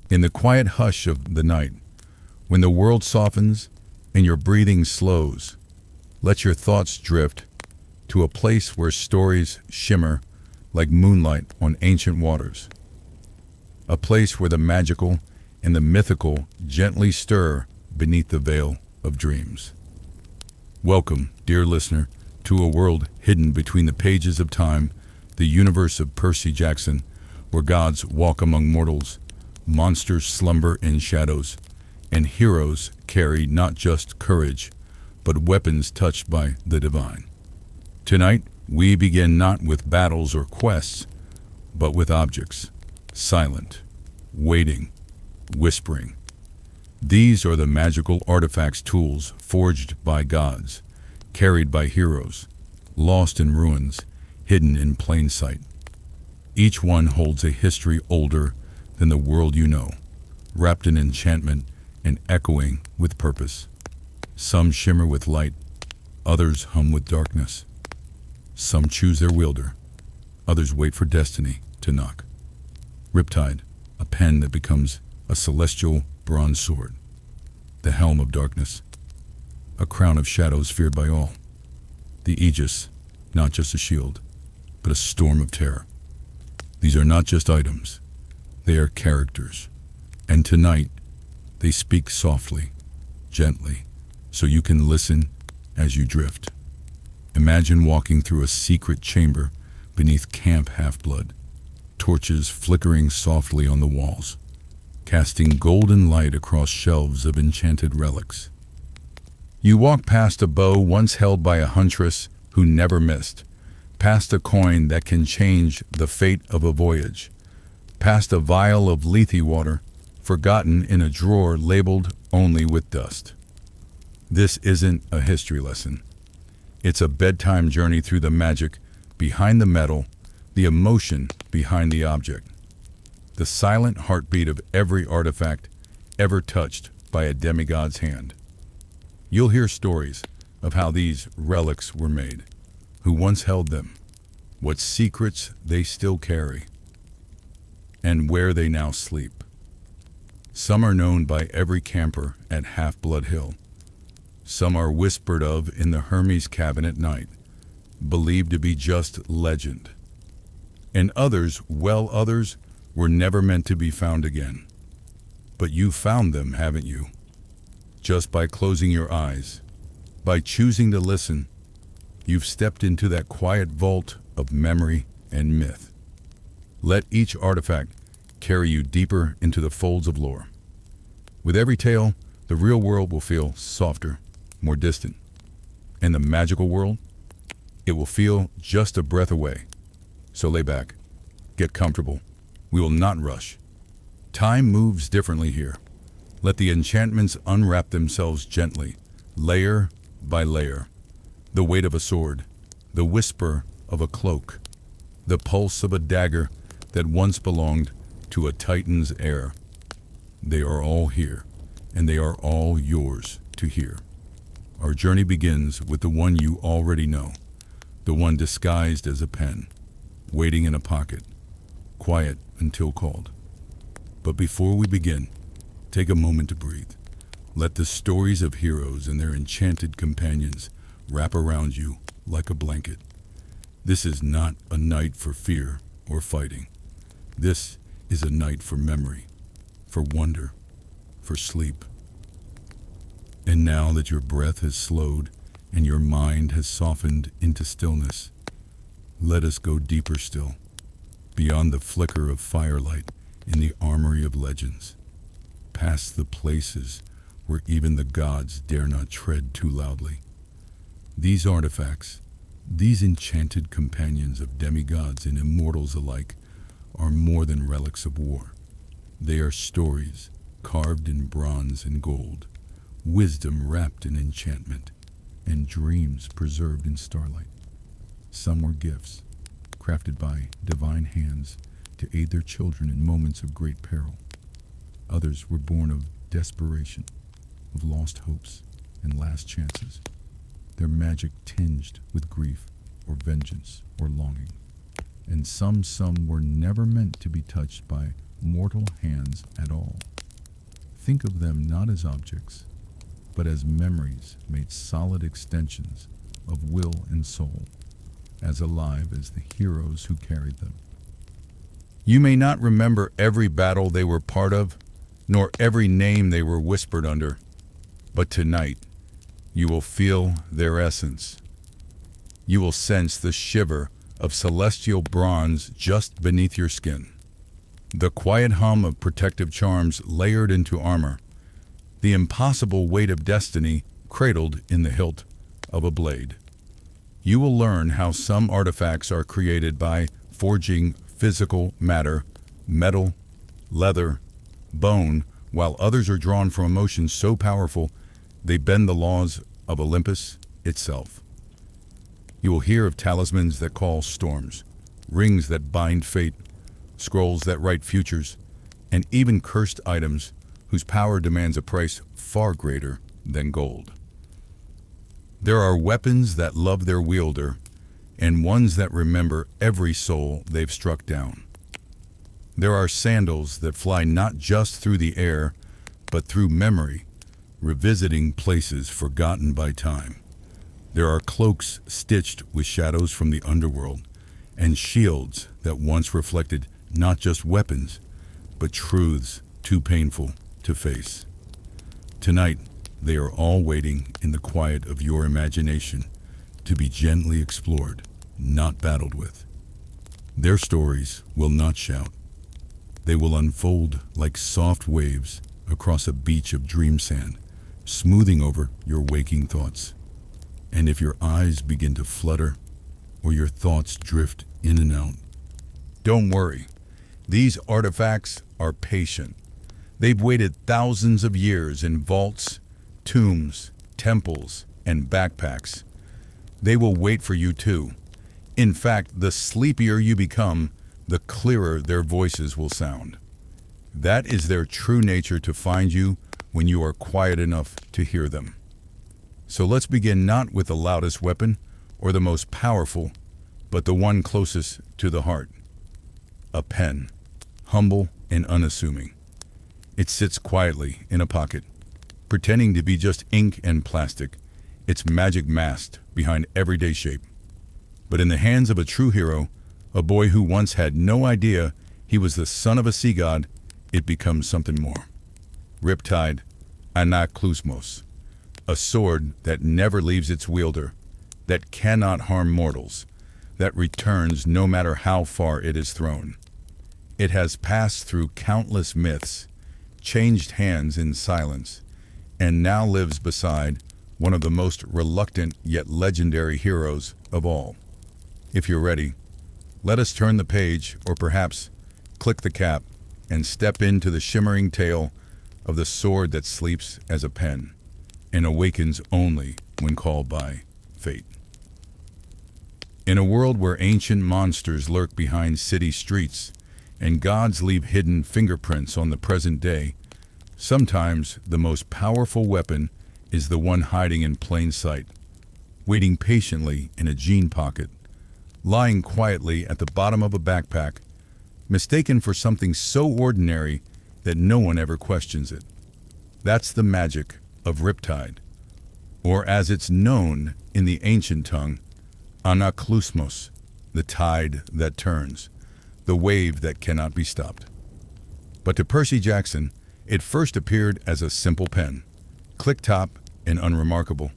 In the quiet hush of the night, when the world softens and your breathing slows, let your thoughts drift to a place where stories shimmer like moonlight on ancient waters. A place where the magical and the mythical gently stir beneath the veil of dreams. Welcome, dear listener, to a world hidden between the pages of time, the universe of Percy Jackson, where gods walk among mortals, monsters slumber in shadows, and heroes carry not just courage, but weapons touched by the divine. Tonight, we begin not with battles or quests, but with objects, silent, waiting, whispering. These are the magical artifacts, tools forged by gods, carried by heroes, lost in ruins, hidden in plain sight. Each one holds a history older than the world you know, wrapped in enchantment and echoing with purpose. Some shimmer with light, others hum with darkness. Some choose their wielder, others wait for destiny to knock. Riptide, a pen that becomes a celestial bronze sword. The Helm of Darkness, a crown of shadows feared by all. The Aegis, not just a shield, but a storm of terror. These are not just items, they are characters. And tonight, they speak softly, gently, so you can listen as you drift. Imagine walking through a secret chamber beneath Camp Half-Blood, torches flickering softly on the walls, casting golden light across shelves of enchanted relics. You walk past a bow once held by a huntress who never missed, past a coin that can change the fate of a voyage, past a vial of lethe water forgotten in a drawer labeled only with dust. This isn't a history lesson. It's a bedtime journey through the magic behind the metal, the emotion behind the object, the silent heartbeat of every artifact ever touched by a demigod's hand. You'll hear stories of how these relics were made, who once held them, what secrets they still carry, and where they now sleep. Some are known by every camper at Half-Blood Hill. Some are whispered of in the Hermes cabin at night, believed to be just legend. And others, were never meant to be found again. But you found them, haven't you? Just by closing your eyes, by choosing to listen, you've stepped into that quiet vault of memory and myth. Let each artifact carry you deeper into the folds of lore. With every tale, the real world will feel softer, more distant. And the magical world, it will feel just a breath away. So lay back, get comfortable. We will not rush. Time moves differently here. Let the enchantments unwrap themselves gently, layer by layer. The weight of a sword, the whisper of a cloak, the pulse of a dagger that once belonged to a titan's heir. They are all here, and they are all yours to hear. Our journey begins with the one you already know, the one disguised as a pen, waiting in a pocket, quiet until called. But before we begin, take a moment to breathe. Let the stories of heroes and their enchanted companions wrap around you like a blanket. This is not a night for fear or fighting. This is a night for memory, for wonder, for sleep. And now that your breath has slowed and your mind has softened into stillness, let us go deeper still, beyond the flicker of firelight in the armory of legends, past the places where even the gods dare not tread too loudly. These artifacts, these enchanted companions of demigods and immortals alike, are more than relics of war. They are stories carved in bronze and gold, wisdom wrapped in enchantment, and dreams preserved in starlight. Some were gifts, crafted by divine hands to aid their children in moments of great peril. Others were born of desperation, of lost hopes and last chances, their magic tinged with grief or vengeance or longing. And some were never meant to be touched by mortal hands at all. Think of them not as objects, but as memories made solid extensions of will and soul, as alive as the heroes who carried them. You may not remember every battle they were part of, nor every name they were whispered under, but tonight you will feel their essence. You will sense the shiver of celestial bronze just beneath your skin, the quiet hum of protective charms layered into armor, the impossible weight of destiny cradled in the hilt of a blade. You will learn how some artifacts are created by forging physical matter, metal, leather, bone, while others are drawn from emotions so powerful they bend the laws of Olympus itself. You will hear of talismans that call storms, rings that bind fate, scrolls that write futures, and even cursed items whose power demands a price far greater than gold. There are weapons that love their wielder, and ones that remember every soul they've struck down. There are sandals that fly not just through the air, but through memory, revisiting places forgotten by time. There are cloaks stitched with shadows from the underworld, and shields that once reflected not just weapons, but truths too painful to face. Tonight, they are all waiting in the quiet of your imagination to be gently explored, not battled with. Their stories will not shout. They will unfold like soft waves across a beach of dream sand, smoothing over your waking thoughts. And if your eyes begin to flutter or your thoughts drift in and out, don't worry. These artifacts are patient. They've waited thousands of years in vaults, tombs, temples, and backpacks. They will wait for you too. In fact, the sleepier you become, the clearer their voices will sound. That is their true nature to find you when you are quiet enough to hear them. So let's begin not with the loudest weapon or the most powerful, but the one closest to the heart. A pen, humble and unassuming. It sits quietly in a pocket, pretending to be just ink and plastic, its magic masked behind everyday shape. But in the hands of a true hero, a boy who once had no idea he was the son of a sea god, it becomes something more. Riptide, Anaklusmos, a sword that never leaves its wielder, that cannot harm mortals, that returns no matter how far it is thrown. It has passed through countless myths, changed hands in silence, and now lives beside one of the most reluctant yet legendary heroes of all. If you're ready, let us turn the page, or perhaps click the cap, and step into the shimmering tale of the sword that sleeps as a pen and awakens only when called by fate. In a world where ancient monsters lurk behind city streets and gods leave hidden fingerprints on the present day, sometimes the most powerful weapon is the one hiding in plain sight, waiting patiently in a jean pocket, lying quietly at the bottom of a backpack, mistaken for something so ordinary that no one ever questions it. That's the magic of Riptide, or as it's known in the ancient tongue, Anaklusmos, the tide that turns, the wave that cannot be stopped. But to Percy Jackson, it first appeared as a simple pen, click-top and unremarkable,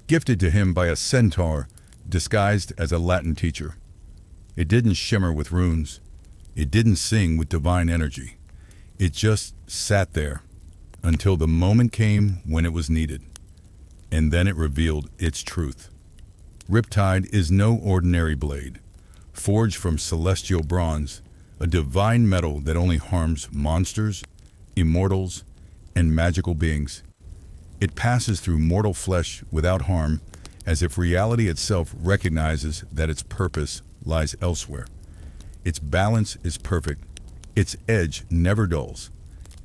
gifted to him by a centaur disguised as a Latin teacher. It didn't shimmer with runes. It didn't sing with divine energy. It just sat there until the moment came when it was needed. And then it revealed its truth. Riptide is no ordinary blade, forged from celestial bronze, a divine metal that only harms monsters, immortals, and magical beings. It passes through mortal flesh without harm, as if reality itself recognizes that its purpose lies elsewhere. Its balance is perfect, its edge never dulls,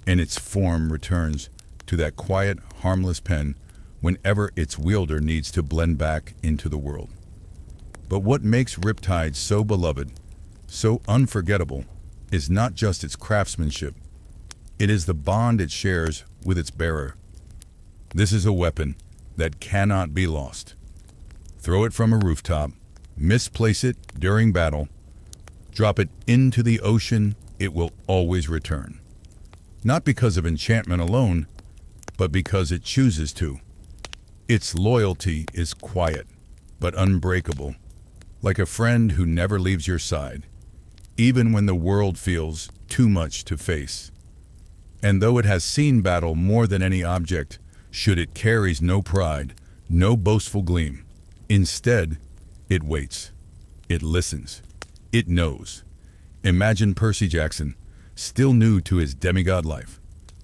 and its form returns to that quiet, harmless pen whenever its wielder needs to blend back into the world. But what makes Riptide so beloved, so unforgettable, is not just its craftsmanship, it is the bond it shares with its bearer. This is a weapon that cannot be lost. Throw it from a rooftop, misplace it during battle, drop it into the ocean, it will always return. Not because of enchantment alone, but because it chooses to. Its loyalty is quiet, but unbreakable, like a friend who never leaves your side, even when the world feels too much to face. And though it has seen battle more than any object, should it carries no pride, no boastful gleam. Instead, it waits. It listens. It knows. Imagine Percy Jackson, still new to his demigod life,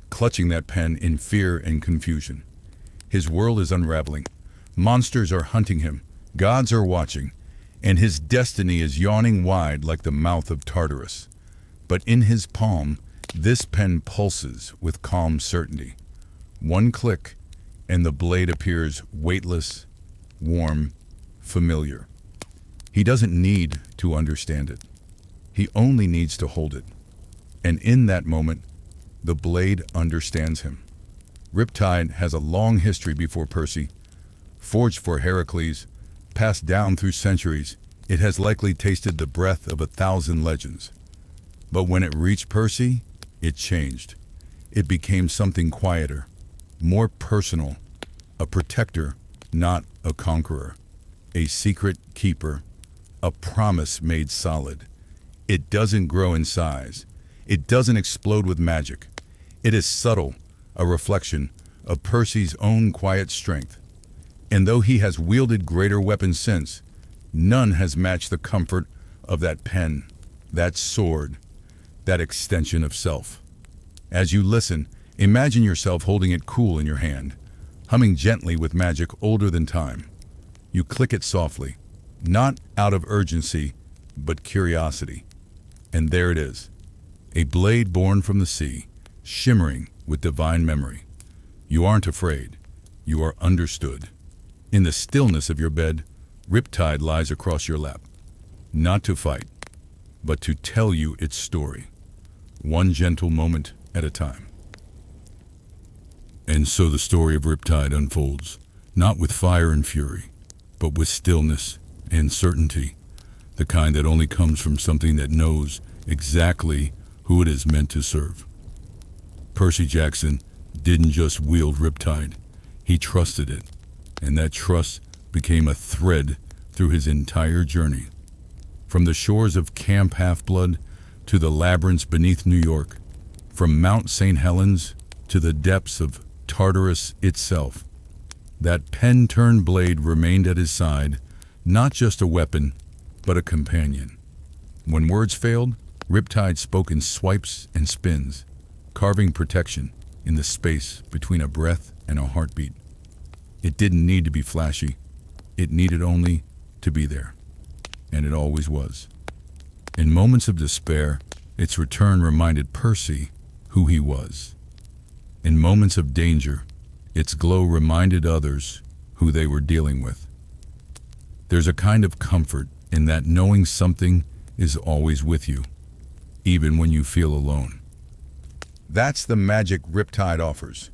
clutching that pen in fear and confusion. His world is unraveling. Monsters are hunting him. Gods are watching. And his destiny is yawning wide like the mouth of Tartarus. But in his palm, this pen pulses with calm certainty. One click, and the blade appears weightless, warm, familiar. He doesn't need to understand it. He only needs to hold it. And in that moment, the blade understands him. Riptide has a long history before Percy. Forged for Heracles, passed down through centuries, it has likely tasted the breath of 1,000 legends. But when it reached Percy, it changed. It became something quieter, more personal, a protector, not a conqueror, a secret keeper, a promise made solid. It doesn't grow in size. It doesn't explode with magic. It is subtle, a reflection of Percy's own quiet strength. And though he has wielded greater weapons since, none has matched the comfort of that pen, that sword, that extension of self. As you listen, imagine yourself holding it cool in your hand, humming gently with magic older than time. You click it softly, not out of urgency, but curiosity. And there it is, a blade born from the sea, shimmering with divine memory. You aren't afraid. You are understood. In the stillness of your bed, Riptide lies across your lap, not to fight, but to tell you its story, one gentle moment at a time. And so the story of Riptide unfolds, not with fire and fury, but with stillness and certainty, the kind that only comes from something that knows exactly who it is meant to serve. Percy Jackson didn't just wield Riptide, he trusted it, and that trust became a thread through his entire journey. From the shores of Camp Half-Blood to the labyrinths beneath New York, from Mount St. Helens to the depths of Tartarus itself, that pen-turned blade remained at his side, not just a weapon, but a companion. When words failed, Riptide spoke in swipes and spins, carving protection in the space between a breath and a heartbeat. It didn't need to be flashy. It needed only to be there. And it always was. In moments of despair, its return reminded Percy who he was. In moments of danger, its glow reminded others who they were dealing with. There's a kind of comfort in that, knowing something is always with you, even when you feel alone. That's the magic Riptide offers.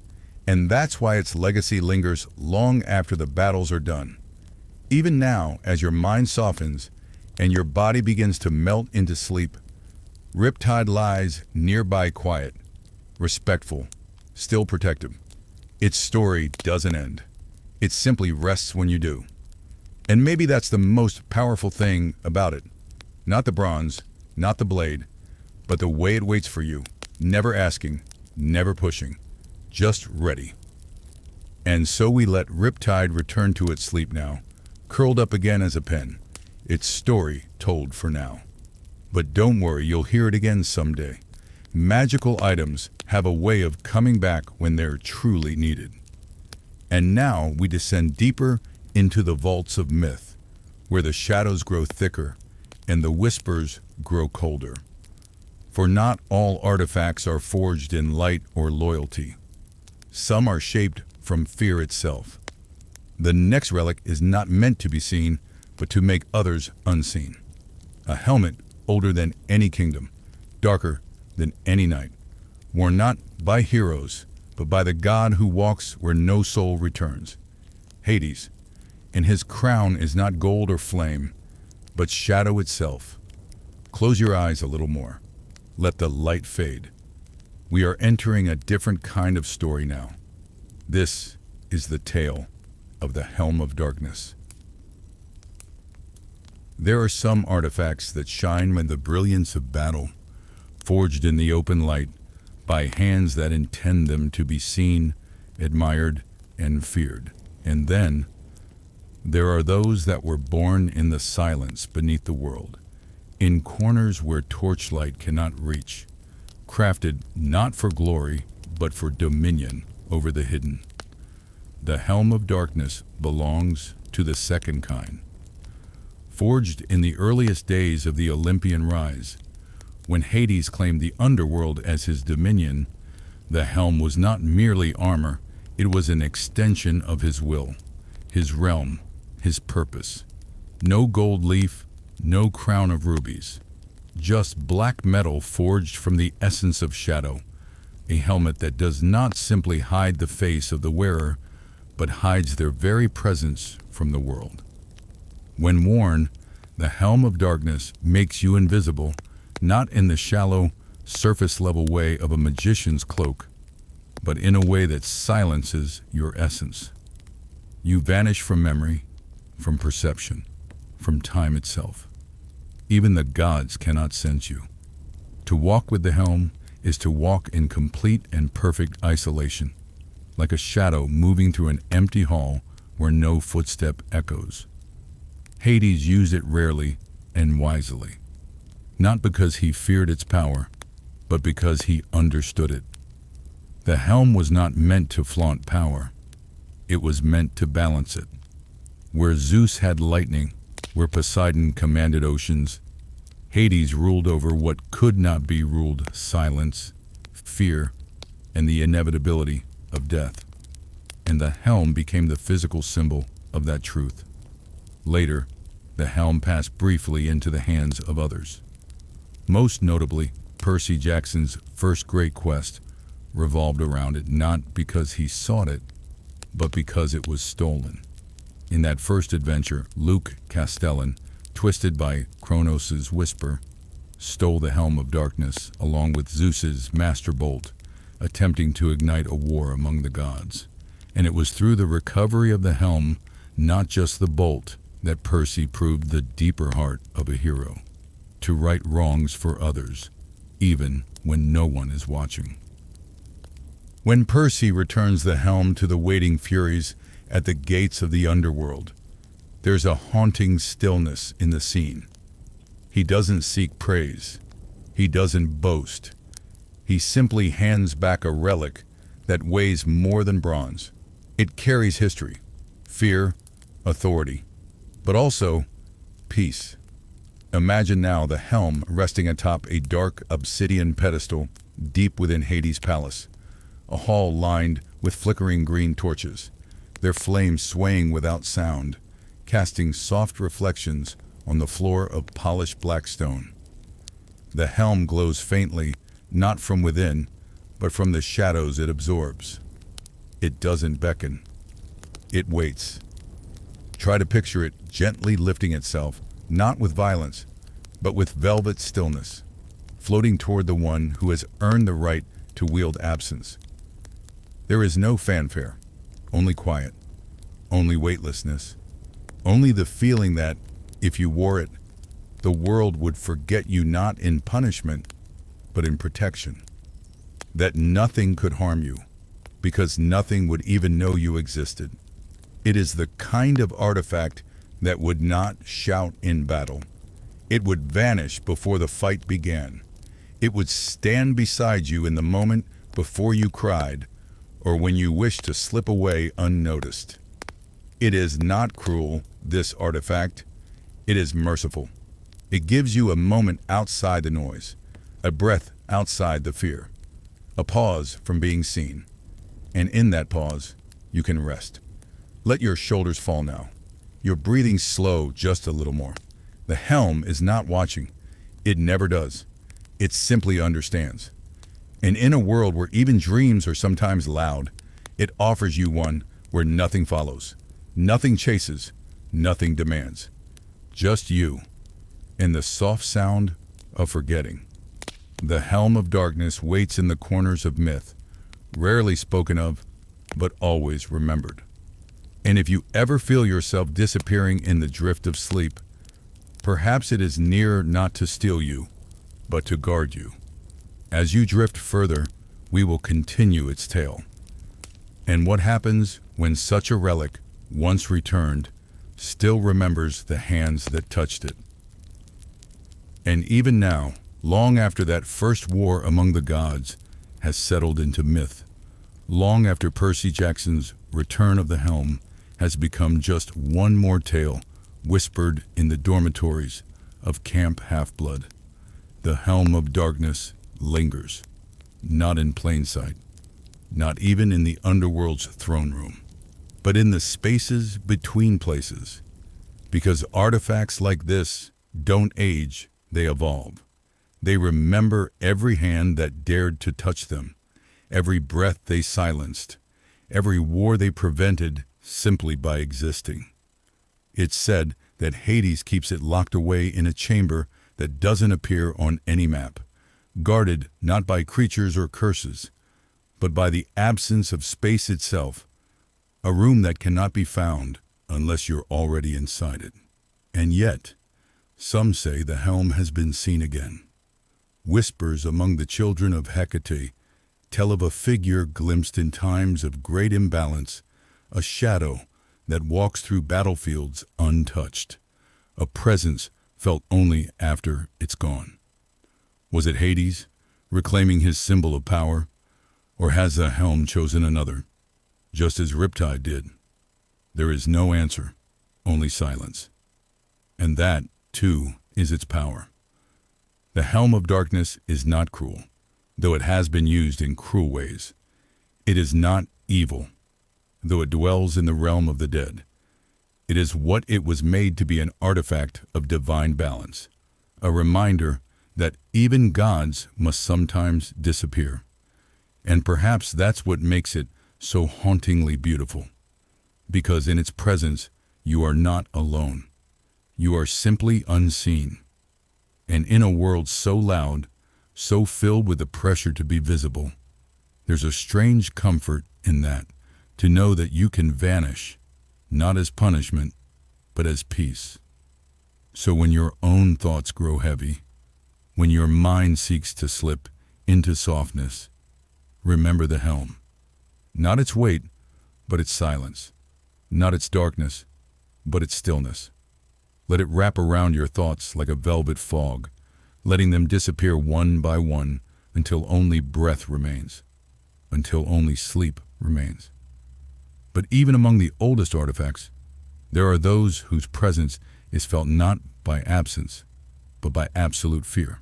And that's why its legacy lingers long after the battles are done. Even now, as your mind softens and your body begins to melt into sleep, Riptide lies nearby, quiet, respectful, still protective. Its story doesn't end. It simply rests when you do. And maybe that's the most powerful thing about it. Not the bronze, not the blade, but the way it waits for you, never asking, never pushing, just ready. And so we let Riptide return to its sleep now, curled up again as a pen, its story told for now. But don't worry, you'll hear it again someday. Magical items have a way of coming back when they're truly needed. And now we descend deeper into the vaults of myth, where the shadows grow thicker and the whispers grow colder. For not all artifacts are forged in light or loyalty. Some are shaped from fear itself. The next relic is not meant to be seen, but to make others unseen. A helmet older than any kingdom, darker than any night, worn not by heroes, but by the god who walks where no soul returns, Hades, and his crown is not gold or flame, but shadow itself. Close your eyes a little more. Let the light fade. We are entering a different kind of story now. This is the tale of the Helm of Darkness. There are some artifacts that shine with the brilliance of battle, forged in the open light by hands that intend them to be seen, admired, and feared. And then there are those that were born in the silence beneath the world, in corners where torchlight cannot reach, crafted not for glory, but for dominion over the hidden. The Helm of Darkness belongs to the second kind. Forged in the earliest days of the Olympian rise, when Hades claimed the underworld as his dominion, the helm was not merely armor, it was an extension of his will, his realm, his purpose. No gold leaf, no crown of rubies, just black metal forged from the essence of shadow, a helmet that does not simply hide the face of the wearer, but hides their very presence from the world. When worn, the Helm of Darkness makes you invisible, not in the shallow, surface-level way of a magician's cloak, but in a way that silences your essence. You vanish from memory, from perception, from time itself. Even the gods cannot sense you. To walk with the helm is to walk in complete and perfect isolation, like a shadow moving through an empty hall where no footstep echoes. Hades used it rarely and wisely, not because he feared its power, but because he understood it. The helm was not meant to flaunt power. It was meant to balance it. Where Zeus had lightning, where Poseidon commanded oceans, Hades ruled over what could not be ruled: silence, fear, and the inevitability of death. And the helm became the physical symbol of that truth. Later, the helm passed briefly into the hands of others. Most notably, Percy Jackson's first great quest revolved around it, not because he sought it, but because it was stolen. In that first adventure, Luke Castellan, twisted by Kronos' whisper, stole the Helm of Darkness along with Zeus's master bolt, attempting to ignite a war among the gods. And it was through the recovery of the helm, not just the bolt, that Percy proved the deeper heart of a hero: to right wrongs for others, even when no one is watching. When Percy returns the helm to the waiting Furies at the gates of the underworld, there's a haunting stillness in the scene. He doesn't seek praise. He doesn't boast. He simply hands back a relic that weighs more than bronze. It carries history, fear, authority, but also peace. Imagine now the helm resting atop a dark obsidian pedestal deep within Hades' palace, a hall lined with flickering green torches, their flames swaying without sound, casting soft reflections on the floor of polished black stone. The helm glows faintly, not from within, but from the shadows it absorbs. It doesn't beckon. It waits. Try to picture it gently lifting itself, not with violence, but with velvet stillness, floating toward the one who has earned the right to wield absence. There is no fanfare, only quiet, only weightlessness, only the feeling that, if you wore it, the world would forget you not in punishment, but in protection. That nothing could harm you, because nothing would even know you existed. It is the kind of artifact that would not shout in battle. It would vanish before the fight began. It would stand beside you in the moment before you cried, or when you wished to slip away unnoticed. It is not cruel, this artifact. It is merciful. It gives you a moment outside the noise, a breath outside the fear, a pause from being seen. And in that pause, you can rest. Let your shoulders fall now. Your breathing slow just a little more. The helm is not watching. It never does. It simply understands. And in a world where even dreams are sometimes loud, it offers you one where nothing follows, nothing chases, nothing demands. Just you and the soft sound of forgetting. The Helm of Darkness waits in the corners of myth, rarely spoken of, but always remembered. And if you ever feel yourself disappearing in the drift of sleep, perhaps it is near not to steal you, but to guard you. As you drift further, we will continue its tale. And what happens when such a relic, once returned, still remembers the hands that touched it? And even now, long after that first war among the gods has settled into myth, long after Percy Jackson's Return of the Helm has become just one more tale whispered in the dormitories of Camp Half-Blood, the Helm of Darkness lingers, not in plain sight, not even in the underworld's throne room, but in the spaces between places, because artifacts like this don't age, they evolve. They remember every hand that dared to touch them, every breath they silenced, every war they prevented simply by existing. It's said that Hades keeps it locked away in a chamber that doesn't appear on any map, guarded not by creatures or curses, but by the absence of space itself, a room that cannot be found unless you're already inside it. And yet, some say the helm has been seen again. Whispers among the children of Hecate tell of a figure glimpsed in times of great imbalance, a shadow that walks through battlefields untouched, a presence felt only after it's gone. Was it Hades, reclaiming his symbol of power, or has the helm chosen another, just as Riptide did? There is no answer, only silence. And that, too, is its power. The Helm of Darkness is not cruel, though it has been used in cruel ways. It is not evil, though it dwells in the realm of the dead. It is what it was made to be, an artifact of divine balance, a reminder that even gods must sometimes disappear. And perhaps that's what makes it so hauntingly beautiful, because in its presence you are not alone. You are simply unseen. And in a world so loud, so filled with the pressure to be visible, there's a strange comfort in that, to know that you can vanish, not as punishment, but as peace. So when your own thoughts grow heavy, when your mind seeks to slip into softness, remember the helm. Not its weight, but its silence. Not its darkness, but its stillness. Let it wrap around your thoughts like a velvet fog, letting them disappear one by one until only breath remains, until only sleep remains. But even among the oldest artifacts, there are those whose presence is felt not by absence, but by absolute fear.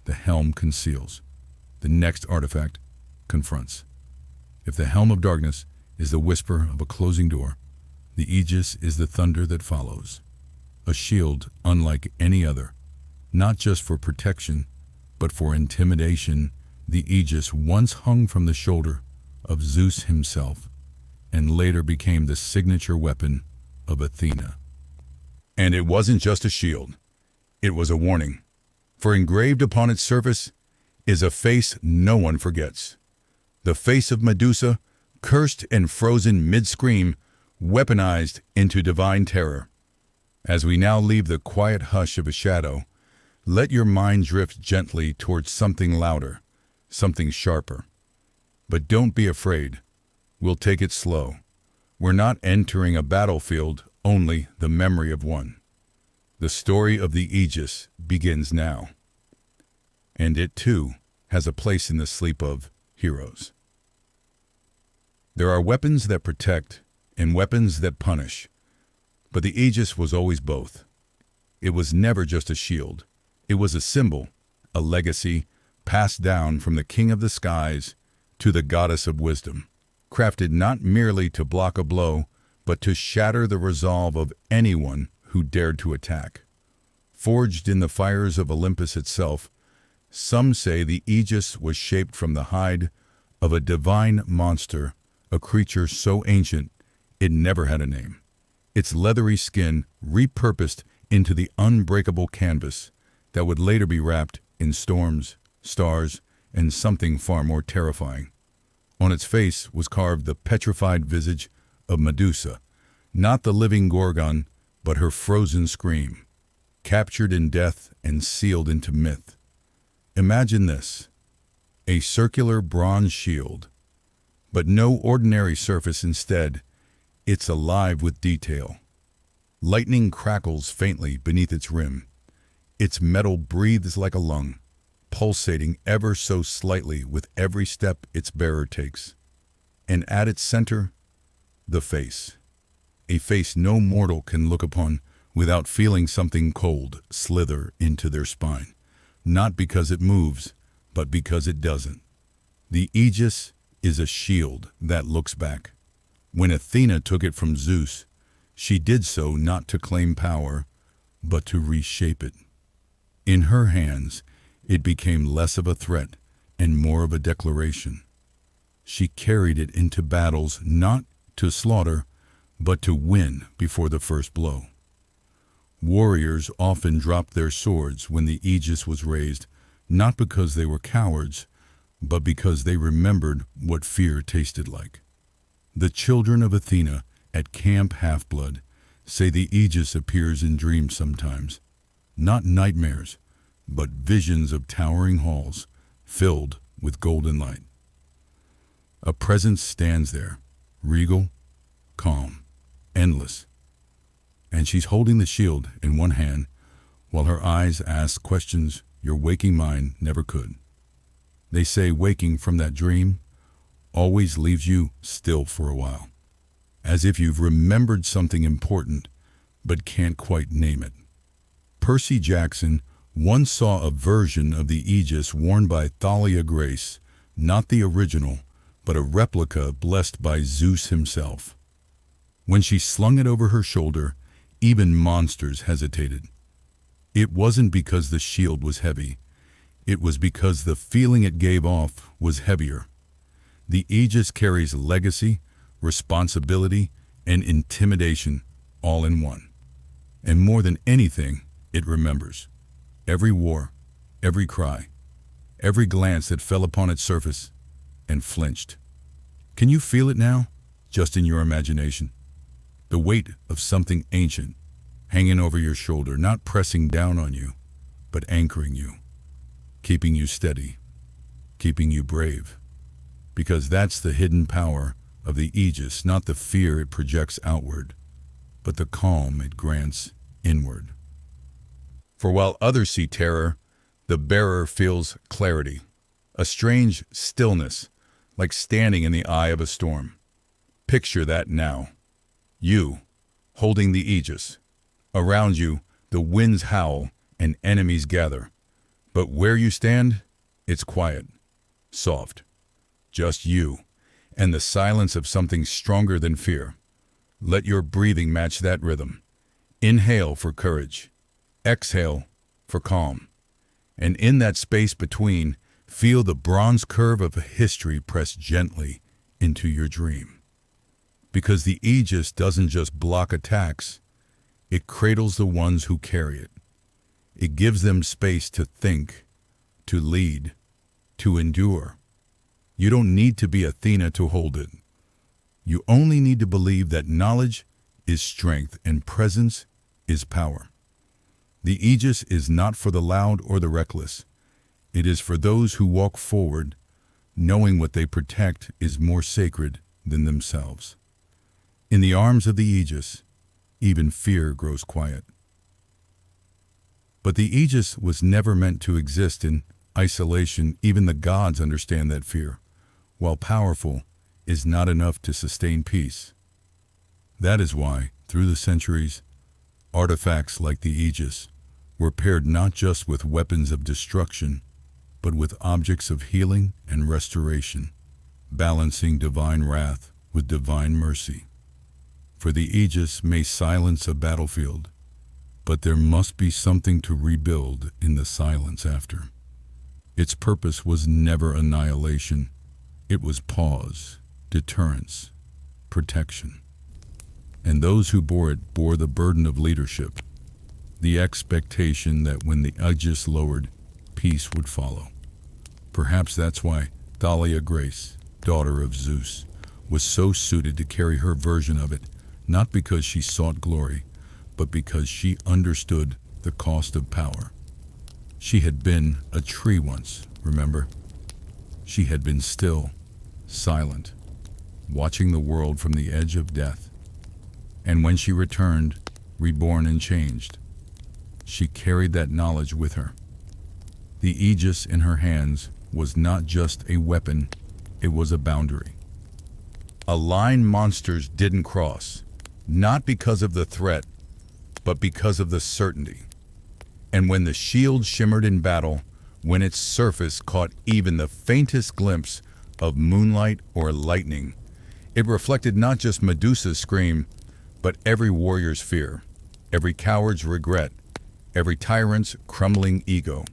The helm conceals. The next artifact confronts. If the Helm of Darkness is the whisper of a closing door, the Aegis is the thunder that follows. A shield unlike any other, not just for protection, but for intimidation. The Aegis once hung from the shoulder of Zeus himself, and later became the signature weapon of Athena. And it wasn't just a shield, it was a warning, for engraved upon its surface is a face no one forgets. The face of Medusa, cursed and frozen mid-scream, weaponized into divine terror. As we now leave the quiet hush of a shadow, let your mind drift gently towards something louder, something sharper. But don't be afraid. We'll take it slow. We're not entering a battlefield, only the memory of one. The story of the Aegis begins now. And it, too, has a place in the sleep of heroes. There are weapons that protect and weapons that punish, but the Aegis was always both. It was never just a shield. It was a symbol, a legacy, passed down from the king of the skies to the goddess of wisdom, crafted not merely to block a blow, but to shatter the resolve of anyone who dared to attack. Forged in the fires of Olympus itself, Some say the Aegis was shaped from the hide of a divine monster, a creature so ancient it never had a name. Its leathery skin repurposed into the unbreakable canvas that would later be wrapped in storms, stars, and something far more terrifying. On its face was carved the petrified visage of Medusa, not the living Gorgon, but her frozen scream, captured in death and sealed into myth. Imagine this: a circular bronze shield, but no ordinary surface. Instead, it's alive with detail. Lightning crackles faintly beneath its rim. Its metal breathes like a lung, pulsating ever so slightly with every step its bearer takes. And at its center, the face. A face no mortal can look upon without feeling something cold slither into their spine. Not because it moves, but because it doesn't. The Aegis is a shield that looks back. When Athena took it from Zeus, she did so not to claim power, but to reshape it. In her hands, it became less of a threat and more of a declaration. She carried it into battles not to slaughter, but to win before the first blow. Warriors often dropped their swords when the Aegis was raised, not because they were cowards, but because they remembered what fear tasted like. The children of Athena at Camp Half-Blood say the Aegis appears in dreams sometimes, not nightmares, but visions of towering halls filled with golden light. A presence stands there, regal, calm, endless, and she's holding the shield in one hand while her eyes ask questions your waking mind never could. They say waking from that dream always leaves you still for a while, as if you've remembered something important but can't quite name it. Percy Jackson once saw a version of the Aegis worn by Thalia Grace, not the original, but a replica blessed by Zeus himself. When she slung it over her shoulder, even monsters hesitated. It wasn't because the shield was heavy. It was because the feeling it gave off was heavier. The Aegis carries legacy, responsibility, and intimidation all in one. And more than anything, it remembers. Every war, every cry, every glance that fell upon its surface and flinched. Can you feel it now, just in your imagination? The weight of something ancient hanging over your shoulder, not pressing down on you, but anchoring you, keeping you steady, keeping you brave. Because that's the hidden power of the Aegis, not the fear it projects outward, but the calm it grants inward. For while others see terror, the bearer feels clarity, a strange stillness, like standing in the eye of a storm. Picture that now. You, holding the Aegis. Around you, the winds howl and enemies gather. But where you stand, it's quiet, soft. Just you, and the silence of something stronger than fear. Let your breathing match that rhythm. Inhale for courage. Exhale for calm. And in that space between, feel the bronze curve of history press gently into your dream. Because the Aegis doesn't just block attacks, it cradles the ones who carry it. It gives them space to think, to lead, to endure. You don't need to be Athena to hold it. You only need to believe that knowledge is strength and presence is power. The Aegis is not for the loud or the reckless. It is for those who walk forward, knowing what they protect is more sacred than themselves. In the arms of the Aegis, even fear grows quiet. But the Aegis was never meant to exist in isolation. Even the gods understand that fear, while powerful, is not enough to sustain peace. That is why, through the centuries, artifacts like the Aegis were paired not just with weapons of destruction, but with objects of healing and restoration, balancing divine wrath with divine mercy. For the Aegis may silence a battlefield, but there must be something to rebuild in the silence after. Its purpose was never annihilation. It was pause, deterrence, protection. And those who bore it bore the burden of leadership, the expectation that when the Aegis lowered, peace would follow. Perhaps that's why Thalia Grace, daughter of Zeus, was so suited to carry her version of it, not because she sought glory, but because she understood the cost of power. She had been a tree once, remember? She had been still, silent, watching the world from the edge of death. And when she returned, reborn and changed, she carried that knowledge with her. The Aegis in her hands was not just a weapon, it was a boundary. A line monsters didn't cross, not because of the threat, but because of the certainty. And when the shield shimmered in battle, when its surface caught even the faintest glimpse of moonlight or lightning, it reflected not just Medusa's scream, but every warrior's fear, every coward's regret, every tyrant's crumbling ego.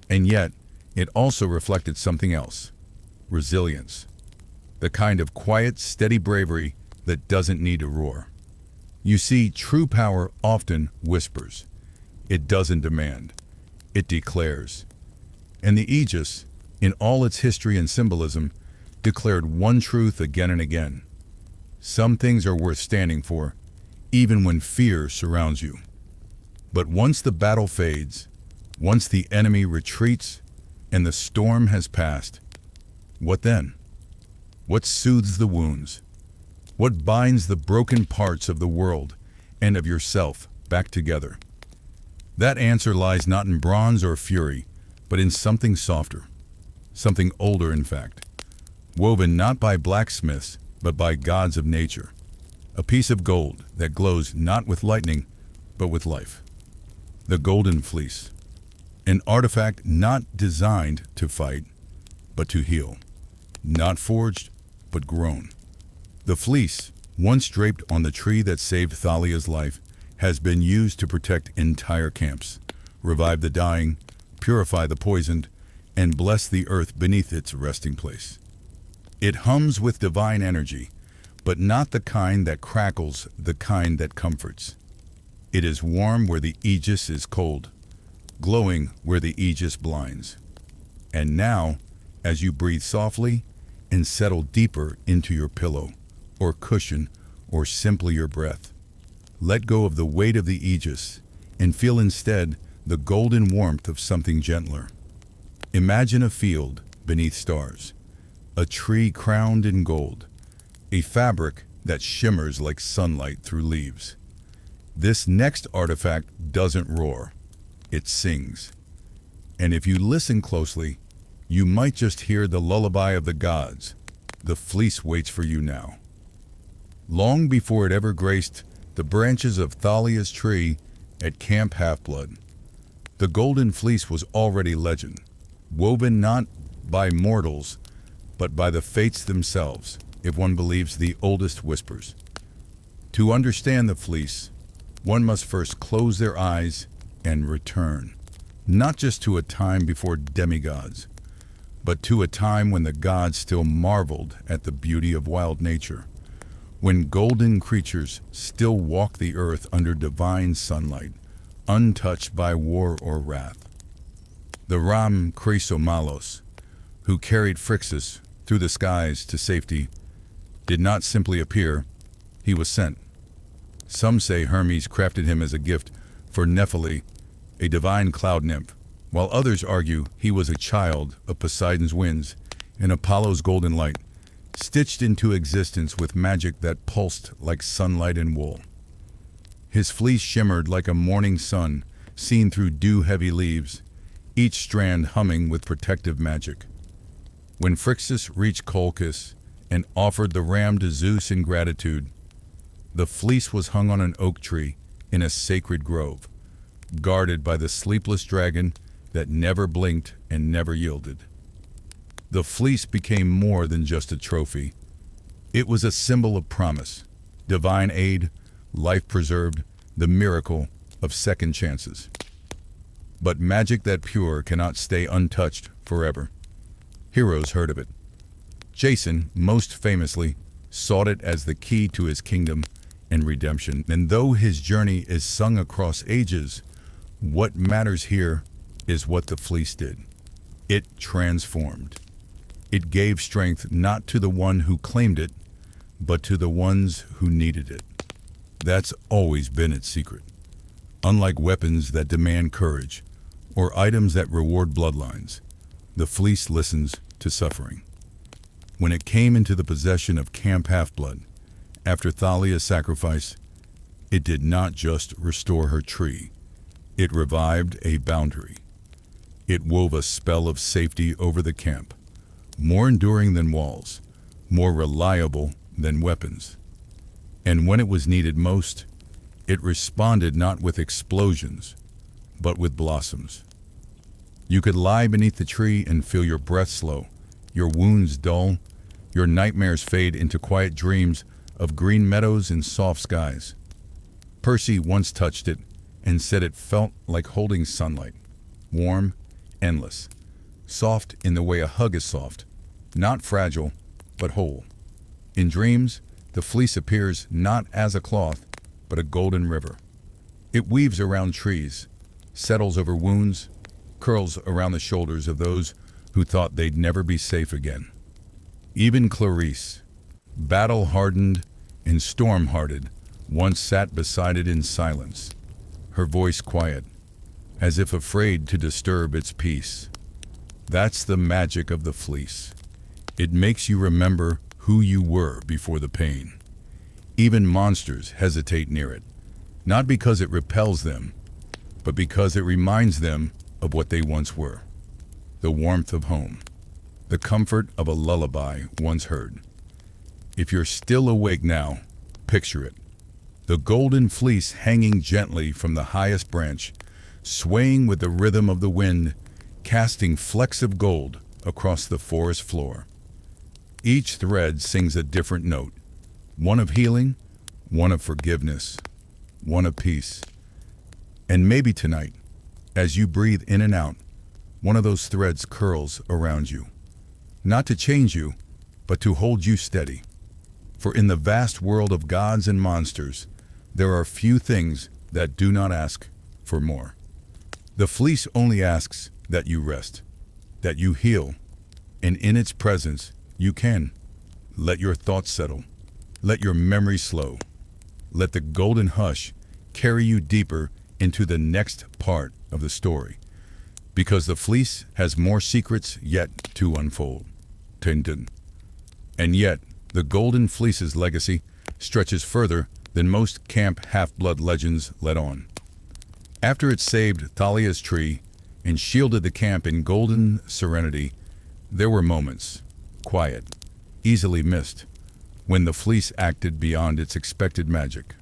And yet, it also reflected something else: resilience. The kind of quiet, steady bravery that doesn't need to roar. You see, true power often whispers. It doesn't demand. It declares. And the Aegis, in all its history and symbolism, declared one truth again and again. Some things are worth standing for, even when fear surrounds you. But once the battle fades, once the enemy retreats, and the storm has passed, what then? What soothes the wounds? What binds the broken parts of the world and of yourself back together? That answer lies not in bronze or fury, but in something softer, something older in fact, woven not by blacksmiths, but by gods of nature. A piece of gold that glows not with lightning, but with life. The golden fleece, an artifact not designed to fight, but to heal. Not forged, but grown. The fleece, once draped on the tree that saved Thalia's life, has been used to protect entire camps, revive the dying, purify the poisoned, and bless the earth beneath its resting place. It hums with divine energy, but not the kind that crackles, the kind that comforts. It is warm where the Aegis is cold, glowing where the Aegis blinds. And now, as you breathe softly and settle deeper into your pillow, or cushion, or simply your breath, let go of the weight of the Aegis and feel instead the golden warmth of something gentler. Imagine a field beneath stars, a tree crowned in gold, a fabric that shimmers like sunlight through leaves. This next artifact doesn't roar, it sings. And if you listen closely, you might just hear the lullaby of the gods. The fleece waits for you now. Long before it ever graced the branches of Thalia's tree at Camp Half-Blood, the golden fleece was already legend, woven not by mortals, but by the fates themselves, if one believes the oldest whispers. To understand the fleece, one must first close their eyes and return, not just to a time before demigods, but to a time when the gods still marveled at the beauty of wild nature, when golden creatures still walked the earth under divine sunlight, untouched by war or wrath. The Ram Chrysomalos, who carried Phrixus through the skies to safety, did not simply appear, he was sent. Some say Hermes crafted him as a gift for Nephele, a divine cloud nymph, while others argue he was a child of Poseidon's winds and Apollo's golden light, stitched into existence with magic that pulsed like sunlight and wool. His fleece shimmered like a morning sun seen through dew-heavy leaves, each strand humming with protective magic. When Phrixus reached Colchis and offered the ram to Zeus in gratitude, the fleece was hung on an oak tree in a sacred grove, guarded by the sleepless dragon that never blinked and never yielded. The fleece became more than just a trophy. It was a symbol of promise, divine aid, life preserved, the miracle of second chances. But magic that pure cannot stay untouched forever. Heroes heard of it. Jason, most famously, sought it as the key to his kingdom and redemption. And though his journey is sung across ages, what matters here is what the fleece did. It transformed. It gave strength not to the one who claimed it, but to the ones who needed it. That's always been its secret. Unlike weapons that demand courage, or items that reward bloodlines, the fleece listens to suffering. When it came into the possession of Camp Half-Blood, after Thalia's sacrifice, it did not just restore her tree, it revived a boundary. It wove a spell of safety over the camp, more enduring than walls, more reliable than weapons. And when it was needed most, it responded not with explosions, but with blossoms. You could lie beneath the tree and feel your breath slow, your wounds dull, your nightmares fade into quiet dreams of green meadows and soft skies. Percy once touched it and said it felt like holding sunlight, warm, endless, soft in the way a hug is soft, not fragile, but whole. In dreams, the fleece appears not as a cloth, but a golden river. It weaves around trees, settles over wounds, curls around the shoulders of those who thought they'd never be safe again. Even Clarice, battle-hardened and storm-hearted, once sat beside it in silence, her voice quiet, as if afraid to disturb its peace. That's the magic of the fleece. It makes you remember who you were before the pain. Even monsters hesitate near it, not because it repels them, but because it reminds them of what they once were. The warmth of home, the comfort of a lullaby once heard. If you're still awake now, picture it. The golden fleece hanging gently from the highest branch, swaying with the rhythm of the wind, casting flecks of gold across the forest floor. Each thread sings a different note, one of healing, one of forgiveness, one of peace. And maybe tonight, as you breathe in and out, one of those threads curls around you, not to change you, but to hold you steady. For in the vast world of gods and monsters, there are few things that do not ask for more. The fleece only asks that you rest, that you heal, and in its presence you can. Let your thoughts settle, let your memory slow, let the golden hush carry you deeper into the next part of the story, because the fleece has more secrets yet to unfold. Tindon. And yet, the Golden Fleece's legacy stretches further than most Camp Half-Blood legends let on. After it saved Thalia's tree and shielded the camp in golden serenity, there were moments, quiet, easily missed, when the fleece acted beyond its expected magic.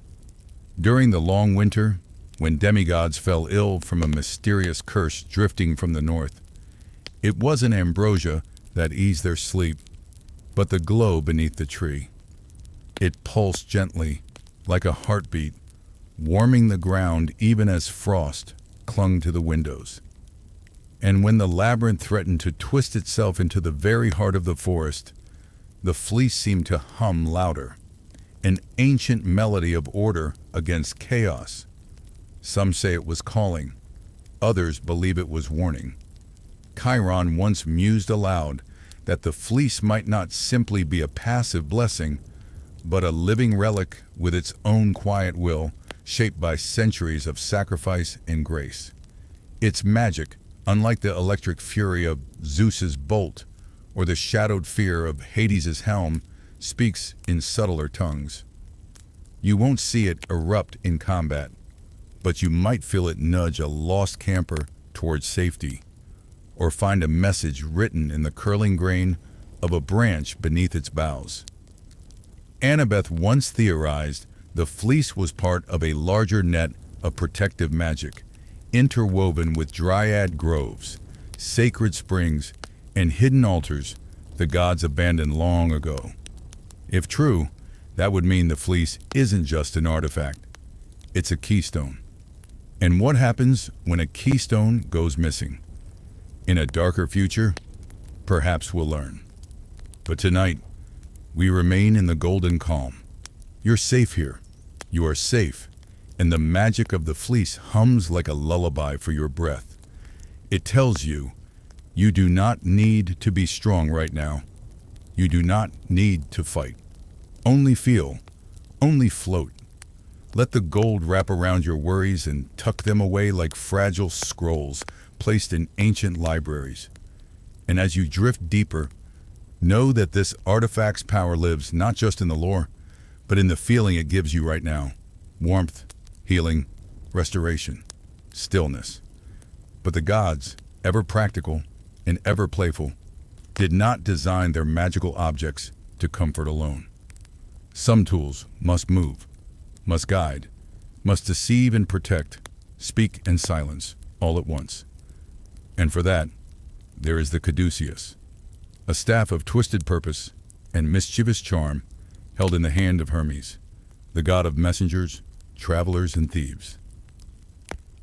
During the long winter, when demigods fell ill from a mysterious curse drifting from the north, it wasn't ambrosia that eased their sleep, but the glow beneath the tree. It pulsed gently, like a heartbeat, warming the ground even as frost clung to the windows. And when the labyrinth threatened to twist itself into the very heart of the forest, the fleece seemed to hum louder, an ancient melody of order against chaos. Some say it was calling, others believe it was warning. Chiron once mused aloud that the fleece might not simply be a passive blessing, but a living relic with its own quiet will, shaped by centuries of sacrifice and grace. Its magic, unlike the electric fury of Zeus's bolt or the shadowed fear of Hades' helm, speaks in subtler tongues. You won't see it erupt in combat, but you might feel it nudge a lost camper towards safety, or find a message written in the curling grain of a branch beneath its boughs. Annabeth once theorized the fleece was part of a larger net of protective magic, interwoven with dryad groves, sacred springs, and hidden altars the gods abandoned long ago. If true, that would mean the fleece isn't just an artifact. It's a keystone. And what happens when a keystone goes missing? In a darker future, perhaps we'll learn. But tonight, we remain in the golden calm. You're safe here. You are safe, and the magic of the fleece hums like a lullaby for your breath. It tells you, you do not need to be strong right now. You do not need to fight. Only feel, only float. Let the gold wrap around your worries and tuck them away like fragile scrolls placed in ancient libraries. And as you drift deeper, know that this artifact's power lives not just in the lore, but in the feeling it gives you right now. Warmth, healing, restoration, stillness. But the gods, ever practical and ever playful, did not design their magical objects to comfort alone. Some tools must move, must guide, must deceive and protect, speak and silence, all at once. And for that, there is the caduceus, a staff of twisted purpose and mischievous charm held in the hand of Hermes, the god of messengers, travelers, and thieves.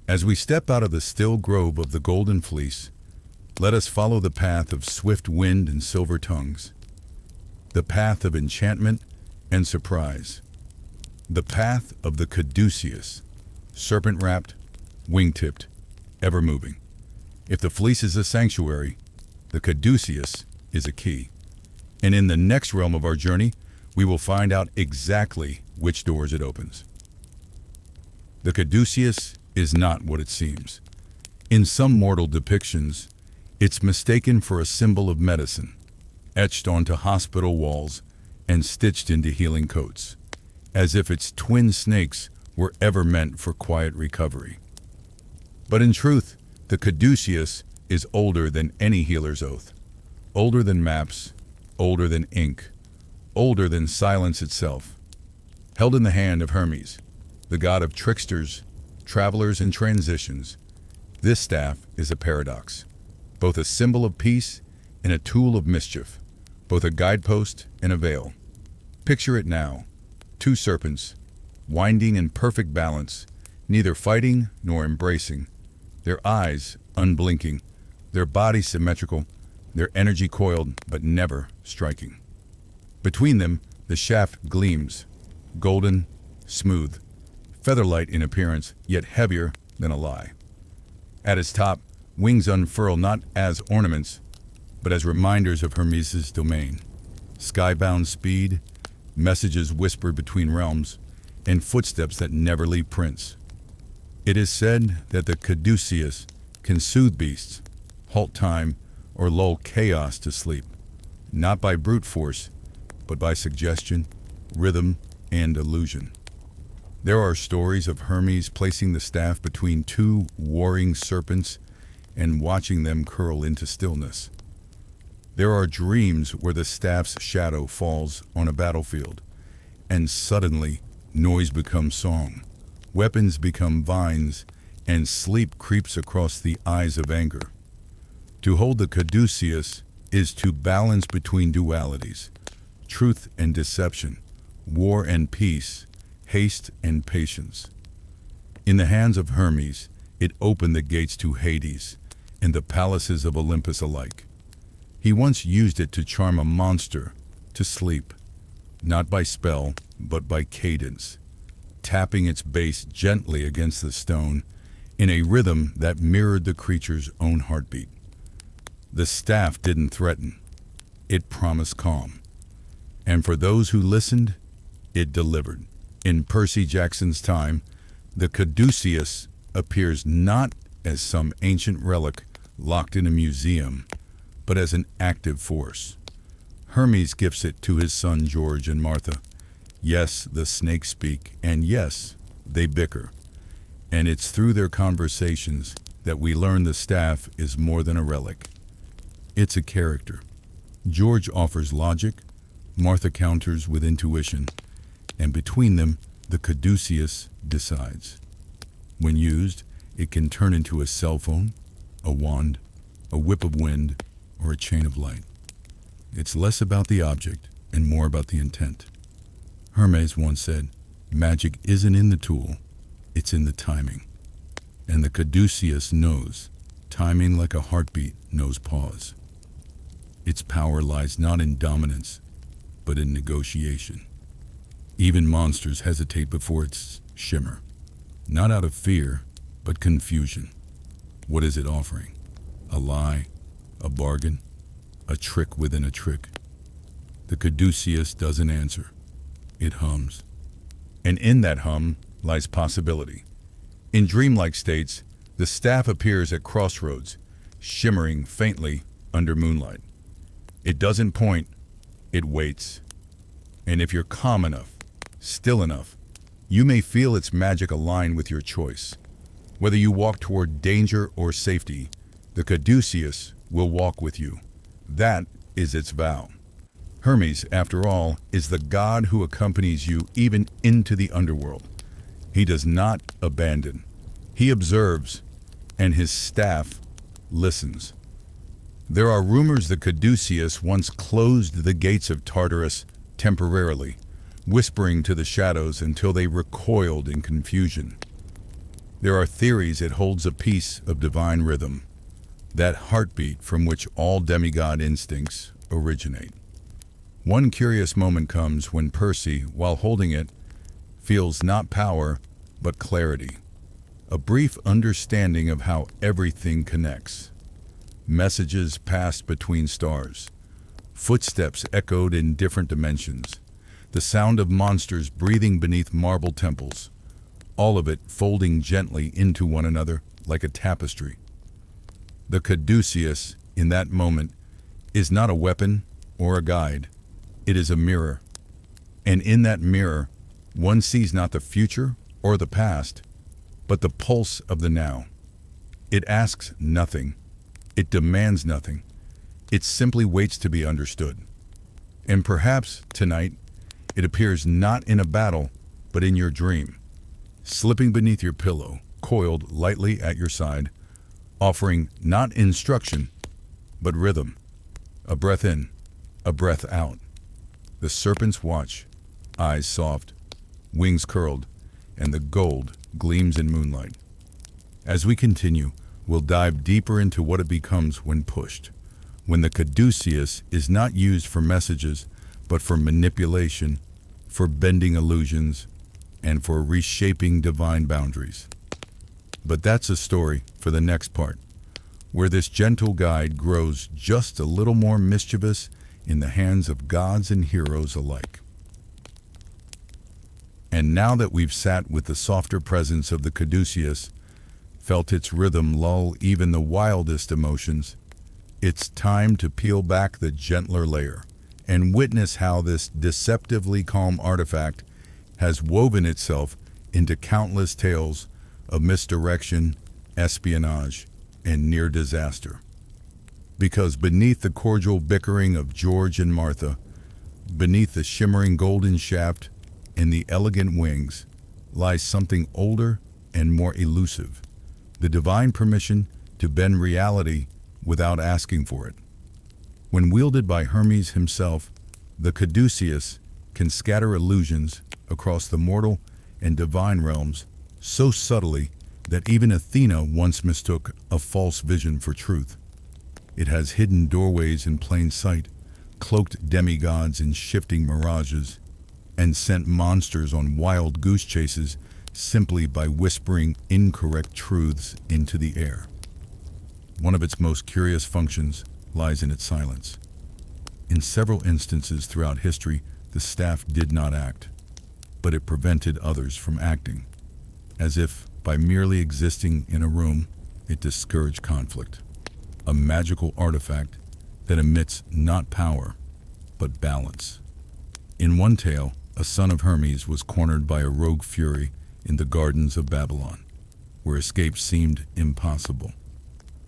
As we step out of the still grove of the golden fleece, let us follow the path of swift wind and silver tongues, the path of enchantment and surprise, the path of the caduceus, serpent-wrapped, wing-tipped, ever-moving. If the fleece is a sanctuary, the caduceus is a key. And in the next realm of our journey, we will find out exactly which doors it opens. The caduceus is not what it seems. In some mortal depictions, it's mistaken for a symbol of medicine, etched onto hospital walls and stitched into healing coats, as if its twin snakes were ever meant for quiet recovery. But in truth, the caduceus is older than any healer's oath, older than maps, older than ink, older than silence itself. Held in the hand of Hermes, the god of tricksters, travelers, and transitions, this staff is a paradox, both a symbol of peace and a tool of mischief, both a guidepost and a veil. Picture it now, two serpents, winding in perfect balance, neither fighting nor embracing, their eyes unblinking, their bodies symmetrical, their energy coiled but never striking. Between them, the shaft gleams, golden, smooth, feather-light in appearance, yet heavier than a lie. At its top, wings unfurl not as ornaments, but as reminders of Hermes' domain. Skybound speed, messages whispered between realms, and footsteps that never leave prints. It is said that the caduceus can soothe beasts, halt time, or lull chaos to sleep, not by brute force, but by suggestion, rhythm, and illusion. There are stories of Hermes placing the staff between two warring serpents and watching them curl into stillness. There are dreams where the staff's shadow falls on a battlefield, and suddenly noise becomes song, weapons become vines, and sleep creeps across the eyes of anger. To hold the caduceus is to balance between dualities, truth and deception, war and peace, haste and patience. In the hands of Hermes, it opened the gates to Hades and the palaces of Olympus alike. He once used it to charm a monster to sleep, not by spell, but by cadence, tapping its base gently against the stone in a rhythm that mirrored the creature's own heartbeat. The staff didn't threaten, it promised calm. And for those who listened, it delivered. In Percy Jackson's time, the caduceus appears not as some ancient relic locked in a museum, but as an active force. Hermes gifts it to his son George and Martha. Yes, the snakes speak, and yes, they bicker. And it's through their conversations that we learn the staff is more than a relic. It's a character. George offers logic, Martha counters with intuition, and between them, the caduceus decides. When used, it can turn into a cell phone, a wand, a whip of wind, or a chain of light. It's less about the object and more about the intent. Hermes once said, "Magic isn't in the tool, it's in the timing." And the caduceus knows, timing like a heartbeat knows pause. Its power lies not in dominance, but in negotiation. Even monsters hesitate before its shimmer, not out of fear, but confusion. What is it offering? A lie? A bargain? A trick within a trick? The caduceus doesn't answer. It hums. And in that hum lies possibility. In dreamlike states, the staff appears at crossroads, shimmering faintly under moonlight. It doesn't point, it waits. And if you're calm enough, still enough, you may feel its magic align with your choice. Whether you walk toward danger or safety, the caduceus will walk with you. That is its vow. Hermes, after all, is the god who accompanies you even into the underworld. He does not abandon. He observes, and his staff listens. There are rumors the caduceus once closed the gates of Tartarus temporarily, whispering to the shadows until they recoiled in confusion. There are theories it holds a piece of divine rhythm, that heartbeat from which all demigod instincts originate. One curious moment comes when Percy, while holding it, feels not power, but clarity. A brief understanding of how everything connects. Messages passed between stars. Footsteps echoed in different dimensions. The sound of monsters breathing beneath marble temples. All of it folding gently into one another like a tapestry. The caduceus, in that moment, is not a weapon or a guide. It is a mirror. And in that mirror, one sees not the future or the past, but the pulse of the now. It asks nothing. It demands nothing. It simply waits to be understood. And perhaps, tonight, it appears not in a battle, but in your dream, slipping beneath your pillow, coiled lightly at your side, offering not instruction, but rhythm. A breath in, a breath out. The serpent's watch, eyes soft, wings curled, and the gold gleams in moonlight. As we continue, we'll dive deeper into what it becomes when pushed, when the caduceus is not used for messages, but for manipulation, for bending illusions, and for reshaping divine boundaries. But that's a story for the next part, where this gentle guide grows just a little more mischievous in the hands of gods and heroes alike. And now that we've sat with the softer presence of the caduceus, felt its rhythm lull even the wildest emotions, it's time to peel back the gentler layer and witness how this deceptively calm artifact has woven itself into countless tales of misdirection, espionage, and near disaster. Because beneath the cordial bickering of George and Martha, beneath the shimmering golden shaft and the elegant wings, lies something older and more elusive, the divine permission to bend reality without asking for it. When wielded by Hermes himself, the caduceus can scatter illusions across the mortal and divine realms so subtly that even Athena once mistook a false vision for truth. It has hidden doorways in plain sight, cloaked demigods in shifting mirages, and sent monsters on wild goose chases simply by whispering incorrect truths into the air. One of its most curious functions lies in its silence. In several instances throughout history, the staff did not act, but it prevented others from acting, as if by merely existing in a room, it discouraged conflict. A magical artifact that emits not power, but balance. In one tale, a son of Hermes was cornered by a rogue fury in the gardens of Babylon, where escape seemed impossible.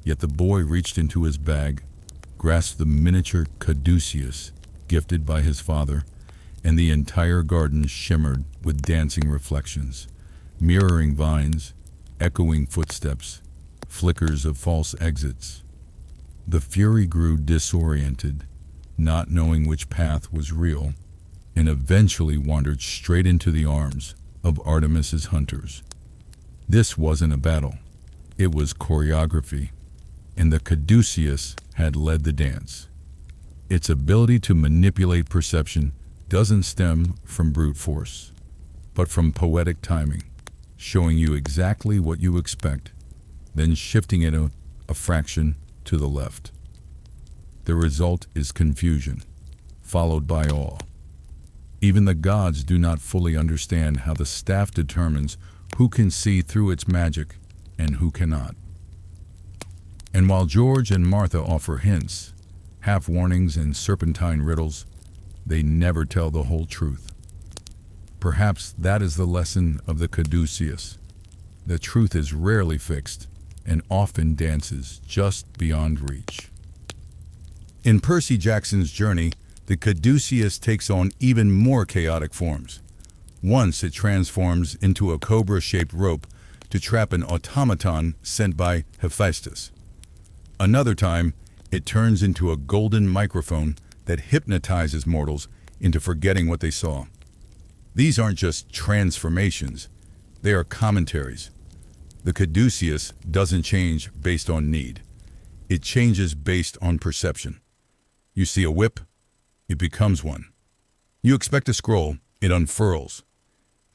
Yet the boy reached into his bag, grasped the miniature caduceus gifted by his father, and the entire garden shimmered with dancing reflections, mirroring vines, echoing footsteps, flickers of false exits. The fury grew disoriented, not knowing which path was real, and eventually wandered straight into the arms of Artemis's hunters. This wasn't a battle. It was choreography, and the caduceus had led the dance. Its ability to manipulate perception doesn't stem from brute force, but from poetic timing, showing you exactly what you expect, then shifting it a fraction to the left. The result is confusion, followed by awe. Even the gods do not fully understand how the staff determines who can see through its magic and who cannot. And while George and Martha offer hints, half warnings, and serpentine riddles, they never tell the whole truth. Perhaps that is the lesson of the caduceus. The truth is rarely fixed and often dances just beyond reach. In Percy Jackson's journey, the caduceus takes on even more chaotic forms. Once it transforms into a cobra-shaped rope to trap an automaton sent by Hephaestus. Another time, it turns into a golden microphone that hypnotizes mortals into forgetting what they saw. These aren't just transformations, they are commentaries. The caduceus doesn't change based on need. It changes based on perception. You see a whip, it becomes one. You expect a scroll, it unfurls.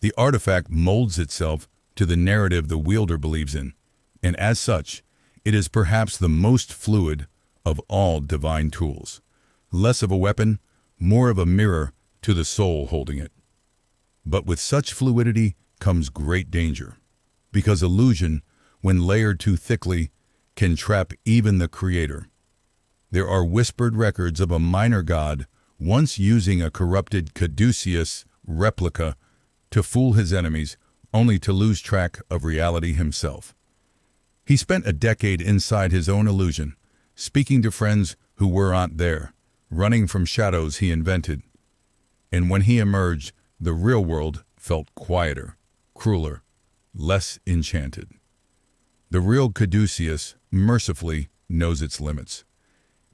The artifact molds itself to the narrative the wielder believes in, and as such, it is perhaps the most fluid of all divine tools. Less of a weapon, more of a mirror to the soul holding it. But with such fluidity comes great danger, because illusion, when layered too thickly, can trap even the creator. There are whispered records of a minor god once using a corrupted caduceus replica to fool his enemies, only to lose track of reality himself. He spent a decade inside his own illusion, speaking to friends who were not there, running from shadows he invented. And when he emerged, the real world felt quieter, crueler, less enchanted. The real caduceus mercifully knows its limits.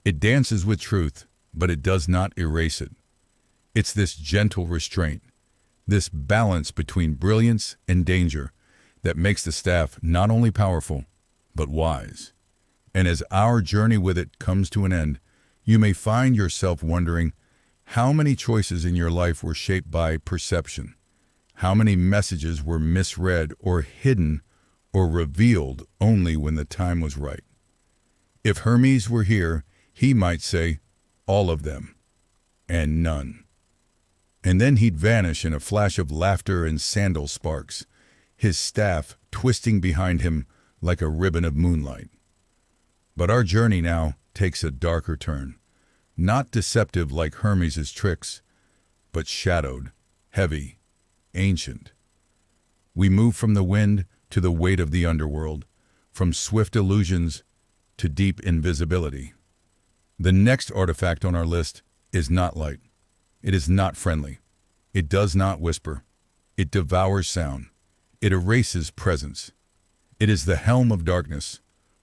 It dances with truth, but it does not erase it. It's this gentle restraint, this balance between brilliance and danger, that makes the staff not only powerful, but wise. And as our journey with it comes to an end, you may find yourself wondering how many choices in your life were shaped by perception, how many messages were misread or hidden or revealed only when the time was right. If Hermes were here, he might say, all of them, and none. And then he'd vanish in a flash of laughter and sandal sparks, his staff twisting behind him like a ribbon of moonlight. But our journey now takes a darker turn, not deceptive like Hermes' tricks, but shadowed, heavy, ancient. We move from the wind to the weight of the underworld, from swift illusions to deep invisibility. The next artifact on our list is not light. It is not friendly. It does not whisper. It devours sound. It erases presence. It is the Helm of Darkness,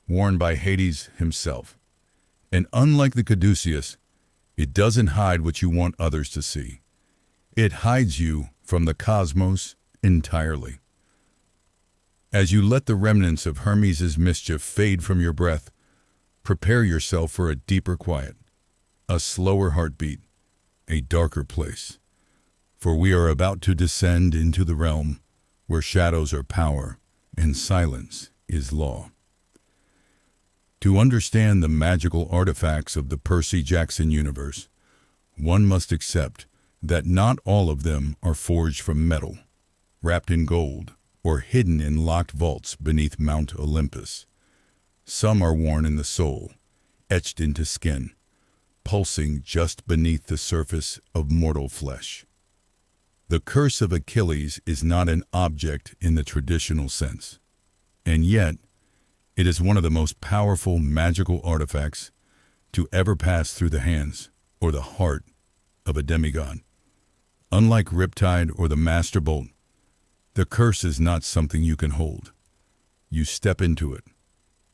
worn by Hades himself. And unlike the caduceus, it doesn't hide what you want others to see. It hides you from the cosmos entirely. As you let the remnants of Hermes' mischief fade from your breath, prepare yourself for a deeper quiet, a slower heartbeat, a darker place. For we are about to descend into the realm where shadows are power and silence is law. To understand the magical artifacts of the Percy Jackson universe, one must accept that not all of them are forged from metal, wrapped in gold, or hidden in locked vaults beneath Mount Olympus. Some are worn in the soul, etched into skin, pulsing just beneath the surface of mortal flesh. The curse of Achilles is not an object in the traditional sense, and yet it is one of the most powerful magical artifacts to ever pass through the hands or the heart of a demigod. Unlike Riptide or the Master Bolt, the curse is not something you can hold. You step into it.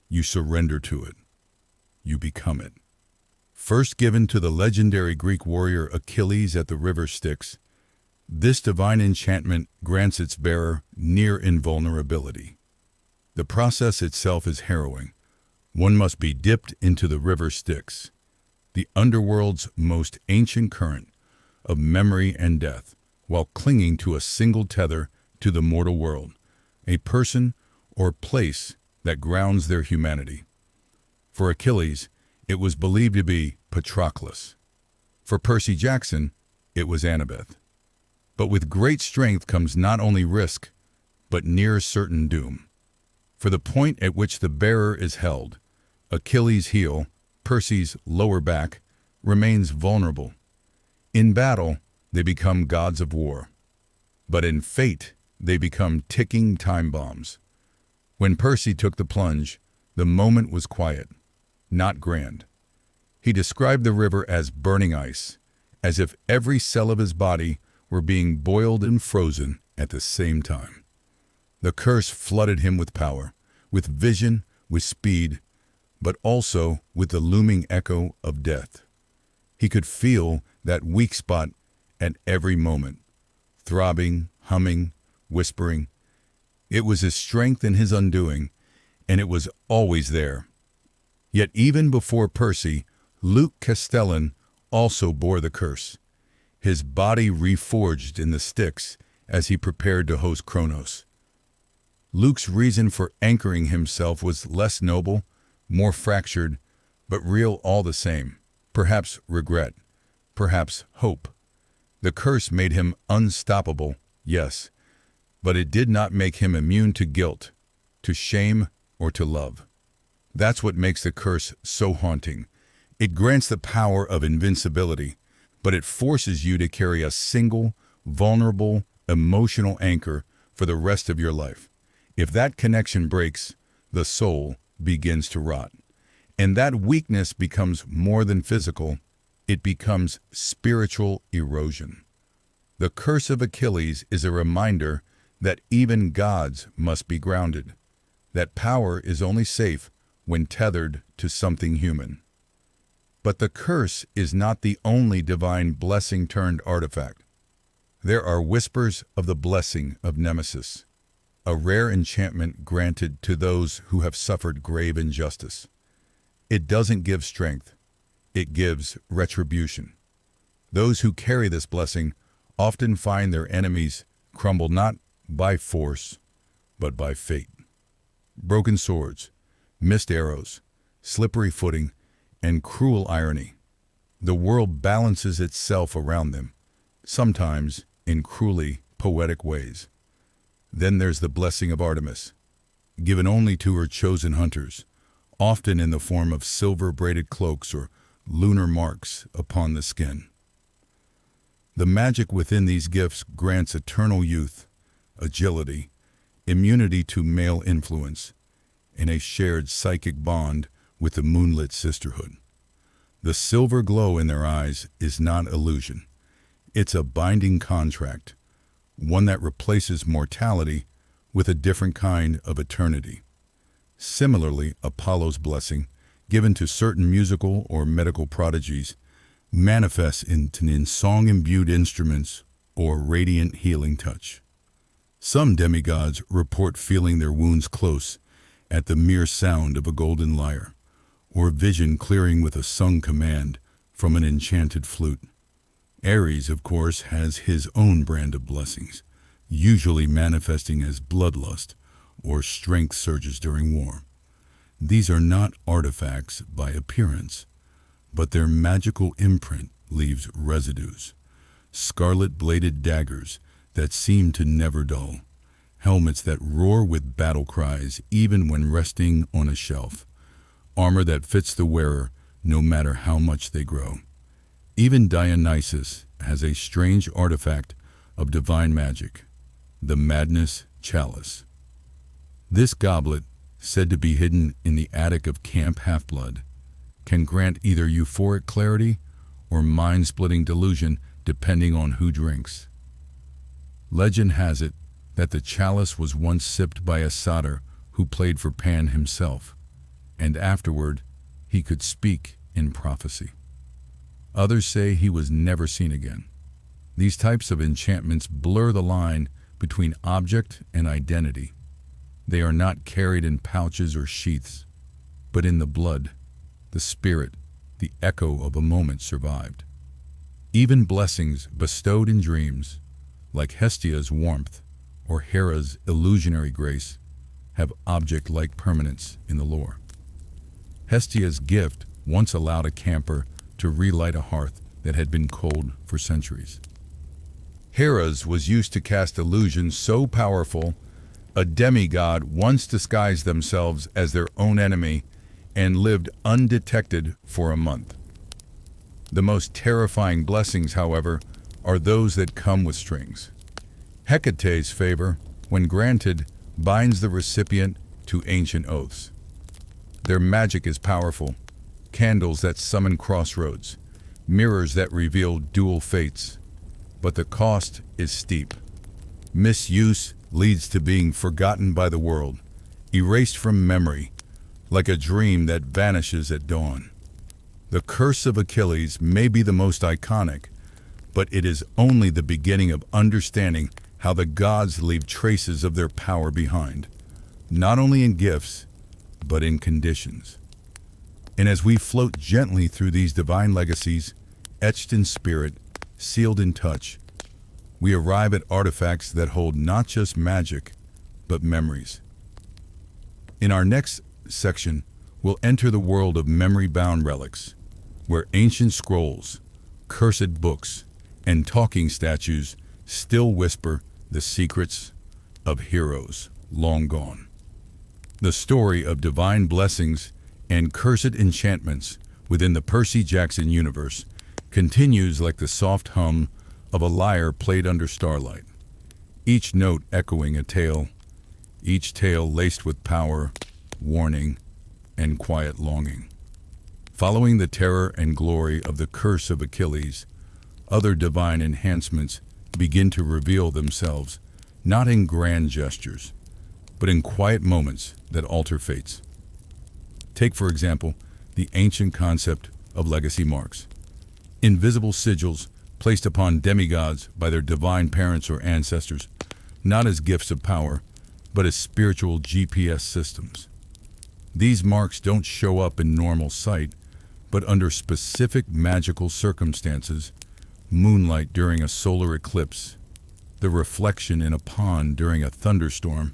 You surrender to it. You become it. First given to the legendary Greek warrior Achilles at the river Styx, this divine enchantment grants its bearer near invulnerability. The process itself is harrowing. One must be dipped into the river Styx, the underworld's most ancient current of memory and death, while clinging to a single tether to the mortal world, a person or place that grounds their humanity. For Achilles, it was believed to be Patroclus. For Percy Jackson, it was Annabeth. But with great strength comes not only risk, but near certain doom. For the point at which the bearer is held, Achilles' heel, Percy's lower back, remains vulnerable. In battle, they become gods of war. But in fate, they become ticking time bombs. When Percy took the plunge, the moment was quiet, not grand. He described the river as burning ice, as if every cell of his body were being boiled and frozen at the same time. The curse flooded him with power, with vision, with speed, but also with the looming echo of death. He could feel that weak spot at every moment, throbbing, humming, whispering. It was his strength and his undoing, and it was always there. Yet even before Percy, Luke Castellan also bore the curse, his body reforged in the Styx as he prepared to host Kronos. Luke's reason for anchoring himself was less noble, more fractured, but real all the same. Perhaps regret, perhaps hope. The curse made him unstoppable, yes, but it did not make him immune to guilt, to shame, or to love. That's what makes the curse so haunting. It grants the power of invincibility, but it forces you to carry a single, vulnerable, emotional anchor for the rest of your life. If that connection breaks, the soul begins to rot. And that weakness becomes more than physical, it becomes spiritual erosion. The curse of Achilles is a reminder that even gods must be grounded, that power is only safe when tethered to something human. But the curse is not the only divine blessing-turned artifact. There are whispers of the blessing of Nemesis, a rare enchantment granted to those who have suffered grave injustice. It doesn't give strength, it gives retribution. Those who carry this blessing often find their enemies crumble not by force, but by fate. Broken swords, missed arrows, slippery footing, and cruel irony. The world balances itself around them, sometimes in cruelly poetic ways. Then there's the blessing of Artemis, given only to her chosen hunters, often in the form of silver-braided cloaks or lunar marks upon the skin. The magic within these gifts grants eternal youth, agility, immunity to male influence, and a shared psychic bond with the moonlit sisterhood. The silver glow in their eyes is not illusion. It's a binding contract, one that replaces mortality with a different kind of eternity. Similarly, Apollo's blessing, given to certain musical or medical prodigies, manifests in song-imbued instruments or radiant healing touch. Some demigods report feeling their wounds close at the mere sound of a golden lyre, or vision clearing with a sung command from an enchanted flute. Ares, of course, has his own brand of blessings, usually manifesting as bloodlust or strength surges during war. These are not artifacts by appearance, but their magical imprint leaves residues. Scarlet-bladed daggers that seem to never dull, helmets that roar with battle cries even when resting on a shelf, armor that fits the wearer no matter how much they grow. Even Dionysus has a strange artifact of divine magic, the Madness Chalice. This goblet, said to be hidden in the attic of Camp Half-Blood, can grant either euphoric clarity or mind-splitting delusion depending on who drinks. Legend has it that the chalice was once sipped by a satyr who played for Pan himself, and afterward he could speak in prophecy. Others say he was never seen again. These types of enchantments blur the line between object and identity. They are not carried in pouches or sheaths, but in the blood, the spirit, the echo of a moment survived. Even blessings bestowed in dreams, like Hestia's warmth or Hera's illusionary grace, have object-like permanence in the lore. Hestia's gift once allowed a camper to relight a hearth that had been cold for centuries. Hera's was used to cast illusions so powerful, a demigod once disguised themselves as their own enemy and lived undetected for a month. The most terrifying blessings, however, are those that come with strings. Hecate's favor, when granted, binds the recipient to ancient oaths. Their magic is powerful: candles that summon crossroads, mirrors that reveal dual fates. But the cost is steep. Misuse leads to being forgotten by the world, erased from memory, like a dream that vanishes at dawn. The curse of Achilles may be the most iconic, but it is only the beginning of understanding how the gods leave traces of their power behind, not only in gifts, but in conditions. And as we float gently through these divine legacies, etched in spirit, sealed in touch, we arrive at artifacts that hold not just magic, but memories. In our next section, we'll enter the world of memory-bound relics, where ancient scrolls, cursed books, and talking statues still whisper the secrets of heroes long gone. The story of divine blessings and cursed enchantments within the Percy Jackson universe continues like the soft hum of a lyre played under starlight, each note echoing a tale, each tale laced with power, warning, and quiet longing. Following the terror and glory of the curse of Achilles, other divine enhancements begin to reveal themselves, not in grand gestures, but in quiet moments that alter fates. Take, for example, the ancient concept of legacy marks, invisible sigils placed upon demigods by their divine parents or ancestors, not as gifts of power, but as spiritual GPS systems. These marks don't show up in normal sight, but under specific magical circumstances: moonlight during a solar eclipse, the reflection in a pond during a thunderstorm.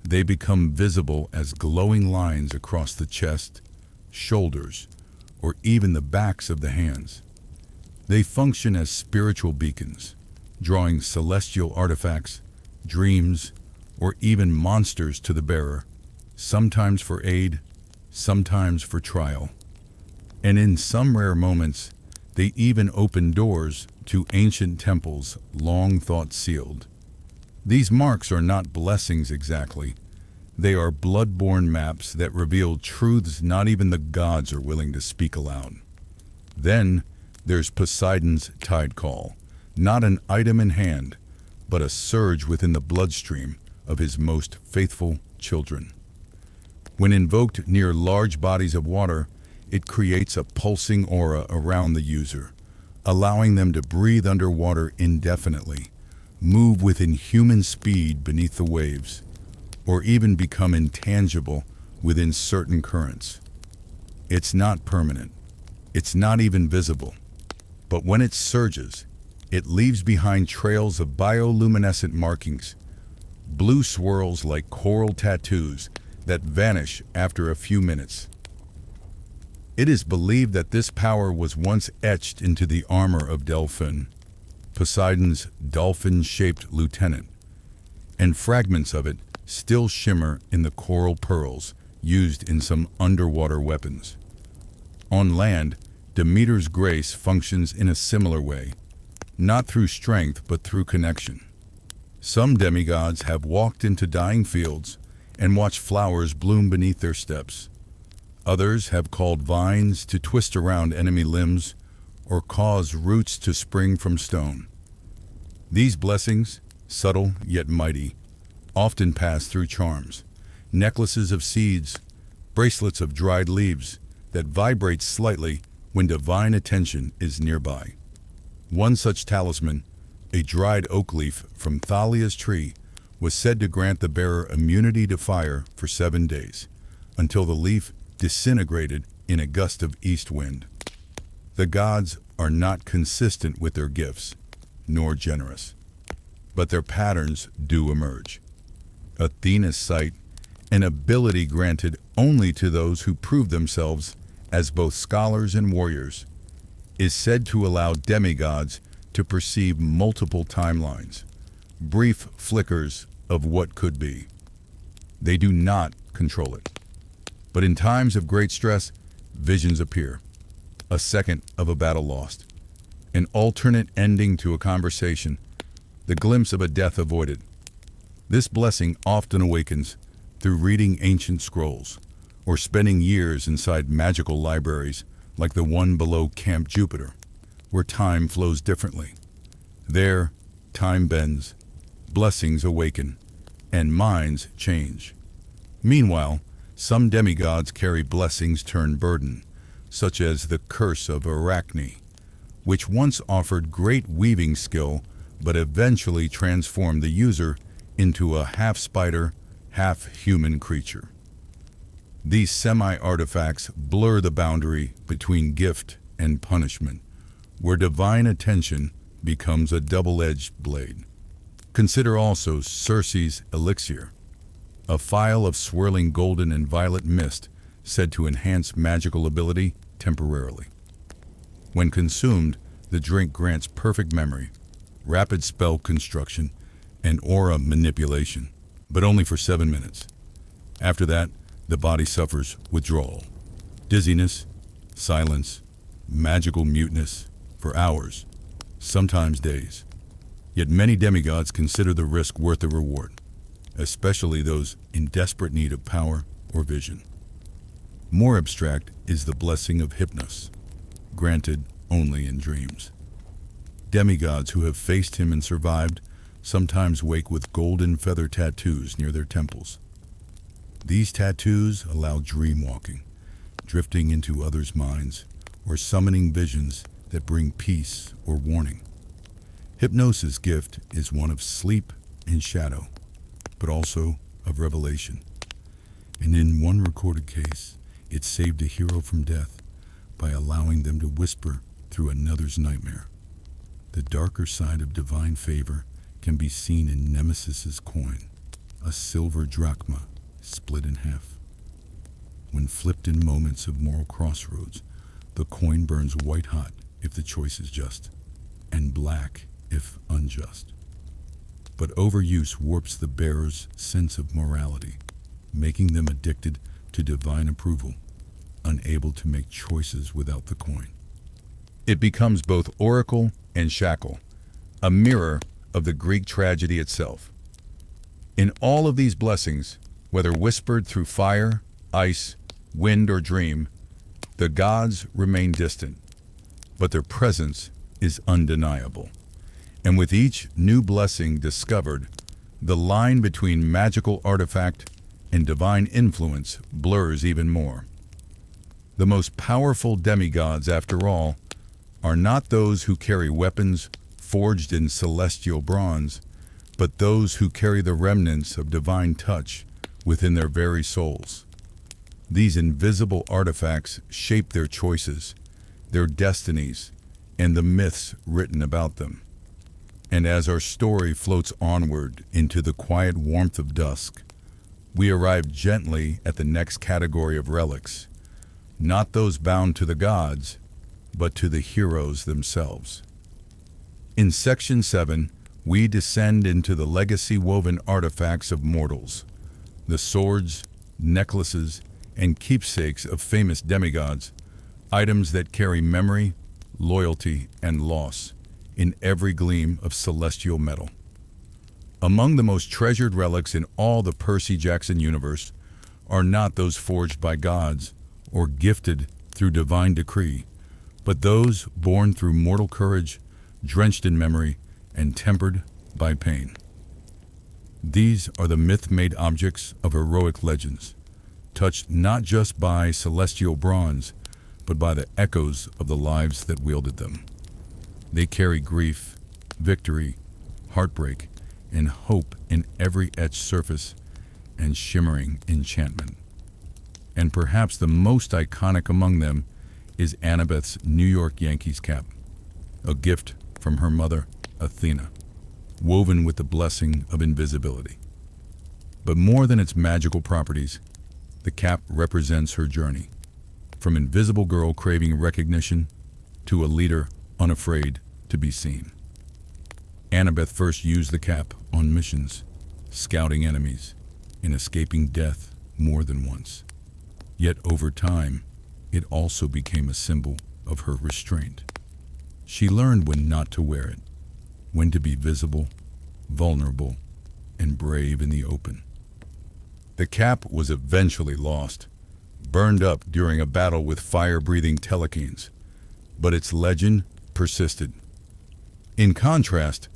They become visible as glowing lines across the chest, shoulders, or even the backs of the hands. They function as spiritual beacons, drawing celestial artifacts, dreams, or even monsters to the bearer, sometimes for aid, sometimes for trial. And in some rare moments, they even open doors to ancient temples long thought sealed. These marks are not blessings exactly. They are blood-borne maps that reveal truths not even the gods are willing to speak aloud. Then there's Poseidon's tide call, not an item in hand, but a surge within the bloodstream of his most faithful children. When invoked near large bodies of water, it creates a pulsing aura around the user, allowing them to breathe underwater indefinitely, move with inhuman speed beneath the waves, or even become intangible within certain currents. It's not permanent. It's not even visible. But when it surges, it leaves behind trails of bioluminescent markings, blue swirls like coral tattoos that vanish after a few minutes. It is believed that this power was once etched into the armor of Delphin, Poseidon's dolphin-shaped lieutenant, and fragments of it still shimmer in the coral pearls used in some underwater weapons. On land, Demeter's grace functions in a similar way, not through strength but through connection. Some demigods have walked into dying fields and watched flowers bloom beneath their steps. Others have called vines to twist around enemy limbs or cause roots to spring from stone. These blessings, subtle yet mighty, often pass through charms, necklaces of seeds, bracelets of dried leaves that vibrate slightly when divine attention is nearby. One such talisman, a dried oak leaf from Thalia's tree, was said to grant the bearer immunity to fire for 7 days, until the leaf disintegrated in a gust of east wind. The gods are not consistent with their gifts, nor generous, but their patterns do emerge. Athena's sight, an ability granted only to those who prove themselves as both scholars and warriors, is said to allow demigods to perceive multiple timelines, brief flickers of what could be. They do not control it. But in times of great stress, visions appear. A second of a battle lost, an alternate ending to a conversation, the glimpse of a death avoided. This blessing often awakens through reading ancient scrolls or spending years inside magical libraries like the one below Camp Jupiter, where time flows differently. There, time bends, blessings awaken, and minds change. Meanwhile, some demigods carry blessings turned burden, such as the curse of Arachne, which once offered great weaving skill but eventually transformed the user into a half-spider, half-human creature. These semi-artifacts blur the boundary between gift and punishment, where divine attention becomes a double-edged blade. Consider also Circe's elixir, a phial of swirling golden and violet mist said to enhance magical ability temporarily. When consumed, the drink grants perfect memory, rapid spell construction, and aura manipulation, but only for 7 minutes. After that, the body suffers withdrawal, dizziness, silence, magical muteness for hours, sometimes days. Yet many demigods consider the risk worth the reward, especially those in desperate need of power or vision. More abstract is the blessing of Hypnos, granted only in dreams. Demigods who have faced him and survived sometimes wake with golden feather tattoos near their temples. These tattoos allow dream walking, drifting into others' minds, or summoning visions that bring peace or warning. Hypnosis' gift is one of sleep and shadow, but also of revelation. And in one recorded case, it saved a hero from death by allowing them to whisper through another's nightmare. The darker side of divine favor can be seen in Nemesis's coin, a silver drachma split in half. When flipped in moments of moral crossroads, the coin burns white hot if the choice is just, and black if unjust. But overuse warps the bearer's sense of morality, making them addicted to divine approval, unable to make choices without the coin. It becomes both oracle and shackle, a mirror of the Greek tragedy itself. In all of these blessings, whether whispered through fire, ice, wind, or dream, the gods remain distant, but their presence is undeniable. And with each new blessing discovered, the line between magical artifact and divine influence blurs even more. The most powerful demigods, after all, are not those who carry weapons forged in celestial bronze, but those who carry the remnants of divine touch within their very souls. These invisible artifacts shape their choices, their destinies, and the myths written about them. And as our story floats onward into the quiet warmth of dusk, we arrive gently at the next category of relics, not those bound to the gods, but to the heroes themselves. In Section 7, we descend into the legacy-woven artifacts of mortals, the swords, necklaces, and keepsakes of famous demigods, items that carry memory, loyalty, and loss in every gleam of celestial metal. Among the most treasured relics in all the Percy Jackson universe are not those forged by gods or gifted through divine decree, but those born through mortal courage, drenched in memory, and tempered by pain. These are the myth-made objects of heroic legends, touched not just by celestial bronze, but by the echoes of the lives that wielded them. They carry grief, victory, heartbreak, and hope in every etched surface and shimmering enchantment. And perhaps the most iconic among them is Annabeth's New York Yankees cap, a gift from her mother, Athena, woven with the blessing of invisibility. But more than its magical properties, the cap represents her journey, from invisible girl craving recognition to a leader unafraid to be seen. Annabeth first used the cap on missions, scouting enemies, and escaping death more than once. Yet over time, it also became a symbol of her restraint. She learned when not to wear it, when to be visible, vulnerable, and brave in the open. The cap was eventually lost, burned up during a battle with fire-breathing telekines, but its legend persisted. In contrast,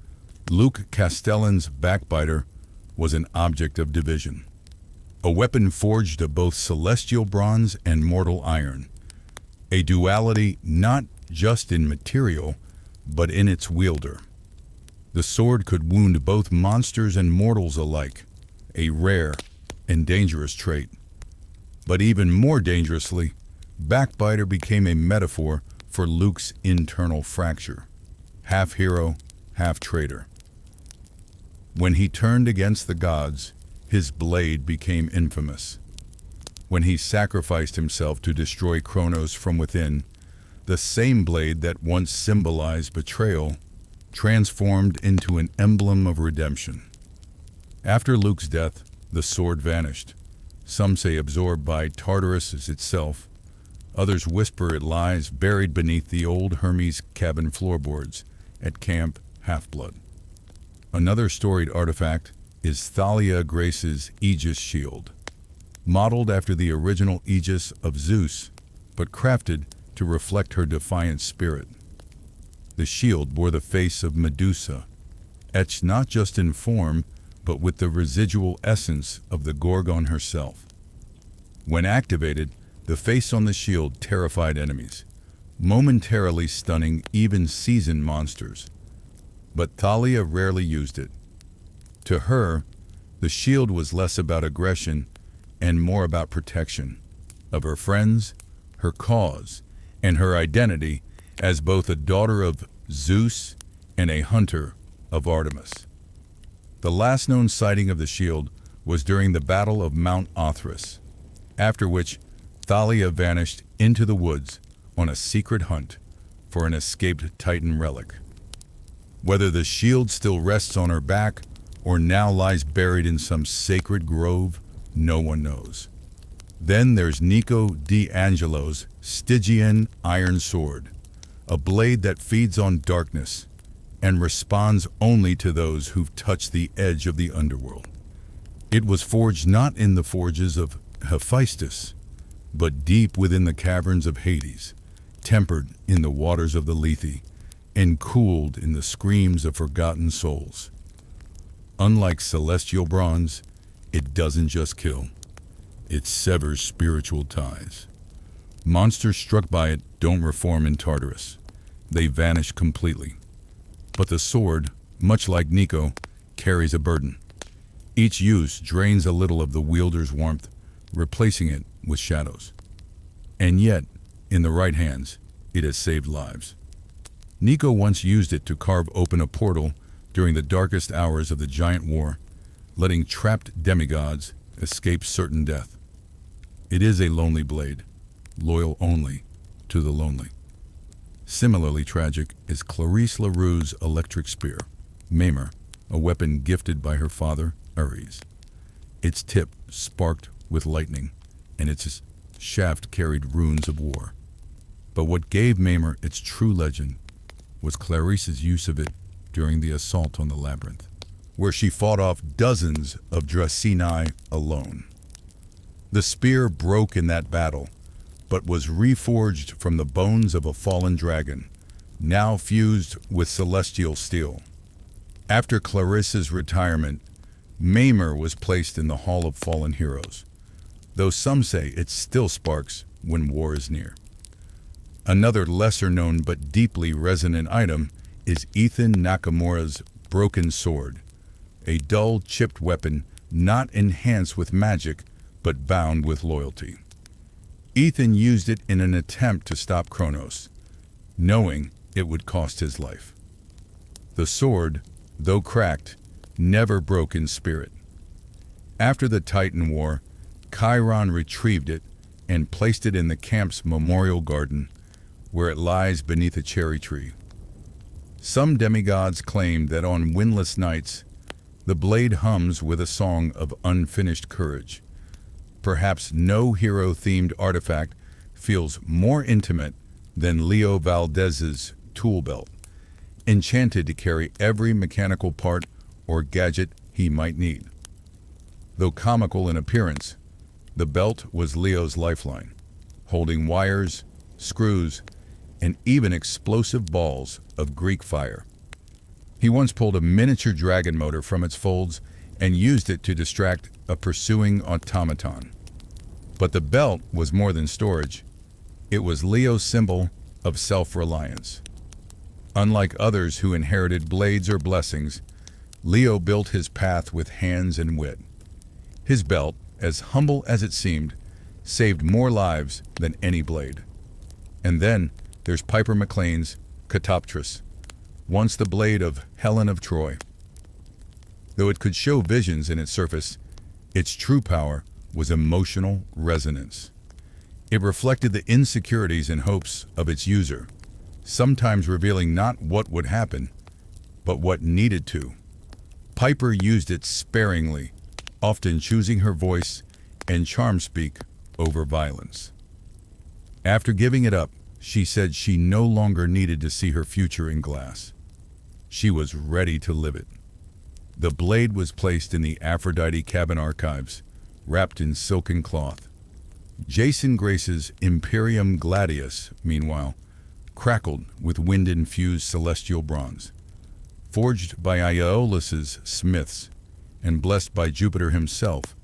Luke Castellan's backbiter was an object of division, a weapon forged of both celestial bronze and mortal iron, a duality not just in material, but in its wielder. The sword could wound both monsters and mortals alike, a rare and dangerous trait. But even more dangerously, backbiter became a metaphor for Luke's internal fracture, half hero, half traitor. When he turned against the gods, his blade became infamous. When he sacrificed himself to destroy Kronos from within, the same blade that once symbolized betrayal transformed into an emblem of redemption. After Luke's death, the sword vanished. Some say absorbed by Tartarus itself. Others whisper it lies buried beneath the old Hermes cabin floorboards at Camp Half-Blood. Another storied artifact is Thalia Grace's Aegis shield, modeled after the original Aegis of Zeus, but crafted to reflect her defiant spirit. The shield bore the face of Medusa, etched not just in form, but with the residual essence of the Gorgon herself. When activated, the face on the shield terrified enemies, momentarily stunning even seasoned monsters. But Thalia rarely used it. To her, the shield was less about aggression and more about protection of her friends, her cause, and her identity as both a daughter of Zeus and a hunter of Artemis. The last known sighting of the shield was during the Battle of Mount Othryss, after which Thalia vanished into the woods on a secret hunt for an escaped Titan relic. Whether the shield still rests on her back or now lies buried in some sacred grove, no one knows. Then there's Nico D'Angelo's Stygian iron sword, a blade that feeds on darkness and responds only to those who've touched the edge of the underworld. It was forged not in the forges of Hephaestus, but deep within the caverns of Hades, tempered in the waters of the Lethe, and cooled in the screams of forgotten souls. Unlike celestial bronze, it doesn't just kill, it severs spiritual ties. Monsters struck by it don't reform in Tartarus. They vanish completely. But the sword, much like Nico, carries a burden. Each use drains a little of the wielder's warmth, replacing it with shadows. And yet, in the right hands, it has saved lives. Nico once used it to carve open a portal during the darkest hours of the giant war, letting trapped demigods escape certain death. It is a lonely blade, loyal only to the lonely. Similarly tragic is Clarisse LaRue's electric spear, Maimer, a weapon gifted by her father, Ares. Its tip sparked with lightning, and its shaft carried runes of war. But what gave Maimer its true legend was Clarisse's use of it during the assault on the labyrinth, where she fought off dozens of Draceni alone. The spear broke in that battle, but was reforged from the bones of a fallen dragon, now fused with celestial steel. After Clarisse's retirement, Maimer was placed in the Hall of Fallen Heroes, though some say it still sparks when war is near. Another lesser-known but deeply resonant item is Ethan Nakamura's broken sword, a dull, chipped weapon not enhanced with magic, but bound with loyalty. Ethan used it in an attempt to stop Kronos, knowing it would cost his life. The sword, though cracked, never broke in spirit. After the Titan War, Chiron retrieved it and placed it in the camp's memorial garden, where it lies beneath a cherry tree. Some demigods claim that on windless nights, the blade hums with a song of unfinished courage. Perhaps no hero-themed artifact feels more intimate than Leo Valdez's tool belt, enchanted to carry every mechanical part or gadget he might need. Though comical in appearance, the belt was Leo's lifeline, holding wires, screws, and even explosive balls of Greek fire. He once pulled a miniature dragon motor from its folds and used it to distract a pursuing automaton. But the belt was more than storage. It was Leo's symbol of self-reliance. Unlike others who inherited blades or blessings, Leo built his path with hands and wit. His belt, as humble as it seemed, saved more lives than any blade. And then there's Piper McLean's Catoptris, once the blade of Helen of Troy. Though it could show visions in its surface, its true power was emotional resonance. It reflected the insecurities and hopes of its user, sometimes revealing not what would happen, but what needed to. Piper used it sparingly, often choosing her voice and charm speak over violence. After giving it up, she said she no longer needed to see her future in glass. She was ready to live it. The blade was placed in the Aphrodite cabin archives, wrapped in silken cloth. Jason Grace's Imperium Gladius, meanwhile, crackled with wind-infused celestial bronze. Forged by Aeolus's smiths and blessed by Jupiter himself,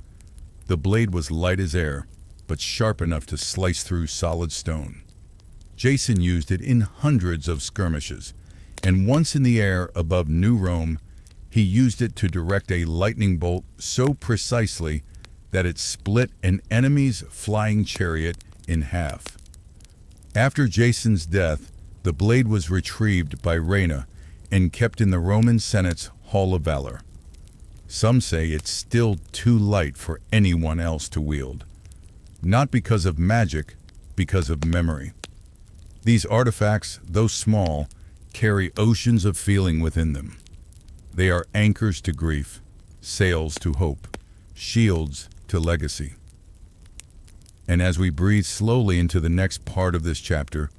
the blade was light as air, but sharp enough to slice through solid stone. Jason used it in hundreds of skirmishes, and once in the air above New Rome, he used it to direct a lightning bolt so precisely that it split an enemy's flying chariot in half. After Jason's death, the blade was retrieved by Reyna and kept in the Roman Senate's Hall of Valor. Some say it's still too light for anyone else to wield. Not because of magic, because of memory. These artifacts, though small, carry oceans of feeling within them. They are anchors to grief, sails to hope, shields to legacy. And as we breathe slowly into the next part of this chapter,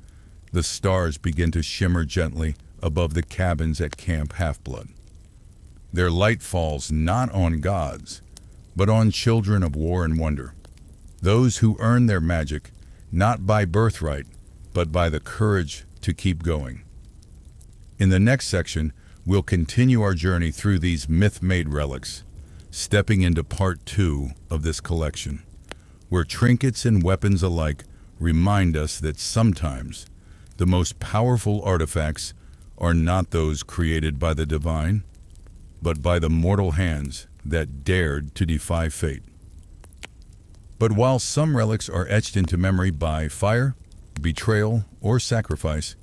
the stars begin to shimmer gently above the cabins at Camp Half-Blood. Their light falls not on gods, but on children of war and wonder, those who earn their magic not by birthright, but by the courage to keep going. In the next section, we'll continue our journey through these myth-made relics, stepping into part 2 of this collection, where trinkets and weapons alike remind us that sometimes the most powerful artifacts are not those created by the divine, but by the mortal hands that dared to defy fate. But while some relics are etched into memory by fire, betrayal, or sacrifice,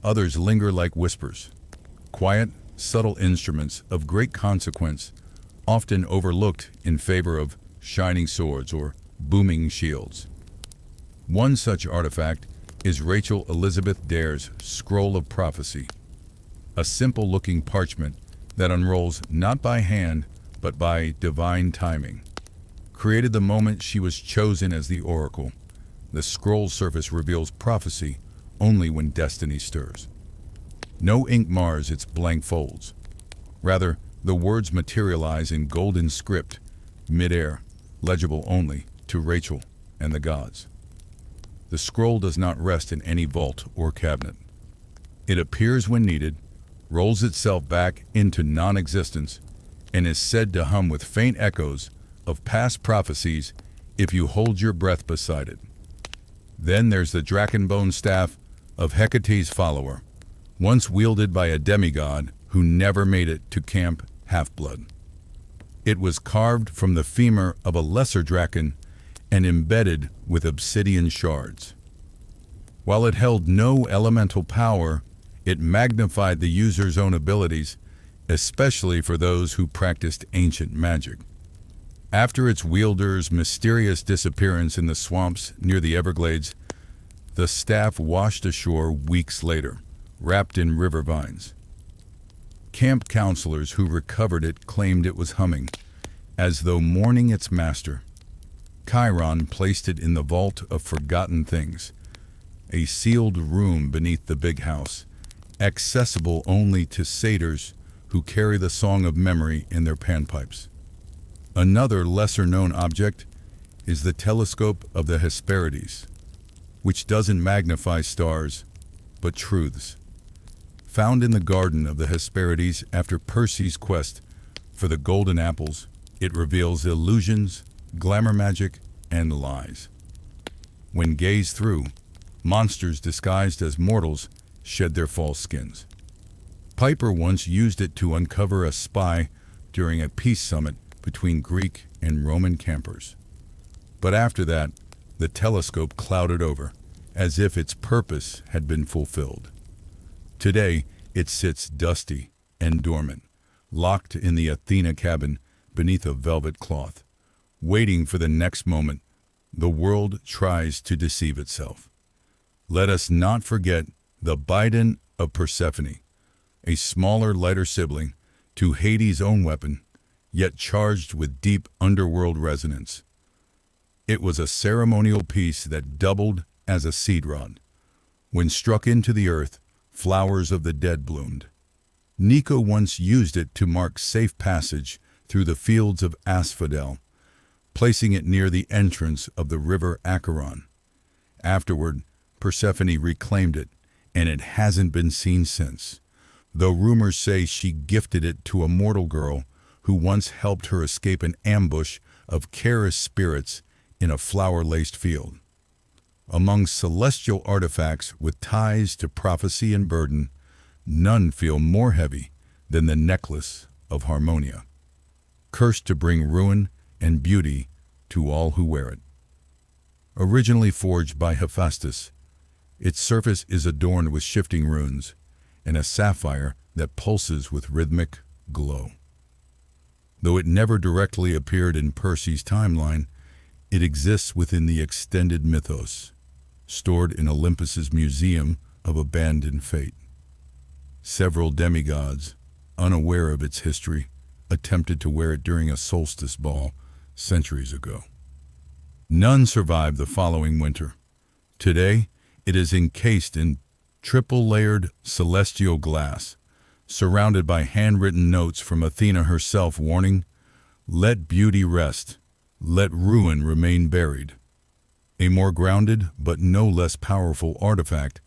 others linger like whispers, quiet, subtle instruments of great consequence, often overlooked in favor of shining swords or booming shields. One such artifact is Rachel Elizabeth Dare's Scroll of Prophecy, a simple-looking parchment that unrolls not by hand, but by divine timing. Created the moment she was chosen as the oracle, the scroll surface reveals prophecy only when destiny stirs. No ink mars its blank folds. Rather, the words materialize in golden script, mid-air, legible only to Rachel and the gods. The scroll does not rest in any vault or cabinet. It appears when needed, rolls itself back into non-existence, and is said to hum with faint echoes of past prophecies if you hold your breath beside it. Then there's the Drakenbone staff of Hecate's follower, once wielded by a demigod who never made it to Camp Half-Blood. It was carved from the femur of a lesser draken and embedded with obsidian shards. While it held no elemental power, it magnified the user's own abilities, especially for those who practiced ancient magic. After its wielder's mysterious disappearance in the swamps near the Everglades, the staff washed ashore weeks later, wrapped in river vines. Camp counselors who recovered it claimed it was humming, as though mourning its master. Chiron placed it in the vault of forgotten things, a sealed room beneath the big house, accessible only to satyrs who carry the song of memory in their panpipes. Another lesser-known object is the telescope of the Hesperides, which doesn't magnify stars, but truths. Found in the garden of the Hesperides after Percy's quest for the golden apples, it reveals illusions, glamour magic, and lies. When gazed through, monsters disguised as mortals shed their false skins. Piper once used it to uncover a spy during a peace summit between Greek and Roman campers. But after that, the telescope clouded over, as if its purpose had been fulfilled. Today, it sits dusty and dormant, locked in the Athena cabin beneath a velvet cloth, waiting for the next moment the world tries to deceive itself. Let us not forget the Bidon of Persephone, a smaller, lighter sibling to Hades' own weapon, yet charged with deep underworld resonance. It was a ceremonial piece that doubled as a seed rod. When struck into the earth, flowers of the dead bloomed. Nico once used it to mark safe passage through the fields of asphodel, placing it near the entrance of the river Acheron. Afterward, Persephone reclaimed it, and it hasn't been seen since, though rumors say she gifted it to a mortal girl who once helped her escape an ambush of Charis spirits in a flower-laced field. Among celestial artifacts with ties to prophecy and burden, none feel more heavy than the necklace of Harmonia, cursed to bring ruin and beauty to all who wear it. Originally forged by Hephaestus, its surface is adorned with shifting runes and a sapphire that pulses with rhythmic glow. Though it never directly appeared in Percy's timeline, it exists within the extended mythos, stored in Olympus's museum of abandoned fate. Several demigods, unaware of its history, attempted to wear it during a solstice ball centuries ago. None survived the following winter. Today, it is encased in triple-layered celestial glass, surrounded by handwritten notes from Athena herself warning, "Let beauty rest, let ruin remain buried." A more grounded but no less powerful artifact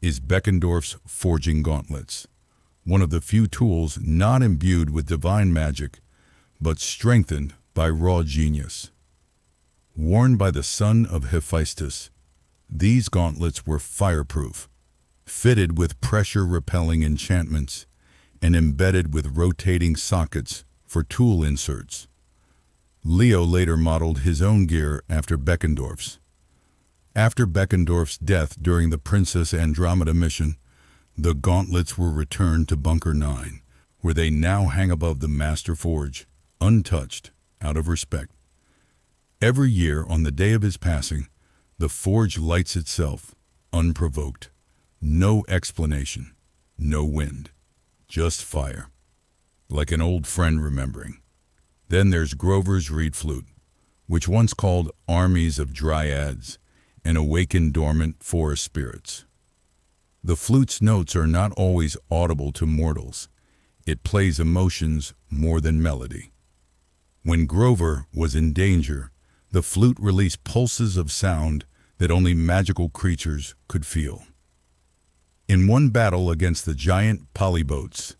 is Beckendorf's forging gauntlets, one of the few tools not imbued with divine magic, but strengthened by raw genius. Worn by the son of Hephaestus, these gauntlets were fireproof, fitted with pressure-repelling enchantments, and embedded with rotating sockets for tool inserts. Leo later modeled his own gear after Beckendorf's. After Beckendorf's death during the Princess Andromeda mission, the gauntlets were returned to Bunker 9, where they now hang above the Master Forge, untouched, out of respect. Every year on the day of his passing, the forge lights itself, unprovoked. No explanation, no wind, just fire, like an old friend remembering. Then there's Grover's reed flute, which once called armies of dryads and awakened dormant forest spirits. The flute's notes are not always audible to mortals. It plays emotions more than melody. When Grover was in danger, the flute released pulses of sound that only magical creatures could feel. In one battle against the giant polybotes,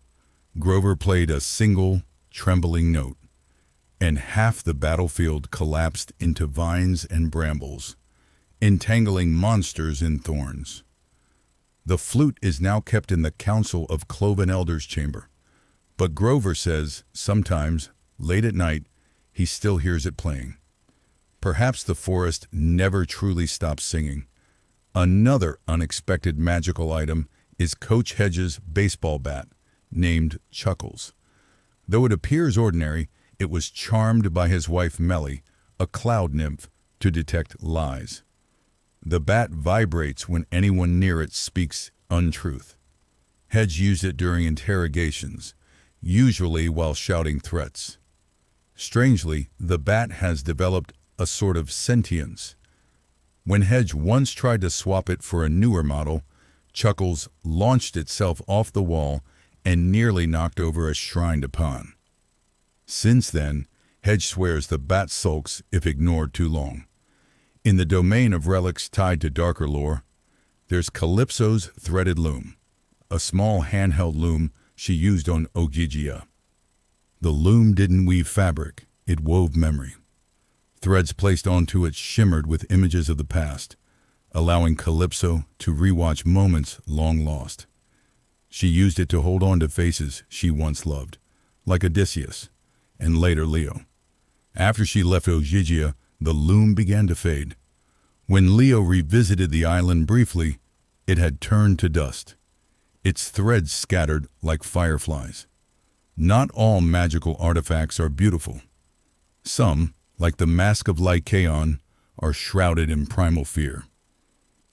Grover played a single, trembling note, and half the battlefield collapsed into vines and brambles, entangling monsters in thorns. The flute is now kept in the Council of Cloven Elders chamber, but Grover says sometimes late at night, he still hears it playing. Perhaps the forest never truly stops singing. Another unexpected magical item is Coach Hedge's baseball bat, named Chuckles. Though it appears ordinary, it was charmed by his wife Melly, a cloud nymph, to detect lies. The bat vibrates when anyone near it speaks untruth. Hedge used it during interrogations, usually while shouting threats. Strangely, the bat has developed a sort of sentience. When Hedge once tried to swap it for a newer model, Chuckles launched itself off the wall and nearly knocked over a shrine upon. Since then, Hedge swears the bat sulks if ignored too long. In the domain of relics tied to darker lore, there's Calypso's threaded loom, a small handheld loom she used on Ogygia. The loom didn't weave fabric, it wove memory. Threads placed onto it shimmered with images of the past, allowing Calypso to rewatch moments long lost. She used it to hold on to faces she once loved, like Odysseus, and later Leo. After she left Ogygia, the loom began to fade. When Leo revisited the island briefly, it had turned to dust, its threads scattered like fireflies. Not all magical artifacts are beautiful. Some, like the Mask of Lycaon, are shrouded in primal fear.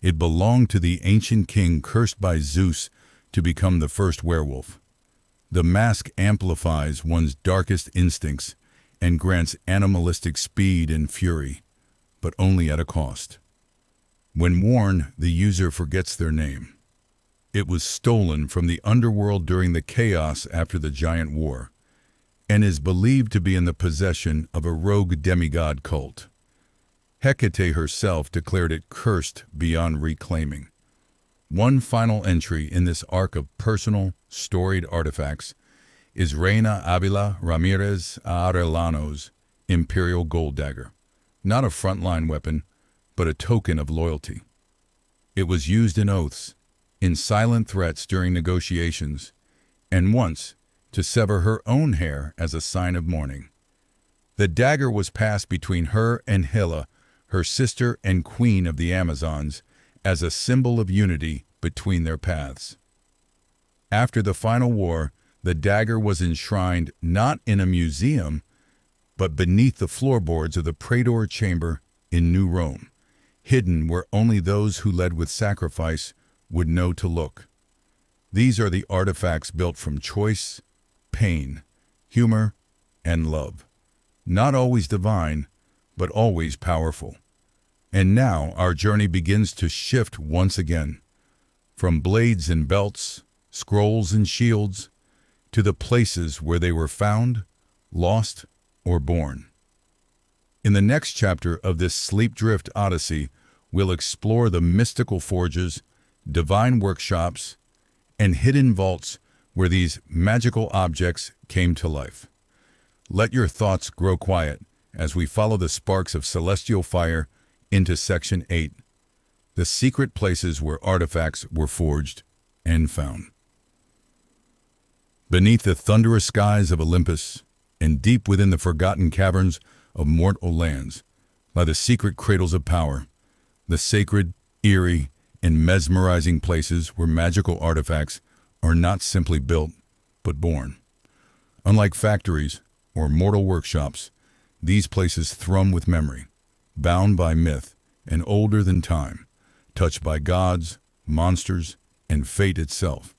It belonged to the ancient king cursed by Zeus to become the first werewolf. The mask amplifies one's darkest instincts and grants animalistic speed and fury, but only at a cost. When worn, the user forgets their name. It was stolen from the underworld during the chaos after the Giant War, and is believed to be in the possession of a rogue demigod cult. Hecate herself declared it cursed beyond reclaiming. One final entry in this arc of personal, storied artifacts is Reina Avila Ramirez Arellano's Imperial Gold Dagger, not a frontline weapon, but a token of loyalty. It was used in oaths, in silent threats during negotiations, and once to sever her own hair as a sign of mourning. The dagger was passed between her and Hela, her sister and queen of the Amazons, as a symbol of unity between their paths. After the final war, the dagger was enshrined not in a museum, but beneath the floorboards of the Praetor Chamber in New Rome, hidden where only those who led with sacrifice would know to look. These are the artifacts built from choice, pain, humor, and love. Not always divine, but always powerful. And now our journey begins to shift once again, from blades and belts, scrolls and shields, to the places where they were found, lost, or born. In the next chapter of this Sleep Drift Odyssey, we'll explore the mystical forges, divine workshops, and hidden vaults where these magical objects came to life. Let your thoughts grow quiet as we follow the sparks of celestial fire into Section 8, the secret places where artifacts were forged and found. Beneath the thunderous skies of Olympus and deep within the forgotten caverns of mortal lands lie the secret cradles of power, the sacred, eerie, and mesmerizing places where magical artifacts are not simply built, but born. Unlike factories or mortal workshops, these places thrum with memory, bound by myth and older than time, touched by gods, monsters, and fate itself.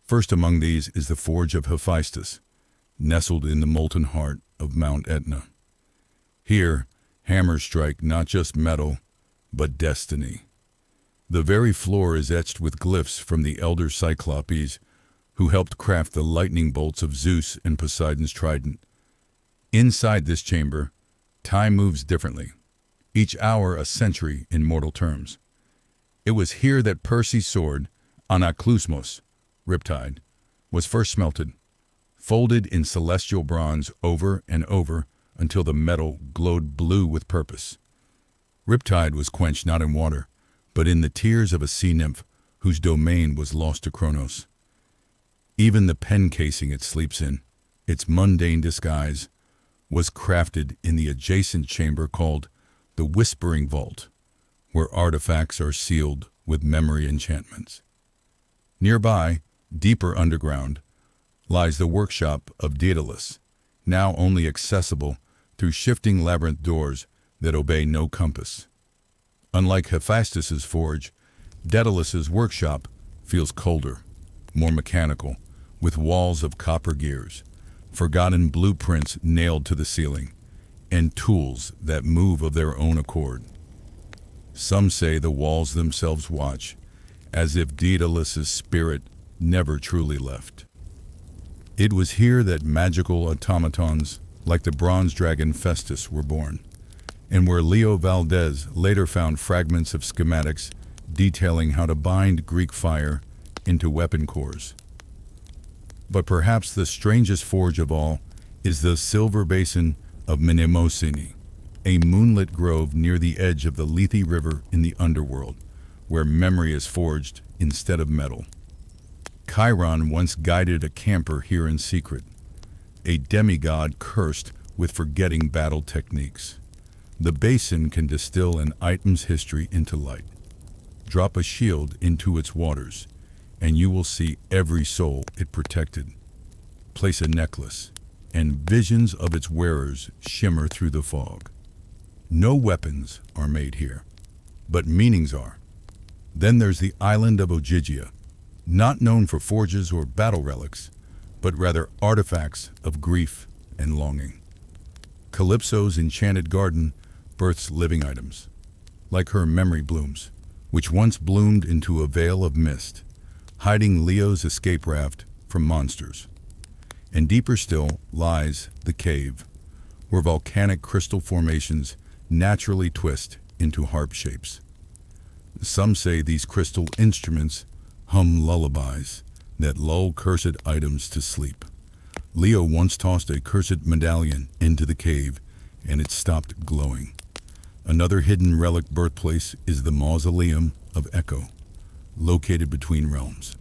First among these is the Forge of Hephaestus, nestled in the molten heart of Mount Etna. Here, hammers strike not just metal, but destiny. The very floor is etched with glyphs from the elder Cyclopes, who helped craft the lightning bolts of Zeus and Poseidon's trident. Inside this chamber, time moves differently, each hour a century in mortal terms. It was here that Percy's sword, Anaklusmos, Riptide, was first smelted, folded in celestial bronze over and over until the metal glowed blue with purpose. Riptide was quenched not in water, but in the tears of a sea nymph whose domain was lost to Kronos. Even the pen casing it sleeps in, its mundane disguise, was crafted in the adjacent chamber called the Whispering Vault, where artifacts are sealed with memory enchantments. Nearby, deeper underground, lies the workshop of Daedalus, now only accessible through shifting labyrinth doors that obey no compass. Unlike Hephaestus's forge, Daedalus's workshop feels colder, more mechanical, with walls of copper gears, forgotten blueprints nailed to the ceiling, and tools that move of their own accord. Some say the walls themselves watch, as if Daedalus's spirit never truly left. It was here that magical automatons like the bronze dragon Festus were born, and where Leo Valdez later found fragments of schematics detailing how to bind Greek fire into weapon cores. But perhaps the strangest forge of all is the silver basin of Mnemosyne, a moonlit grove near the edge of the Lethe River in the underworld, where memory is forged instead of metal. Chiron once guided a camper here in secret, a demigod cursed with forgetting battle techniques. The basin can distill an item's history into light. Drop a shield into its waters, and you will see every soul it protected. Place a necklace, and visions of its wearers shimmer through the fog. No weapons are made here, but meanings are. Then there's the island of Ogygia, not known for forges or battle relics, but rather artifacts of grief and longing. Calypso's enchanted garden births living items, like her memory blooms, which once bloomed into a veil of mist, hiding Leo's escape raft from monsters. And deeper still lies the cave, where volcanic crystal formations naturally twist into harp shapes. Some say these crystal instruments hum lullabies that lull cursed items to sleep. Leo once tossed a cursed medallion into the cave, and it stopped glowing. Another hidden relic birthplace is the Mausoleum of Echo, located between realms.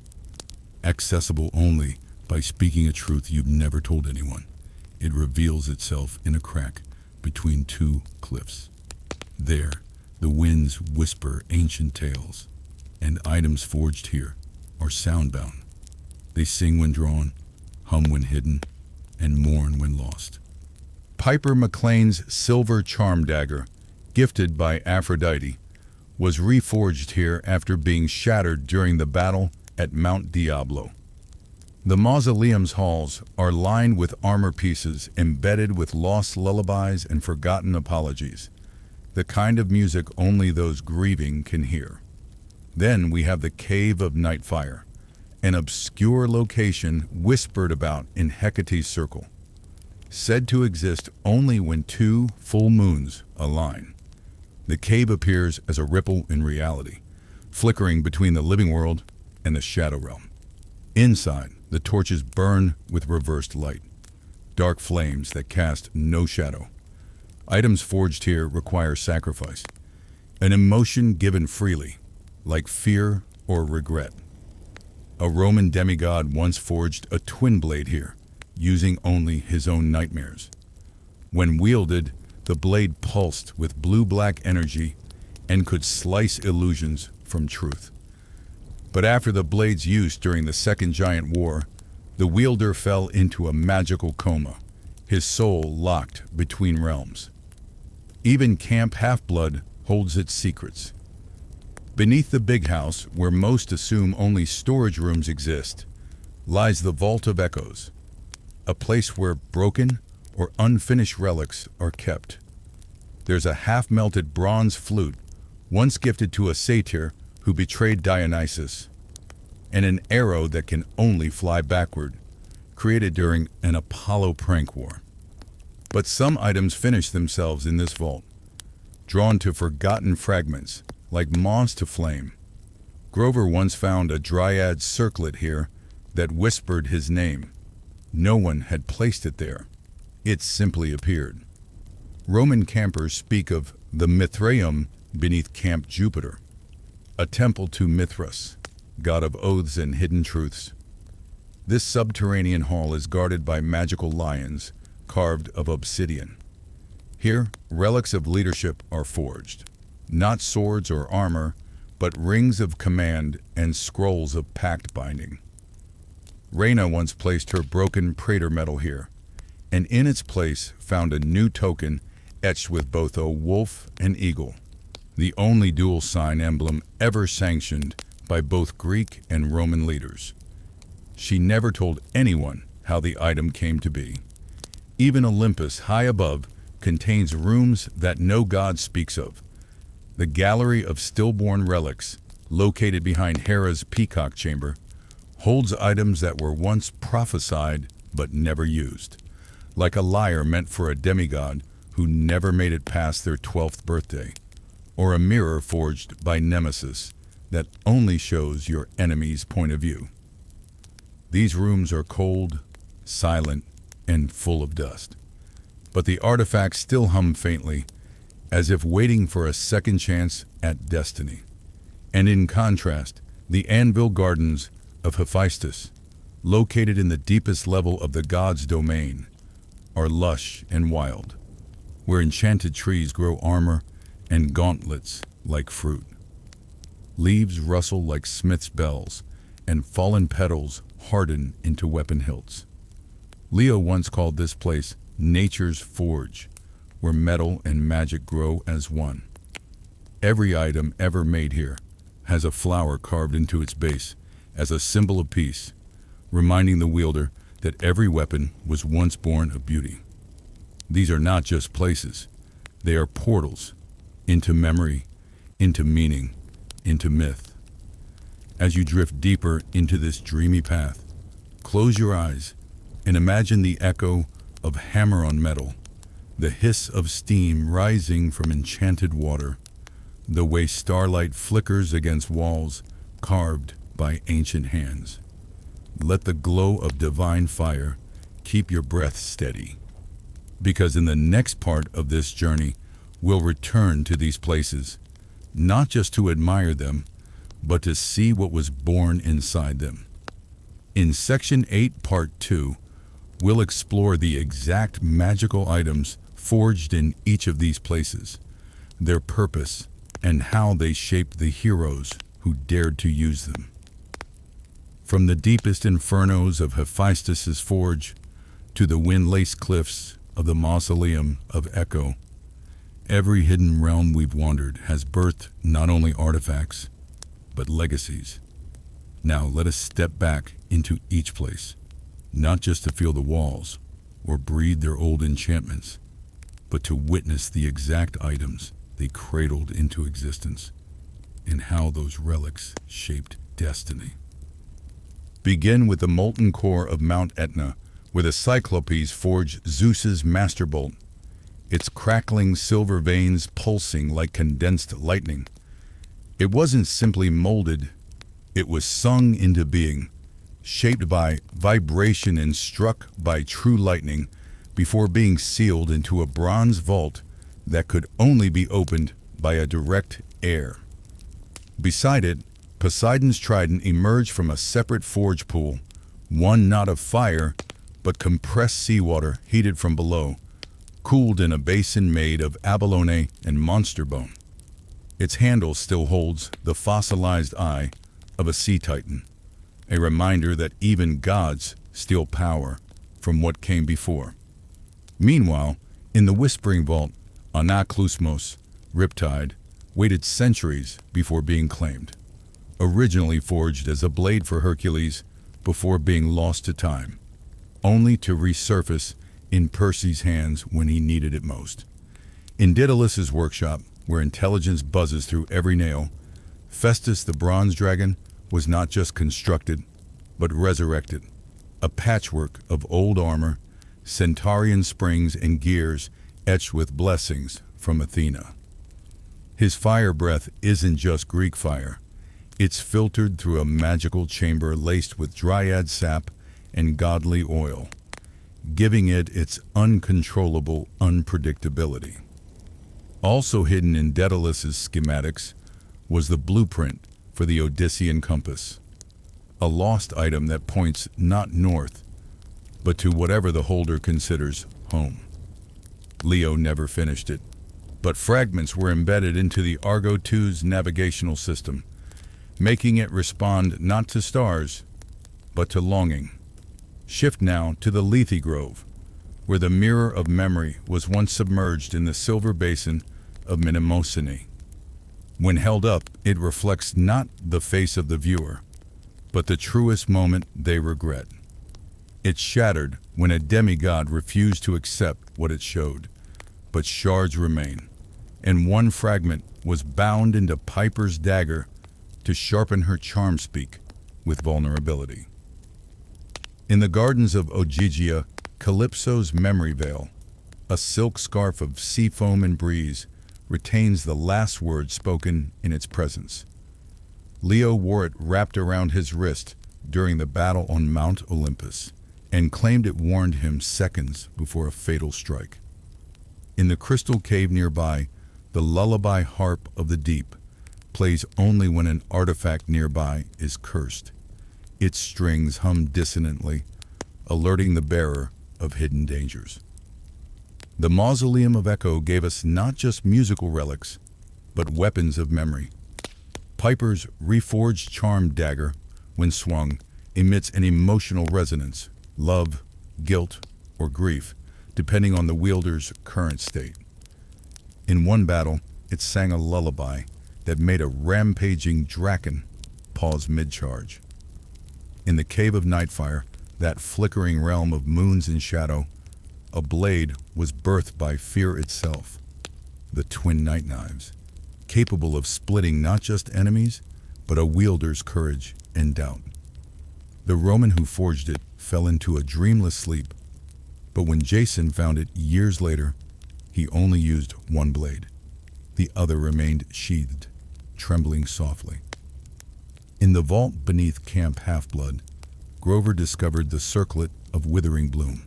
Accessible only by speaking a truth you've never told anyone. It reveals itself in a crack between two cliffs. There, the winds whisper ancient tales, and items forged here are soundbound. They sing when drawn, hum when hidden, and mourn when lost. Piper McLean's silver charm dagger, gifted by Aphrodite, was reforged here after being shattered during the battle at Mount Diablo. The mausoleum's halls are lined with armor pieces embedded with lost lullabies and forgotten apologies, the kind of music only those grieving can hear. Then we have the Cave of Nightfire, an obscure location whispered about in Hecate's circle, said to exist only when two full moons align. The cave appears as a ripple in reality, flickering between the living world and the shadow realm. Inside, the torches burn with reversed light, dark flames that cast no shadow. Items forged here require sacrifice, an emotion given freely, like fear or regret. A Roman demigod once forged a twin blade here, using only his own nightmares. When wielded, the blade pulsed with blue-black energy and could slice illusions from truth. But after the blade's use during the Second Giant War, the wielder fell into a magical coma, his soul locked between realms. Even Camp Half-Blood holds its secrets. Beneath the big house, where most assume only storage rooms exist, lies the Vault of Echoes, a place where broken or unfinished relics are kept. There's a half-melted bronze flute, once gifted to a satyr who betrayed Dionysus, and an arrow that can only fly backward, created during an Apollo prank war. But some items finish themselves in this vault, drawn to forgotten fragments, like moths to flame. Grover once found a dryad circlet here that whispered his name. No one had placed it there. It simply appeared. Roman campers speak of the Mithraeum beneath Camp Jupiter, a temple to Mithras, god of oaths and hidden truths. This subterranean hall is guarded by magical lions carved of obsidian. Here, relics of leadership are forged. Not swords or armor, but rings of command and scrolls of pact binding. Reyna once placed her broken praetor medal here, and in its place found a new token etched with both a wolf and eagle, the only dual sign emblem ever sanctioned by both Greek and Roman leaders. She never told anyone how the item came to be. Even Olympus, high above, contains rooms that no god speaks of. The gallery of stillborn relics, located behind Hera's peacock chamber, holds items that were once prophesied but never used, like a lyre meant for a demigod who never made it past their 12th birthday, or a mirror forged by Nemesis that only shows your enemy's point of view. These rooms are cold, silent, and full of dust, but the artifacts still hum faintly, as if waiting for a second chance at destiny. And in contrast, the anvil gardens of Hephaestus, located in the deepest level of the god's domain, are lush and wild, where enchanted trees grow armor and gauntlets like fruit. Leaves rustle like smith's bells, and fallen petals harden into weapon hilts. Leo once called this place nature's forge, where metal and magic grow as one. Every item ever made here has a flower carved into its base as a symbol of peace, reminding the wielder that every weapon was once born of beauty. These are not just places, they are portals into memory, into meaning, into myth. As you drift deeper into this dreamy path, close your eyes and imagine the echo of hammer on metal, the hiss of steam rising from enchanted water, the way starlight flickers against walls carved by ancient hands. Let the glow of divine fire keep your breath steady, because in the next part of this journey, we'll return to these places, not just to admire them, but to see what was born inside them. In Section 8, Part 2, we'll explore the exact magical items forged in each of these places, their purpose, and how they shaped the heroes who dared to use them. From the deepest infernos of Hephaestus's forge to the wind-laced cliffs of the mausoleum of Echo, every hidden realm we've wandered has birthed not only artifacts, but legacies. Now let us step back into each place, not just to feel the walls or breathe their old enchantments, but to witness the exact items they cradled into existence and how those relics shaped destiny. Begin with the molten core of Mount Etna, where the Cyclopes forged Zeus's master bolt, its crackling silver veins pulsing like condensed lightning. It wasn't simply molded, it was sung into being, shaped by vibration and struck by true lightning before being sealed into a bronze vault that could only be opened by a direct air. Beside it, Poseidon's trident emerged from a separate forge pool, one not of fire, but compressed seawater heated from below, cooled in a basin made of abalone and monster bone. Its handle still holds the fossilized eye of a sea titan, a reminder that even gods steal power from what came before. Meanwhile, in the Whispering Vault, Anaklusmos, Riptide, waited centuries before being claimed, originally forged as a blade for Hercules before being lost to time, only to resurface in Percy's hands when he needed it most. In Daedalus's workshop, where intelligence buzzes through every nail, Festus the bronze dragon was not just constructed, but resurrected, a patchwork of old armor, centaurian springs and gears etched with blessings from Athena. His fire breath isn't just Greek fire. It's filtered through a magical chamber laced with dryad sap and godly oil, giving it its uncontrollable unpredictability. Also hidden in Daedalus's schematics was the blueprint for the Odyssean compass, a lost item that points not north, but to whatever the holder considers home. Leo never finished it, but fragments were embedded into the Argo 2's navigational system, making it respond not to stars, but to longing. Shift now to the Lethe Grove, where the mirror of memory was once submerged in the silver basin of Mnemosyne. When held up, it reflects not the face of the viewer, but the truest moment they regret. It shattered when a demigod refused to accept what it showed, but shards remain, and one fragment was bound into Piper's dagger to sharpen her charm speak with vulnerability. In the gardens of Ogygia, Calypso's memory veil, a silk scarf of sea foam and breeze, retains the last word spoken in its presence. Leo wore it wrapped around his wrist during the battle on Mount Olympus, and claimed it warned him seconds before a fatal strike. In the crystal cave nearby, the lullaby harp of the deep plays only when an artifact nearby is cursed. Its strings hum dissonantly, alerting the bearer of hidden dangers. The Mausoleum of Echo gave us not just musical relics, but weapons of memory. Piper's reforged charm dagger, when swung, emits an emotional resonance, love, guilt, or grief, depending on the wielder's current state. In one battle, it sang a lullaby that made a rampaging Draken pause mid-charge. In the Cave of Nightfire, that flickering realm of moons and shadow, a blade was birthed by fear itself, the twin night knives, capable of splitting not just enemies, but a wielder's courage and doubt. The Roman who forged it fell into a dreamless sleep, but when Jason found it years later, he only used one blade. The other remained sheathed, trembling softly. In the vault beneath Camp Half-Blood, Grover discovered the circlet of withering bloom,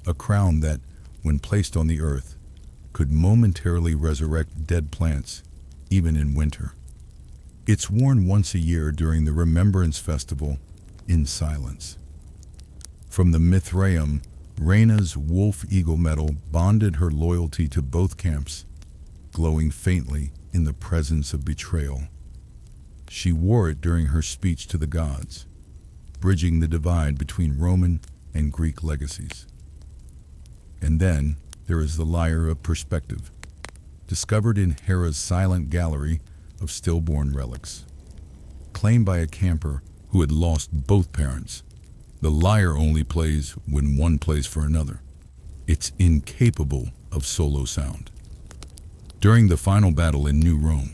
a crown that, when placed on the earth, could momentarily resurrect dead plants, even in winter. It's worn once a year during the Remembrance Festival in silence. From the Mithraeum, Reyna's wolf-eagle medal bonded her loyalty to both camps, glowing faintly in the presence of betrayal. She wore it during her speech to the gods, bridging the divide between Roman and Greek legacies. And then there is the Lyre of Perspective, discovered in Hera's silent gallery of stillborn relics. Claimed by a camper who had lost both parents, the lyre only plays when one plays for another. It's incapable of solo sound. During the final battle in New Rome,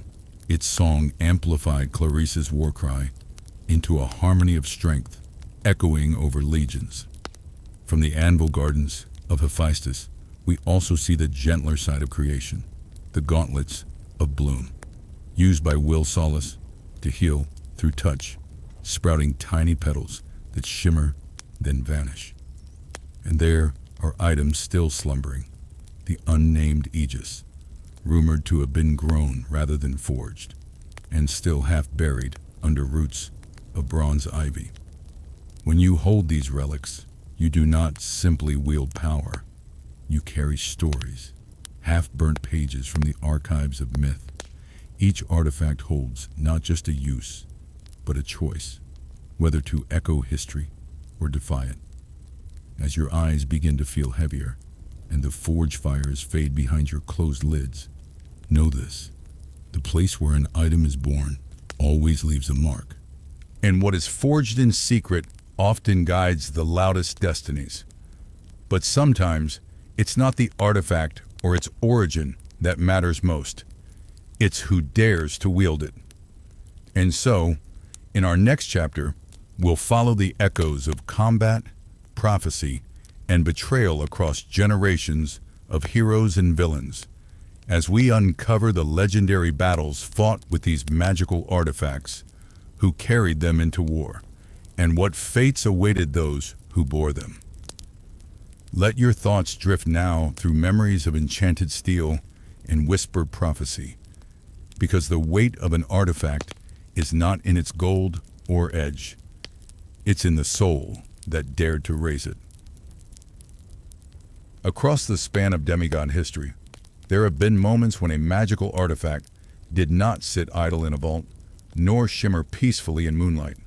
its song amplified Clarice's war cry into a harmony of strength, echoing over legions. From the anvil gardens of Hephaestus, we also see the gentler side of creation, the gauntlets of bloom, used by Will Solace to heal through touch, sprouting tiny petals that shimmer, then vanish. And there are items still slumbering, the unnamed Aegis, rumored to have been grown rather than forged, and still half buried under roots of bronze ivy. When you hold these relics, you do not simply wield power. You carry stories, half-burnt pages from the archives of myth. Each artifact holds not just a use, but a choice, whether to echo history or defy it. As your eyes begin to feel heavier and the forge fires fade behind your closed lids, know this: the place where an item is born always leaves a mark. And what is forged in secret often guides the loudest destinies. But sometimes it's not the artifact or its origin that matters most. It's who dares to wield it. And so, in our next chapter, we'll follow the echoes of combat, prophecy, and betrayal across generations of heroes and villains, as we uncover the legendary battles fought with these magical artifacts, who carried them into war, and what fates awaited those who bore them. Let your thoughts drift now through memories of enchanted steel and whispered prophecy, because the weight of an artifact is not in its gold or edge. It's in the soul that dared to raise it. Across the span of demigod history, there have been moments when a magical artifact did not sit idle in a vault, nor shimmer peacefully in moonlight,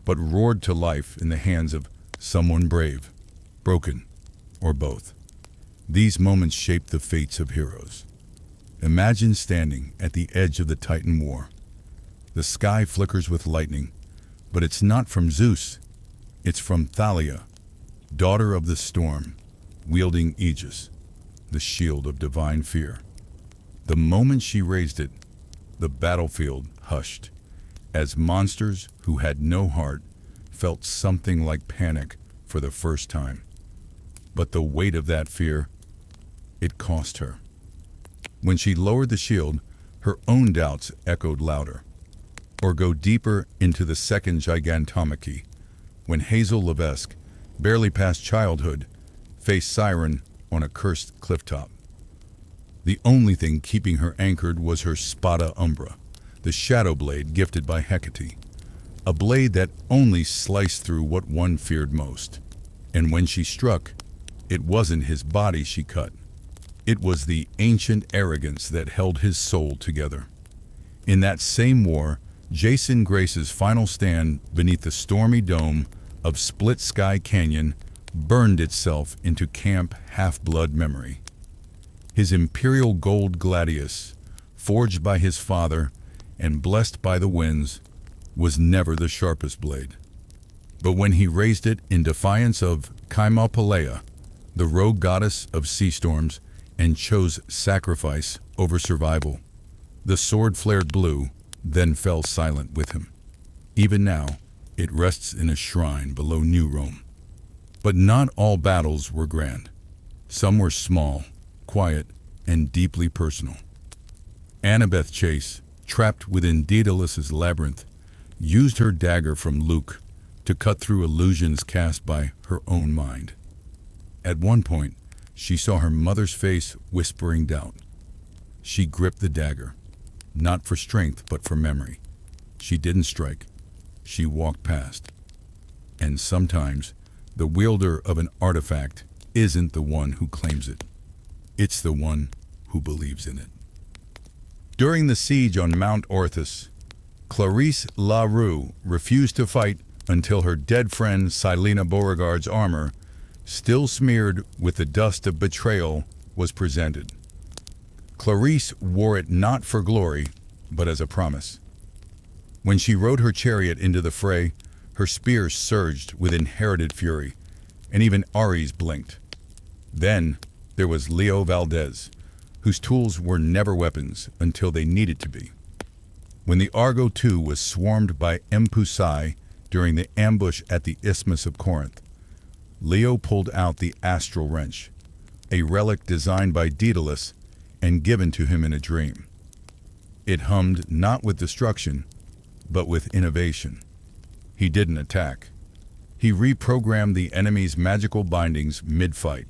but roared to life in the hands of someone brave, broken, or both. These moments shaped the fates of heroes. Imagine standing at the edge of the Titan War. The sky flickers with lightning, but it's not from Zeus. It's from Thalia, daughter of the storm, wielding Aegis, the shield of divine fear. The moment she raised it, the battlefield hushed, as monsters who had no heart felt something like panic for the first time. But the weight of that fear, it cost her. When she lowered the shield, her own doubts echoed louder. Or go deeper into the second gigantomachy, when Hazel Levesque, barely past childhood, faced Siren on a cursed clifftop. The only thing keeping her anchored was her Spada Umbra, the shadow blade gifted by Hecate, a blade that only sliced through what one feared most. And when she struck, it wasn't his body she cut. It was the ancient arrogance that held his soul together. In that same war, Jason Grace's final stand beneath the stormy dome of Split Sky Canyon burned itself into camp half-blood memory. His imperial gold gladius, forged by his father and blessed by the winds, was never the sharpest blade. But when he raised it in defiance of Kaimopaleia, the rogue goddess of sea storms, and chose sacrifice over survival, the sword flared blue, then fell silent with him. Even now, it rests in a shrine below New Rome. But not all battles were grand. Some were small, quiet, and deeply personal. Annabeth Chase, trapped within Daedalus's labyrinth, used her dagger from Luke to cut through illusions cast by her own mind. At one point, she saw her mother's face whispering doubt. She gripped the dagger, not for strength but for memory. She didn't strike. She walked past. And sometimes, the wielder of an artifact isn't the one who claims it. It's the one who believes in it. During the siege on Mount Orthus, Clarice LaRue refused to fight until her dead friend Silena Beauregard's armor, still smeared with the dust of betrayal, was presented. Clarice wore it not for glory, but as a promise. When she rode her chariot into the fray, her spear surged with inherited fury, and even Ares blinked. Then there was Leo Valdez, whose tools were never weapons until they needed to be. When the Argo II was swarmed by Empusai during the ambush at the Isthmus of Corinth, Leo pulled out the astral wrench, a relic designed by Daedalus and given to him in a dream. It hummed not with destruction, but with innovation. He didn't attack. He reprogrammed the enemy's magical bindings mid-fight,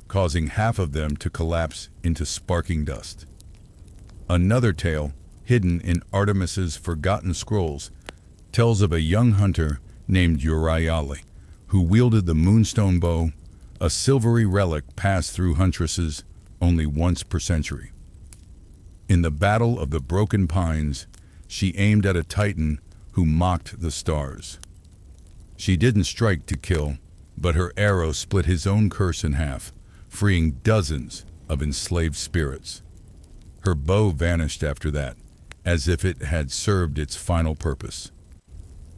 causing half of them to collapse into sparking dust. Another tale, hidden in Artemis's forgotten scrolls, tells of a young hunter named Euryale, who wielded the moonstone bow, a silvery relic passed through huntresses only once per century. In the Battle of the Broken Pines, she aimed at a titan who mocked the stars. She didn't strike to kill, but her arrow split his own curse in half, freeing dozens of enslaved spirits. Her bow vanished after that, as if it had served its final purpose.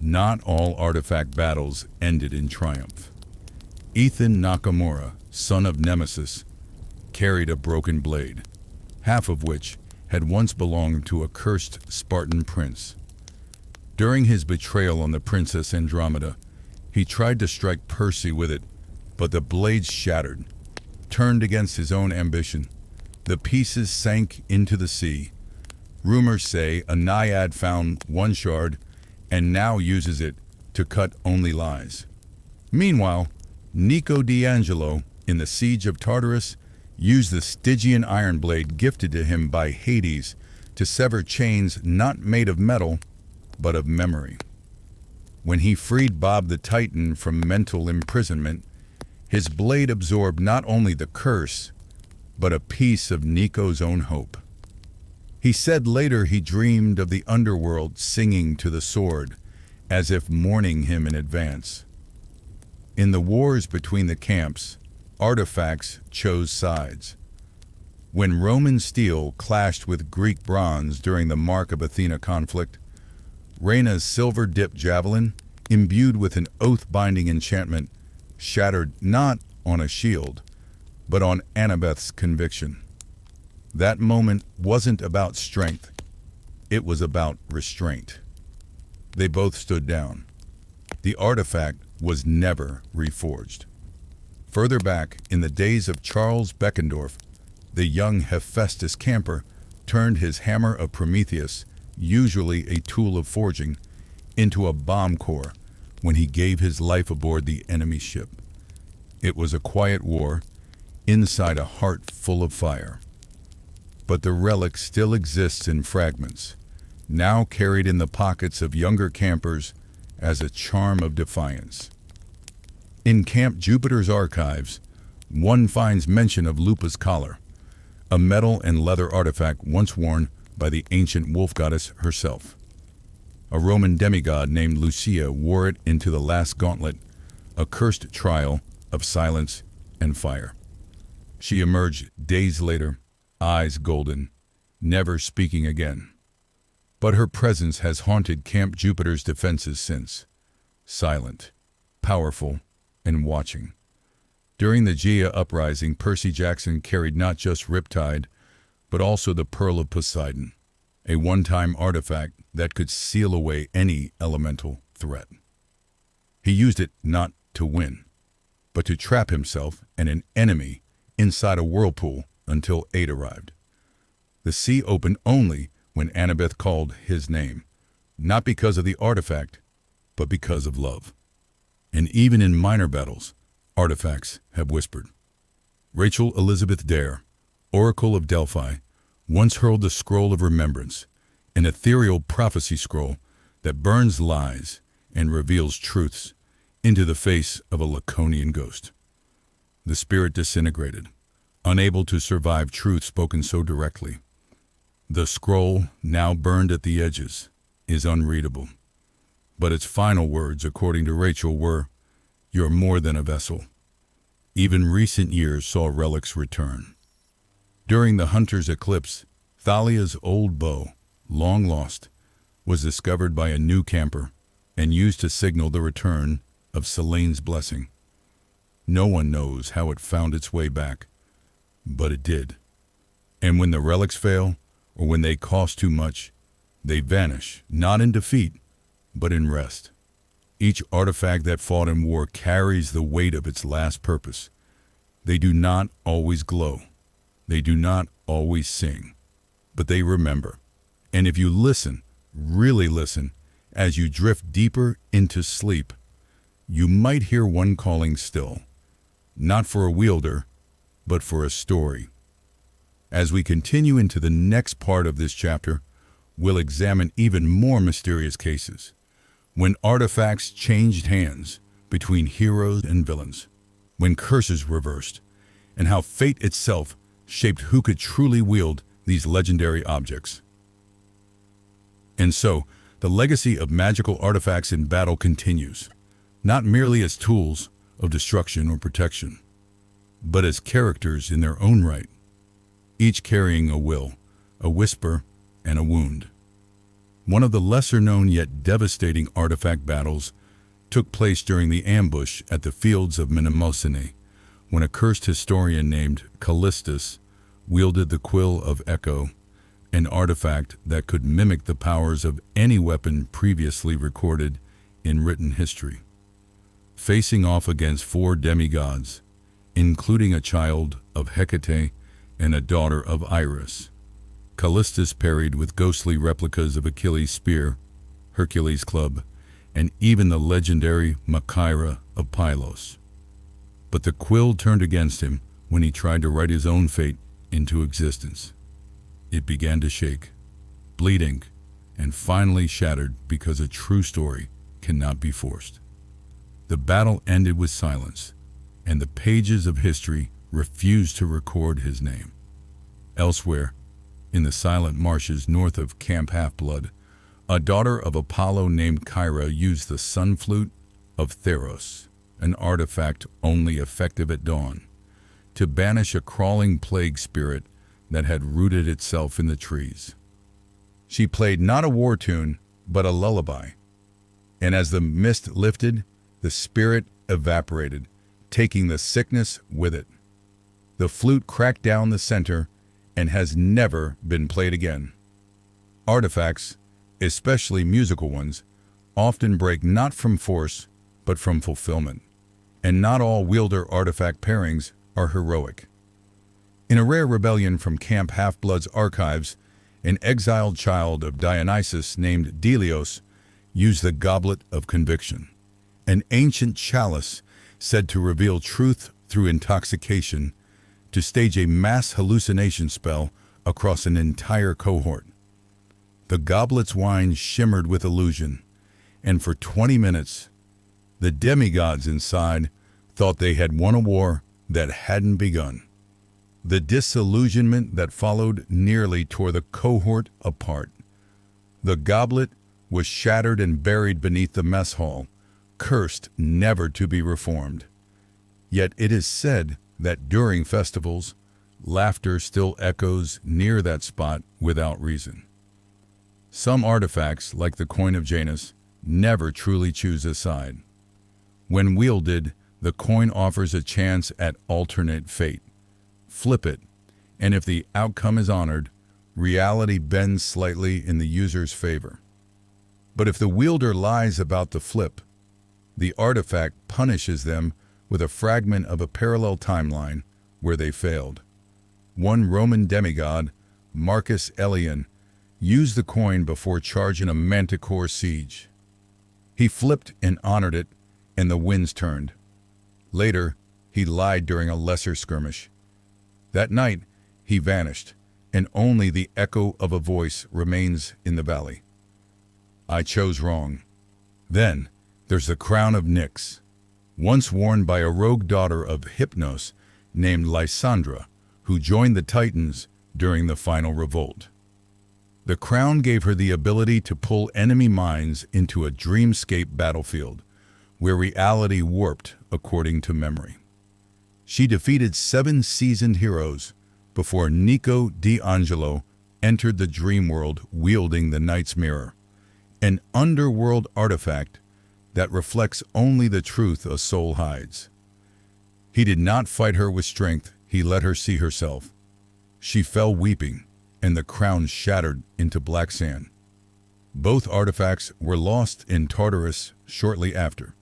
Not all artifact battles ended in triumph. Ethan Nakamura, son of Nemesis, carried a broken blade, half of which had once belonged to a cursed Spartan prince. During his betrayal on the Princess Andromeda, he tried to strike Percy with it, but the blade shattered, turned against his own ambition. The pieces sank into the sea. Rumors say a naiad found one shard and now uses it to cut only lies. Meanwhile, Nico D'Angelo, in the Siege of Tartarus, used the Stygian iron blade gifted to him by Hades to sever chains not made of metal, but of memory. When he freed Bob the Titan from mental imprisonment, His blade absorbed not only the curse, but a piece of Nico's own hope. He said later he dreamed of the underworld singing to the sword, as if mourning him in advance. In the wars between the camps, artifacts chose sides. When Roman steel clashed with Greek bronze during the Mark of Athena conflict, Rhena's silver-dipped javelin, imbued with an oath-binding enchantment, shattered not on a shield, but on Annabeth's conviction. That moment wasn't about strength, it was about restraint. They both stood down. The artifact was never reforged. Further back, in the days of Charles Beckendorf, the young Hephaestus camper turned his hammer of Prometheus, usually a tool of forging, into a bomb core when he gave his life aboard the enemy ship. It was a quiet war, inside a heart full of fire. But the relic still exists in fragments, now carried in the pockets of younger campers as a charm of defiance. In Camp Jupiter's archives, one finds mention of Lupa's collar, a metal and leather artifact once worn by the ancient wolf goddess herself. A Roman demigod named Lucia wore it into the last gauntlet, a cursed trial of silence and fire. She emerged days later, eyes golden, never speaking again. But her presence has haunted Camp Jupiter's defenses since, silent, powerful, and watching. During the Gaea uprising, Percy Jackson carried not just Riptide, but also the Pearl of Poseidon, a one-time artifact that could seal away any elemental threat. He used it not to win, but to trap himself and an enemy inside a whirlpool until aid arrived. The sea opened only when Annabeth called his name, not because of the artifact, but because of love. And even in minor battles, artifacts have whispered. Rachel Elizabeth Dare, Oracle of Delphi, once hurled the Scroll of Remembrance, an ethereal prophecy scroll that burns lies and reveals truths, into the face of a Laconian ghost. The spirit disintegrated, unable to survive truth spoken so directly. The scroll, now burned at the edges, is unreadable. But its final words, according to Rachel, were, "You're more than a vessel." Even recent years saw relics return. During the hunter's eclipse, Thalia's old bow, long lost, was discovered by a new camper and used to signal the return of Selene's blessing. No one knows how it found its way back, but it did. And when the relics fail, or when they cost too much, they vanish, not in defeat, but in rest. Each artifact that fought in war carries the weight of its last purpose. They do not always glow. They do not always sing, but they remember. And if you listen, really listen, as you drift deeper into sleep, you might hear one calling still, not for a wielder, but for a story. As we continue into the next part of this chapter, we'll examine even more mysterious cases, when artifacts changed hands between heroes and villains, when curses reversed, and how fate itself shaped who could truly wield these legendary objects. And so, the legacy of magical artifacts in battle continues, not merely as tools of destruction or protection, but as characters in their own right, each carrying a will, a whisper, and a wound. One of the lesser-known yet devastating artifact battles took place during the ambush at the fields of Mnemosyne, when a cursed historian named Callistus wielded the Quill of Echo, an artifact that could mimic the powers of any weapon previously recorded in written history. Facing off against 4 demigods, including a child of Hecate and a daughter of Iris, Callistus parried with ghostly replicas of Achilles' spear, Hercules' club, and even the legendary Machaira of Pylos. But the quill turned against him when he tried to write his own fate into existence. It began to shake, bleed ink, and finally shattered because a true story cannot be forced. The battle ended with silence, and the pages of history refuse to record his name. Elsewhere, in the silent marshes north of Camp Half-Blood, a daughter of Apollo named Kyra used the sun flute of Theros, an artifact only effective at dawn, to banish a crawling plague spirit that had rooted itself in the trees. She played not a war tune, but a lullaby, and as the mist lifted, the spirit evaporated, taking the sickness with it. The flute cracked down the center and has never been played again. Artifacts, especially musical ones, often break not from force, but from fulfillment, and not all wielder artifact pairings are heroic. In a rare rebellion from Camp Half-Blood's archives, an exiled child of Dionysus named Delios used the Goblet of Conviction, an ancient chalice said to reveal truth through intoxication, to stage a mass hallucination spell across an entire cohort. The goblet's wine shimmered with illusion, and for 20 minutes, the demigods inside thought they had won a war that hadn't begun. The disillusionment that followed nearly tore the cohort apart. The goblet was shattered and buried beneath the mess hall, cursed never to be reformed. Yet it is said that during festivals, laughter still echoes near that spot without reason. Some artifacts, like the coin of Janus, never truly choose a side. When wielded, the coin offers a chance at alternate fate. Flip it, and if the outcome is honored, reality bends slightly in the user's favor. But if the wielder lies about the flip, the artifact punishes them with a fragment of a parallel timeline where they failed. One Roman demigod, Marcus Aelian, used the coin before charging a manticore siege. He flipped and honored it, and the winds turned. Later, he lied during a lesser skirmish. That night, he vanished, and only the echo of a voice remains in the valley. I chose wrong. Then, there's the crown of Nyx, once worn by a rogue daughter of Hypnos named Lysandra, who joined the Titans during the final revolt. The crown gave her the ability to pull enemy minds into a dreamscape battlefield, where reality warped according to memory. She defeated 7 seasoned heroes before Nico D'Angelo entered the dream world wielding the Knight's Mirror, an underworld artifact that reflects only the truth a soul hides. He did not fight her with strength, he let her see herself. She fell weeping, and the crown shattered into black sand. Both artifacts were lost in Tartarus shortly after.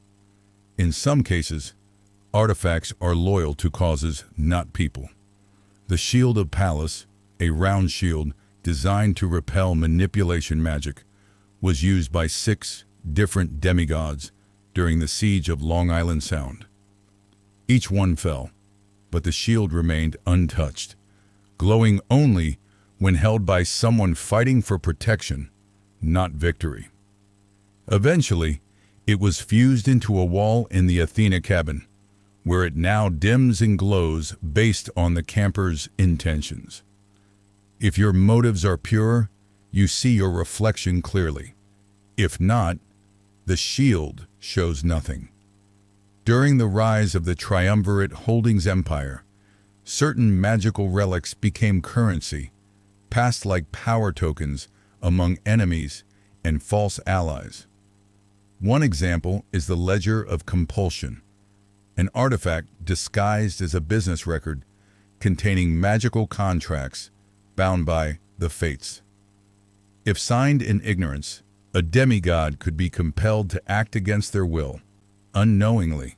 In some cases, artifacts are loyal to causes, not people. The Shield of Pallas, a round shield designed to repel manipulation magic, was used by 6 different demigods during the siege of Long Island Sound. Each one fell, but the shield remained untouched, glowing only when held by someone fighting for protection, not victory. Eventually, it was fused into a wall in the Athena cabin, where it now dims and glows based on the camper's intentions. If your motives are pure, you see your reflection clearly. If not, the shield shows nothing. During the rise of the triumvirate Holdings Empire, certain magical relics became currency, passed like power tokens among enemies and false allies. One example is the Ledger of Compulsion, an artifact disguised as a business record containing magical contracts bound by the fates. If signed in ignorance, a demigod could be compelled to act against their will, unknowingly,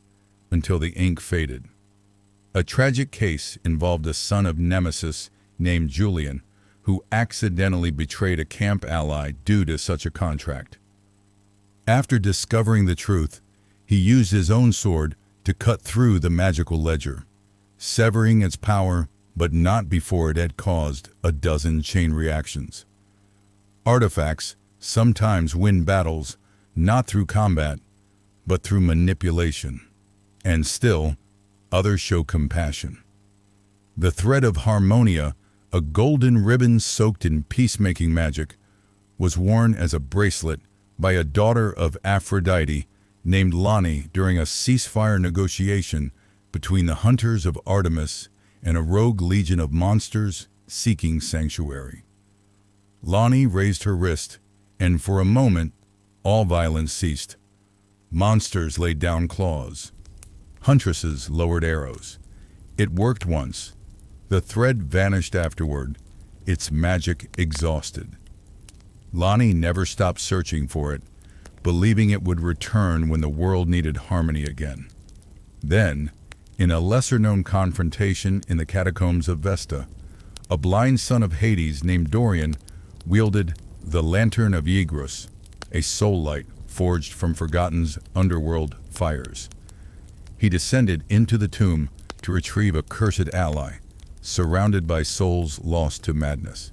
until the ink faded. A tragic case involved a son of Nemesis named Julian, who accidentally betrayed a camp ally due to such a contract. After discovering the truth, he used his own sword to cut through the magical ledger, severing its power, but not before it had caused a dozen chain reactions. Artifacts sometimes win battles not through combat, but through manipulation. And still, others show compassion. The thread of Harmonia, a golden ribbon soaked in peacemaking magic, was worn as a bracelet by a daughter of Aphrodite named Lani during a ceasefire negotiation between the hunters of Artemis and a rogue legion of monsters seeking sanctuary. Lani raised her wrist, and for a moment, all violence ceased. Monsters laid down claws. Huntresses lowered arrows. It worked once. The thread vanished afterward, its magic exhausted. Lani never stopped searching for it, believing it would return when the world needed harmony again. Then, in a lesser-known confrontation in the catacombs of Vesta, a blind son of Hades named Dorian wielded the Lantern of Ygros, a soul light forged from Forgotten's underworld fires. He descended into the tomb to retrieve a cursed ally, surrounded by souls lost to madness.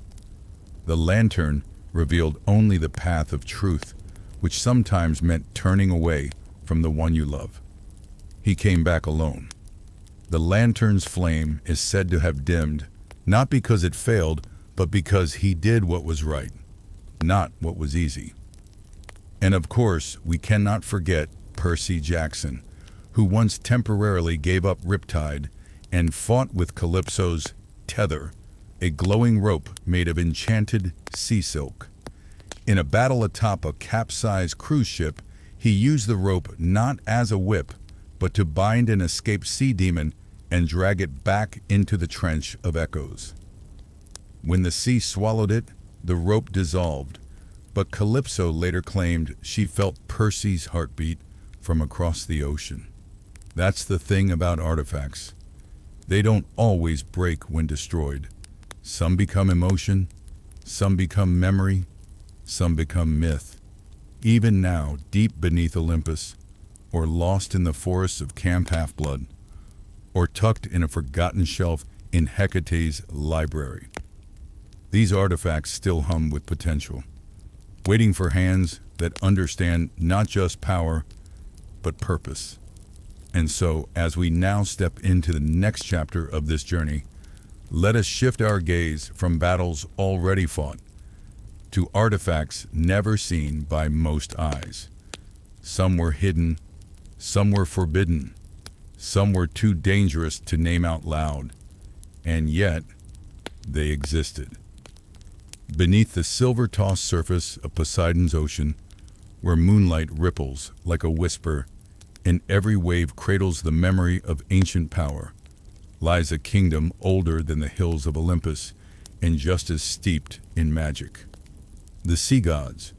The lantern revealed only the path of truth, which sometimes meant turning away from the one you love. He came back alone. The lantern's flame is said to have dimmed, not because it failed, but because he did what was right, not what was easy. And of course, we cannot forget Percy Jackson, who once temporarily gave up Riptide and fought with Calypso's tether, a glowing rope made of enchanted sea silk. In a battle atop a capsized cruise ship, he used the rope not as a whip, but to bind an escaped sea demon and drag it back into the trench of echoes. When the sea swallowed it, the rope dissolved, but Calypso later claimed she felt Percy's heartbeat from across the ocean. That's the thing about artifacts. They don't always break when destroyed. Some become emotion, some become memory, some become myth. Even now, deep beneath Olympus, or lost in the forests of Camp Half-Blood, or tucked in a forgotten shelf in Hecate's library. These artifacts still hum with potential, waiting for hands that understand not just power, but purpose. And so, as we now step into the next chapter of this journey, let us shift our gaze from battles already fought to artifacts never seen by most eyes. Some were hidden, some were forbidden, some were too dangerous to name out loud, and yet they existed. Beneath the silver-tossed surface of Poseidon's ocean, where moonlight ripples like a whisper and every wave cradles the memory of ancient power, lies a kingdom older than the hills of Olympus and just as steeped in magic. The sea gods,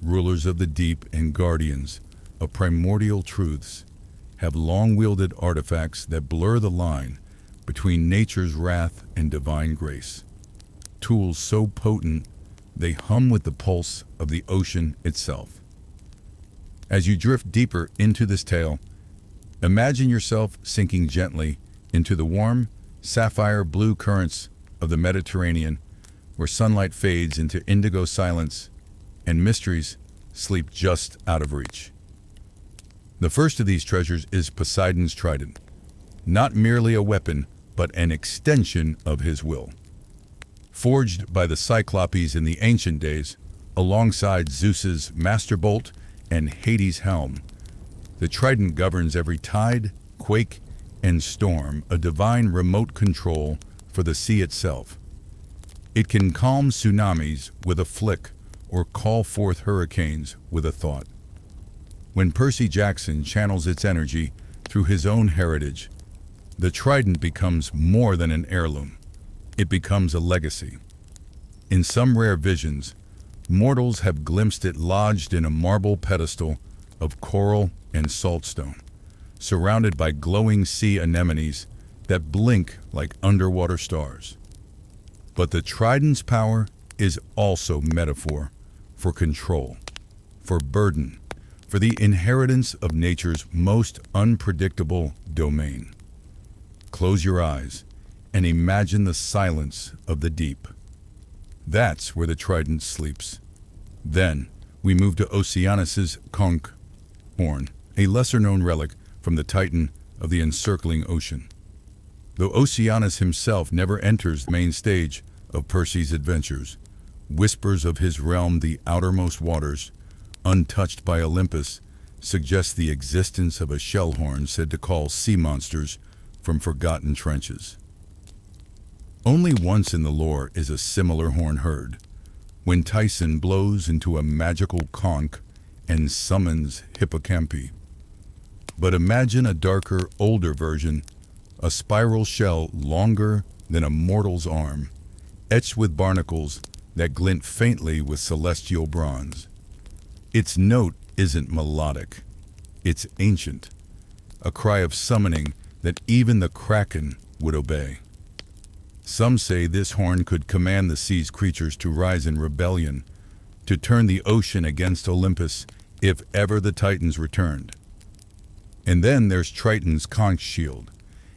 rulers of the deep and guardians of primordial truths, have long wielded artifacts that blur the line between nature's wrath and divine grace. Tools so potent they hum with the pulse of the ocean itself. As you drift deeper into this tale, imagine yourself sinking gently into the warm, sapphire blue currents of the Mediterranean, where sunlight fades into indigo silence and mysteries sleep just out of reach. The first of these treasures is Poseidon's trident, not merely a weapon, but an extension of his will. Forged by the Cyclopes in the ancient days, alongside Zeus's master bolt and Hades' helm, the trident governs every tide, quake, and storm, a divine remote control for the sea itself. It can calm tsunamis with a flick or call forth hurricanes with a thought. When Percy Jackson channels its energy through his own heritage, the trident becomes more than an heirloom. It becomes a legacy. In some rare visions, mortals have glimpsed it lodged in a marble pedestal of coral and saltstone, surrounded by glowing sea anemones that blink like underwater stars. But the trident's power is also metaphor for control, for burden, for the inheritance of nature's most unpredictable domain. Close your eyes and imagine the silence of the deep. That's where the trident sleeps. Then we move to Oceanus's conch horn, a lesser-known relic from the Titan of the encircling ocean. Though Oceanus himself never enters the main stage of Percy's adventures, whispers of his realm, the outermost waters, untouched by Olympus, suggest the existence of a shellhorn said to call sea monsters from forgotten trenches. Only once in the lore is a similar horn heard, when Tyson blows into a magical conch and summons hippocampi. But imagine a darker, older version, a spiral shell longer than a mortal's arm, etched with barnacles that glint faintly with celestial bronze. Its note isn't melodic, it's ancient, a cry of summoning that even the kraken would obey. Some say this horn could command the sea's creatures to rise in rebellion, to turn the ocean against Olympus if ever the Titans returned. And then there's Triton's conch shield,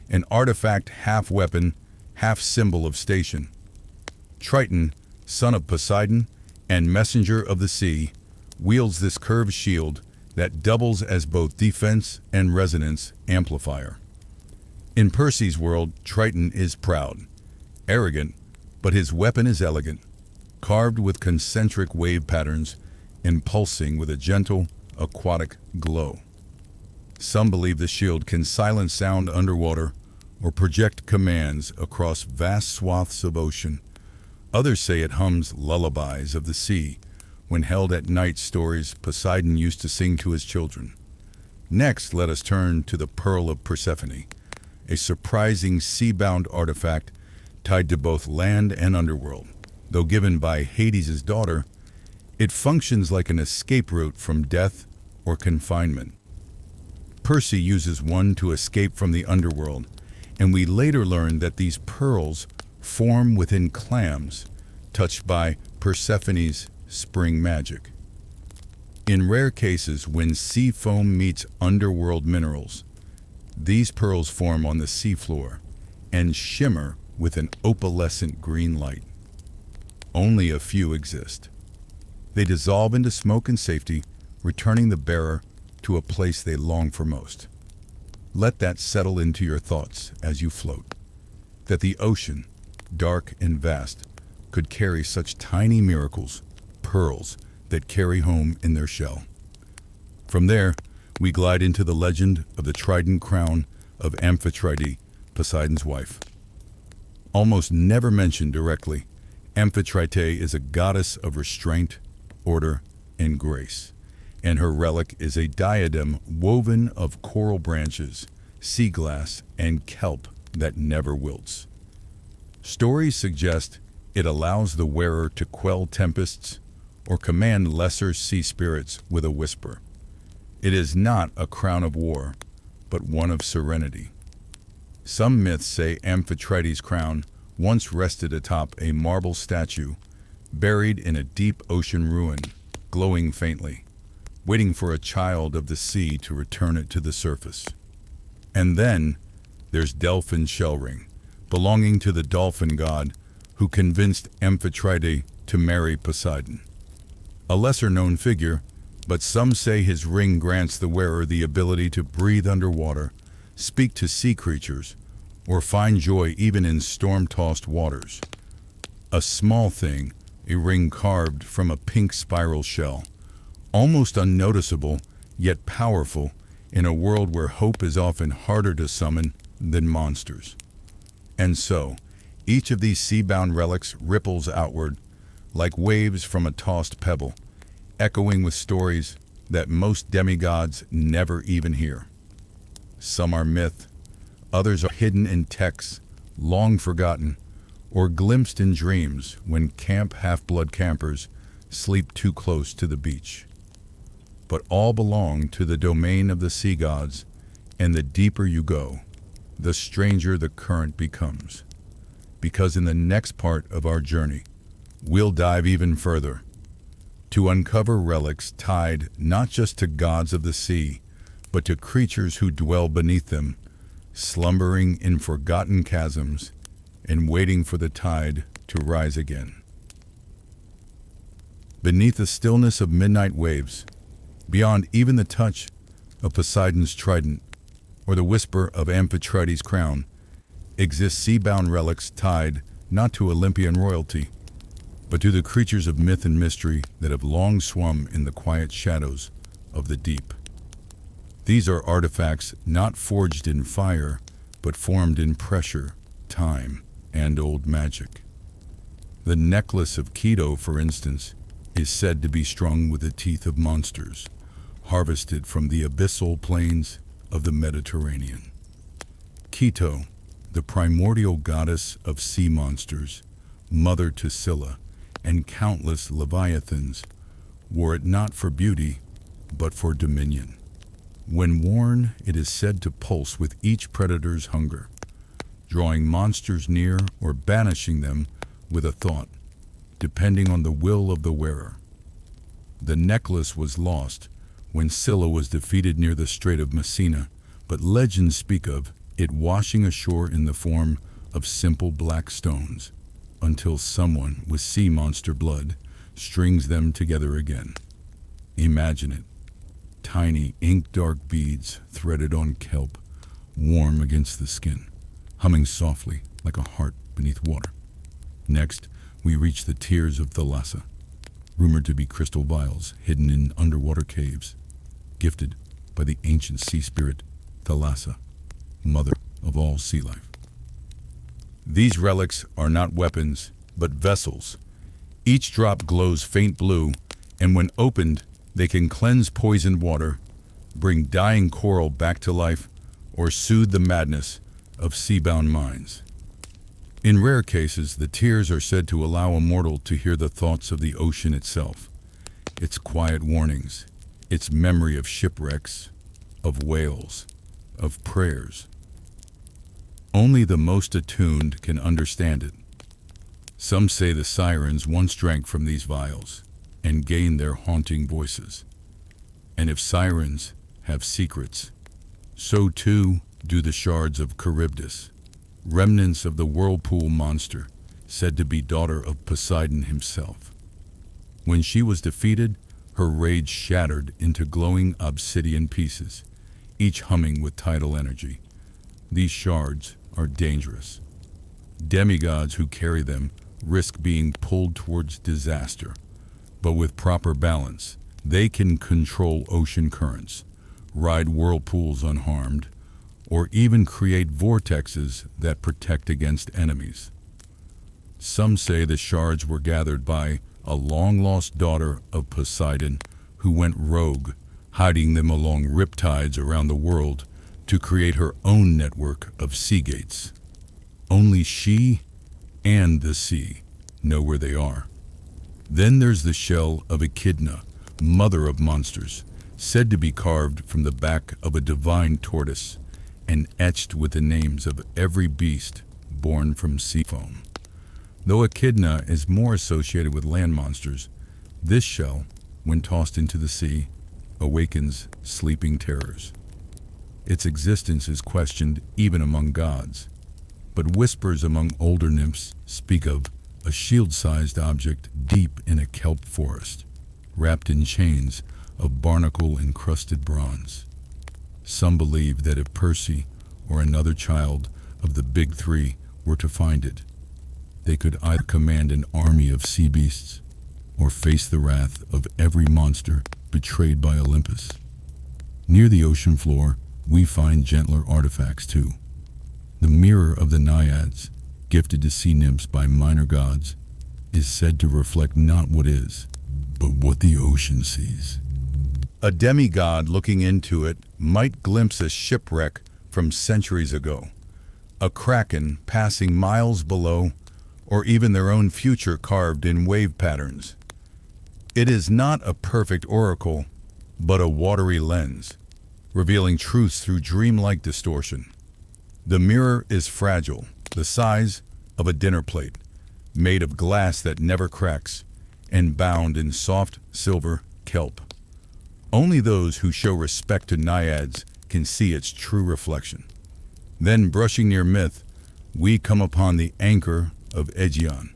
an artifact half weapon, half symbol of station. Triton, son of Poseidon and messenger of the sea, wields this curved shield that doubles as both defense and resonance amplifier. In Percy's world, Triton is proud, arrogant, but his weapon is elegant, carved with concentric wave patterns and pulsing with a gentle, aquatic glow. Some believe the shield can silence sound underwater or project commands across vast swaths of ocean. Others say it hums lullabies of the sea when held at night, stories Poseidon used to sing to his children. Next, let us turn to the Pearl of Persephone, a surprising sea-bound artifact tied to both land and underworld. Though given by Hades' daughter, it functions like an escape route from death or confinement. Percy uses one to escape from the underworld, and we later learn that these pearls form within clams touched by Persephone's spring magic. In rare cases, when sea foam meets underworld minerals, these pearls form on the seafloor and shimmer with an opalescent green light. Only a few exist. They dissolve into smoke and safety, returning the bearer to a place they long for most. Let that settle into your thoughts as you float, that the ocean, dark and vast, could carry such tiny miracles, pearls that carry home in their shell. From there, we glide into the legend of the trident crown of Amphitrite, Poseidon's wife. Almost never mentioned directly, Amphitrite is a goddess of restraint, order, and grace, and her relic is a diadem woven of coral branches, sea glass, and kelp that never wilts. Stories suggest it allows the wearer to quell tempests or command lesser sea spirits with a whisper. It is not a crown of war, but one of serenity. Some myths say Amphitrite's crown once rested atop a marble statue buried in a deep ocean ruin, glowing faintly, waiting for a child of the sea to return it to the surface. And then there's Delphin's shell ring, belonging to the dolphin god who convinced Amphitrite to marry Poseidon. A lesser-known figure, but some say his ring grants the wearer the ability to breathe underwater, speak to sea creatures, or find joy even in storm-tossed waters. A small thing, a ring carved from a pink spiral shell, almost unnoticeable, yet powerful in a world where hope is often harder to summon than monsters. And so, each of these sea-bound relics ripples outward, like waves from a tossed pebble, echoing with stories that most demigods never even hear. Some are myth, others are hidden in texts, long forgotten, or glimpsed in dreams when camp half-blood campers sleep too close to the beach. But all belong to the domain of the sea gods, and the deeper you go, the stranger the current becomes. Because in the next part of our journey, we'll dive even further, to uncover relics tied not just to gods of the sea, but to creatures who dwell beneath them, slumbering in forgotten chasms and waiting for the tide to rise again. Beneath the stillness of midnight waves, beyond even the touch of Poseidon's trident, or the whisper of Amphitrite's crown, exist sea-bound relics tied not to Olympian royalty, but to the creatures of myth and mystery that have long swum in the quiet shadows of the deep. These are artifacts not forged in fire, but formed in pressure, time, and old magic. The necklace of Keto, for instance, is said to be strung with the teeth of monsters, harvested from the abyssal plains of the Mediterranean. Keto, the primordial goddess of sea monsters, mother to Scylla, and countless leviathans, wore it not for beauty, but for dominion. When worn, it is said to pulse with each predator's hunger, drawing monsters near or banishing them with a thought, depending on the will of the wearer. The necklace was lost when Scylla was defeated near the Strait of Messina, but legends speak of it washing ashore in the form of simple black stones, until someone with sea monster blood strings them together again. Imagine it. Tiny ink-dark beads threaded on kelp, warm against the skin, humming softly like a heart beneath water. Next, we reach the tears of Thalassa, rumored to be crystal vials hidden in underwater caves, gifted by the ancient sea spirit Thalassa, mother of all sea life. These relics are not weapons, but vessels. Each drop glows faint blue, and when opened, they can cleanse poisoned water, bring dying coral back to life, or soothe the madness of sea-bound minds. In rare cases, the tears are said to allow a mortal to hear the thoughts of the ocean itself, its quiet warnings, its memory of shipwrecks, of whales, of prayers. Only the most attuned can understand it. Some say the sirens once drank from these vials and gained their haunting voices. And if sirens have secrets, so too do the shards of Charybdis, remnants of the whirlpool monster, said to be daughter of Poseidon himself. When she was defeated, her rage shattered into glowing obsidian pieces, each humming with tidal energy. These shards are dangerous. Demigods who carry them risk being pulled towards disaster, but with proper balance, they can control ocean currents, ride whirlpools unharmed, or even create vortexes that protect against enemies. Some say the shards were gathered by a long-lost daughter of Poseidon who went rogue, hiding them along riptides around the world to create her own network of sea gates. Only she and the sea know where they are. Then there's the shell of Echidna, mother of monsters, said to be carved from the back of a divine tortoise and etched with the names of every beast born from sea foam. Though Echidna is more associated with land monsters, this shell, when tossed into the sea, awakens sleeping terrors. Its existence is questioned even among gods, but whispers among older nymphs speak of a shield-sized object deep in a kelp forest, wrapped in chains of barnacle-encrusted bronze. Some believe that if Percy or another child of the Big Three were to find it, they could either command an army of sea beasts or face the wrath of every monster betrayed by Olympus. Near the ocean floor, we find gentler artifacts too. The mirror of the naiads, gifted to sea nymphs by minor gods, is said to reflect not what is, but what the ocean sees. A demigod looking into it might glimpse a shipwreck from centuries ago, a kraken passing miles below, or even their own future carved in wave patterns. It is not a perfect oracle, but a watery lens, revealing truths through dreamlike distortion. The mirror is fragile, the size of a dinner plate, made of glass that never cracks, and bound in soft silver kelp. Only those who show respect to naiads can see its true reflection. Then, brushing near myth, we come upon the anchor of Aegeon,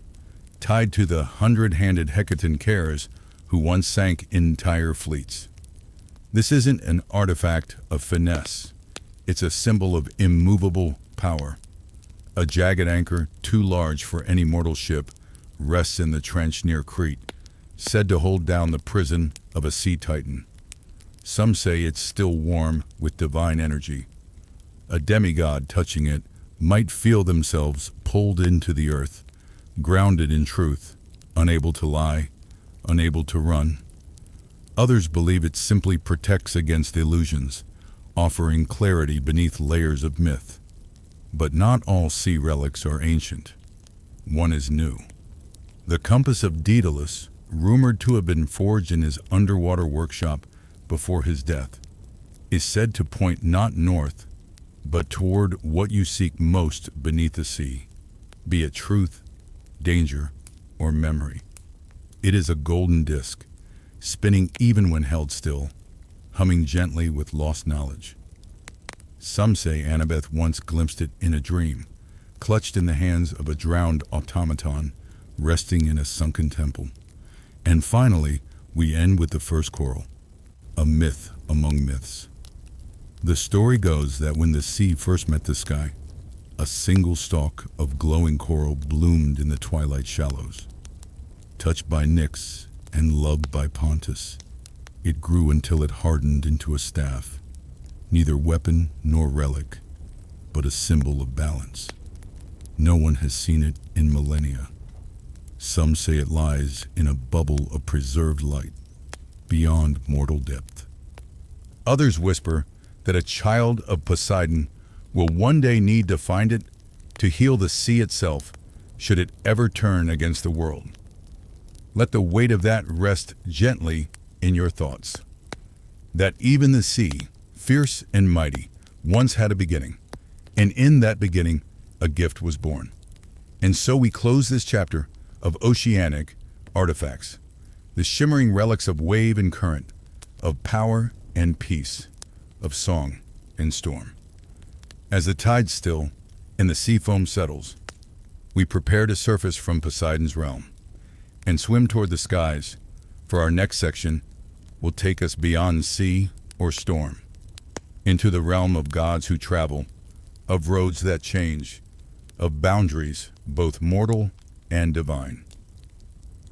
tied to the 100-handed Hecaton cares who once sank entire fleets. This isn't an artifact of finesse. It's a symbol of immovable power. A jagged anchor, too large for any mortal ship, rests in the trench near Crete, said to hold down the prison of a sea titan. Some say it's still warm with divine energy. A demigod touching it might feel themselves pulled into the earth, grounded in truth, unable to lie, unable to run. Others believe it simply protects against illusions, offering clarity beneath layers of myth. But not all sea relics are ancient. One is new. The compass of Daedalus, rumored to have been forged in his underwater workshop before his death, is said to point not north, but toward what you seek most beneath the sea, be it truth, danger, or memory. It is a golden disk, spinning even when held still, humming gently with lost knowledge. Some say Annabeth once glimpsed it in a dream, clutched in the hands of a drowned automaton, resting in a sunken temple. And finally, we end with the first coral, a myth among myths. The story goes that when the sea first met the sky, a single stalk of glowing coral bloomed in the twilight shallows. Touched by Nyx and loved by Pontus, it grew until it hardened into a staff, neither weapon nor relic, but a symbol of balance. No one has seen it in millennia. Some say it lies in a bubble of preserved light, beyond mortal depth. Others whisper that a child of Poseidon will one day need to find it to heal the sea itself, should it ever turn against the world. Let the weight of that rest gently in your thoughts. That even the sea, fierce and mighty, once had a beginning, and in that beginning a gift was born. And so we close this chapter of oceanic artifacts, the shimmering relics of wave and current, of power and peace, of song and storm. As the tides still and the sea foam settles, we prepare to surface from Poseidon's realm and swim toward the skies, for our next section will take us beyond sea or storm, into the realm of gods who travel, of roads that change, of boundaries both mortal and divine.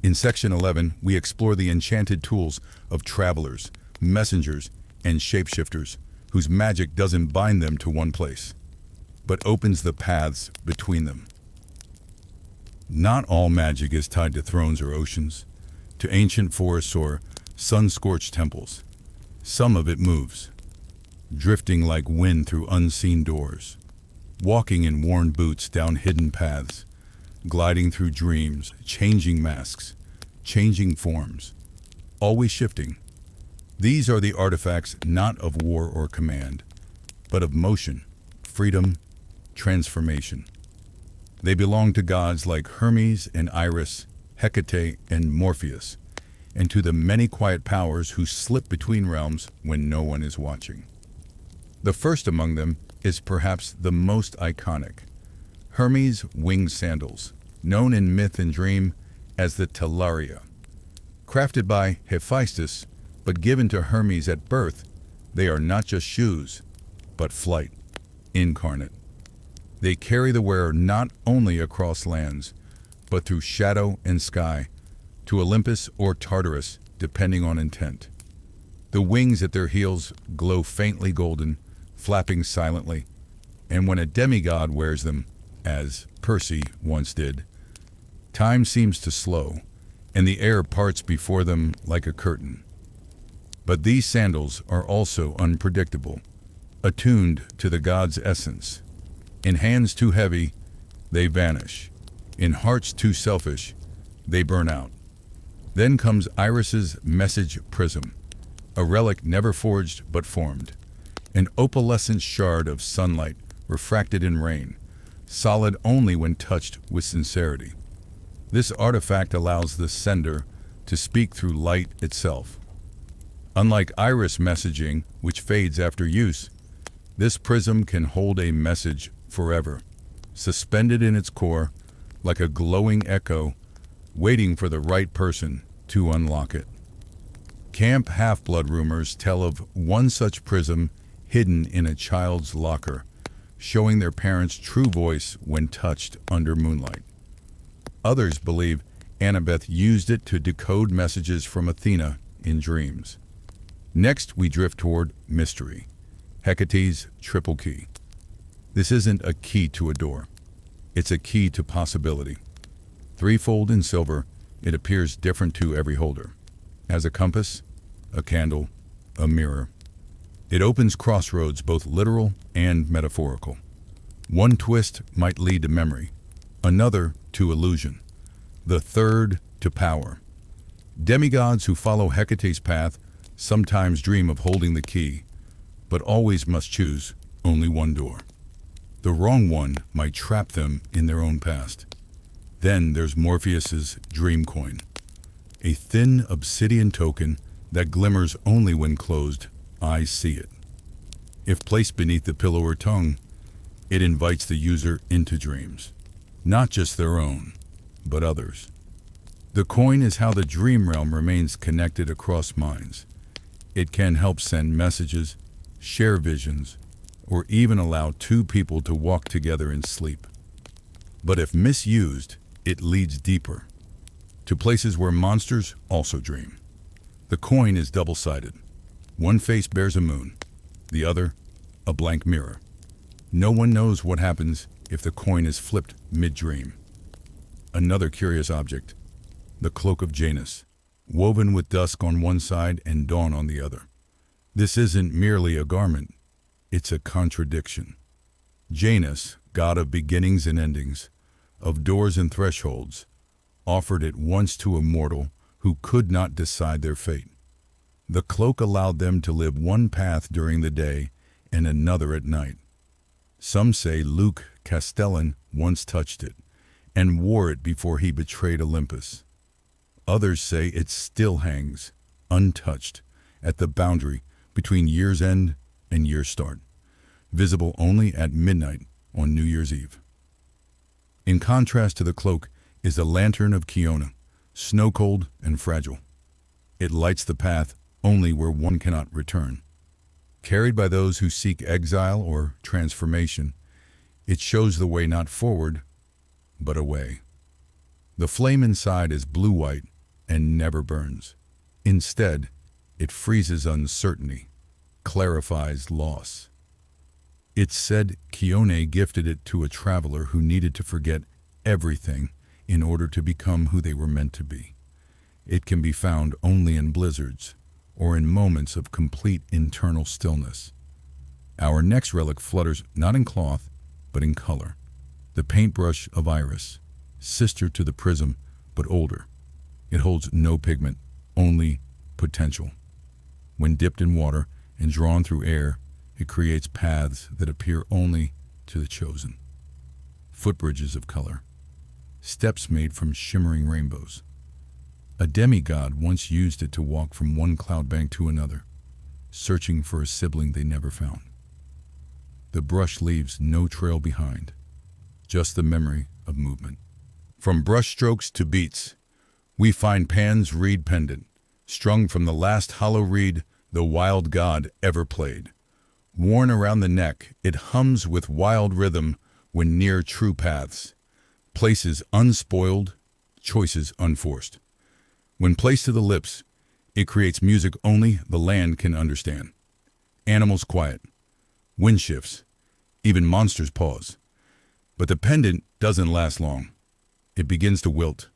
In Section 11, we explore the enchanted tools of travelers, messengers, and shapeshifters whose magic doesn't bind them to one place, but opens the paths between them. Not all magic is tied to thrones or oceans, to ancient forests or sun-scorched temples. Some of it moves, drifting like wind through unseen doors, walking in worn boots down hidden paths, gliding through dreams, changing masks, changing forms, always shifting. These are the artifacts not of war or command, but of motion, freedom, transformation. They belong to gods like Hermes and Iris, Hecate and Morpheus, and to the many quiet powers who slip between realms when no one is watching. The first among them is perhaps the most iconic, Hermes' winged sandals, known in myth and dream as the Talaria. Crafted by Hephaestus, but given to Hermes at birth, they are not just shoes, but flight incarnate. They carry the wearer not only across lands, but through shadow and sky, to Olympus or Tartarus, depending on intent. The wings at their heels glow faintly golden, flapping silently, and when a demigod wears them, as Percy once did, time seems to slow, and the air parts before them like a curtain. But these sandals are also unpredictable, attuned to the god's essence. In hands too heavy, they vanish. In hearts too selfish, they burn out. Then comes Iris's message prism, a relic never forged but formed, an opalescent shard of sunlight refracted in rain, solid only when touched with sincerity. This artifact allows the sender to speak through light itself. Unlike iris messaging, which fades after use, this prism can hold a message forever, suspended in its core like a glowing echo, waiting for the right person to unlock it. Camp Half-Blood rumors tell of one such prism hidden in a child's locker, showing their parents' true voice when touched under moonlight. Others believe Annabeth used it to decode messages from Athena in dreams. Next, we drift toward mystery, Hecate's triple key. This isn't a key to a door. It's a key to possibility. Threefold in silver, it appears different to every holder. As a compass, a candle, a mirror. It opens crossroads, both literal and metaphorical. One twist might lead to memory, another to illusion, the third to power. Demigods who follow Hecate's path sometimes dream of holding the key, but always must choose only one door. The wrong one might trap them in their own past. Then there's Morpheus's dream coin, a thin obsidian token that glimmers only when closed eyes see it. If placed beneath the pillow or tongue, it invites the user into dreams, not just their own, but others. The coin is how the dream realm remains connected across minds. It can help send messages, share visions, or even allow two people to walk together in sleep. But if misused, it leads deeper, to places where monsters also dream. The coin is double-sided. One face bears a moon, the other a blank mirror. No one knows what happens if the coin is flipped mid-dream. Another curious object, the cloak of Janus, woven with dusk on one side and dawn on the other. This isn't merely a garment, it's a contradiction. Janus, god of beginnings and endings, of doors and thresholds, offered it once to a mortal who could not decide their fate. The cloak allowed them to live one path during the day and another at night. Some say Luke Castellan once touched it and wore it before he betrayed Olympus. Others say it still hangs, untouched, at the boundary between year's end and year's start, visible only at midnight on New Year's Eve. In contrast to the cloak is the lantern of Kiona, snow-cold and fragile. It lights the path only where one cannot return. Carried by those who seek exile or transformation, it shows the way not forward, but away. The flame inside is blue-white and never burns. Instead, it freezes uncertainty, clarifies loss. It's said Kione gifted it to a traveler who needed to forget everything in order to become who they were meant to be. It can be found only in blizzards or in moments of complete internal stillness. Our next relic flutters not in cloth, but in color. The paintbrush of Iris, sister to the prism, but older. It holds no pigment, only potential. When dipped in water and drawn through air, it creates paths that appear only to the chosen. Footbridges of color, steps made from shimmering rainbows. A demigod once used it to walk from one cloud bank to another, searching for a sibling they never found. The brush leaves no trail behind, just the memory of movement. From brushstrokes to beats, we find Pan's reed pendant, strung from the last hollow reed the wild god ever played. Worn around the neck, it hums with wild rhythm when near true paths, places unspoiled, choices unforced. When placed to the lips, it creates music only the land can understand. Animals quiet, wind shifts, even monsters pause. But the pendant doesn't last long. It begins to wilt,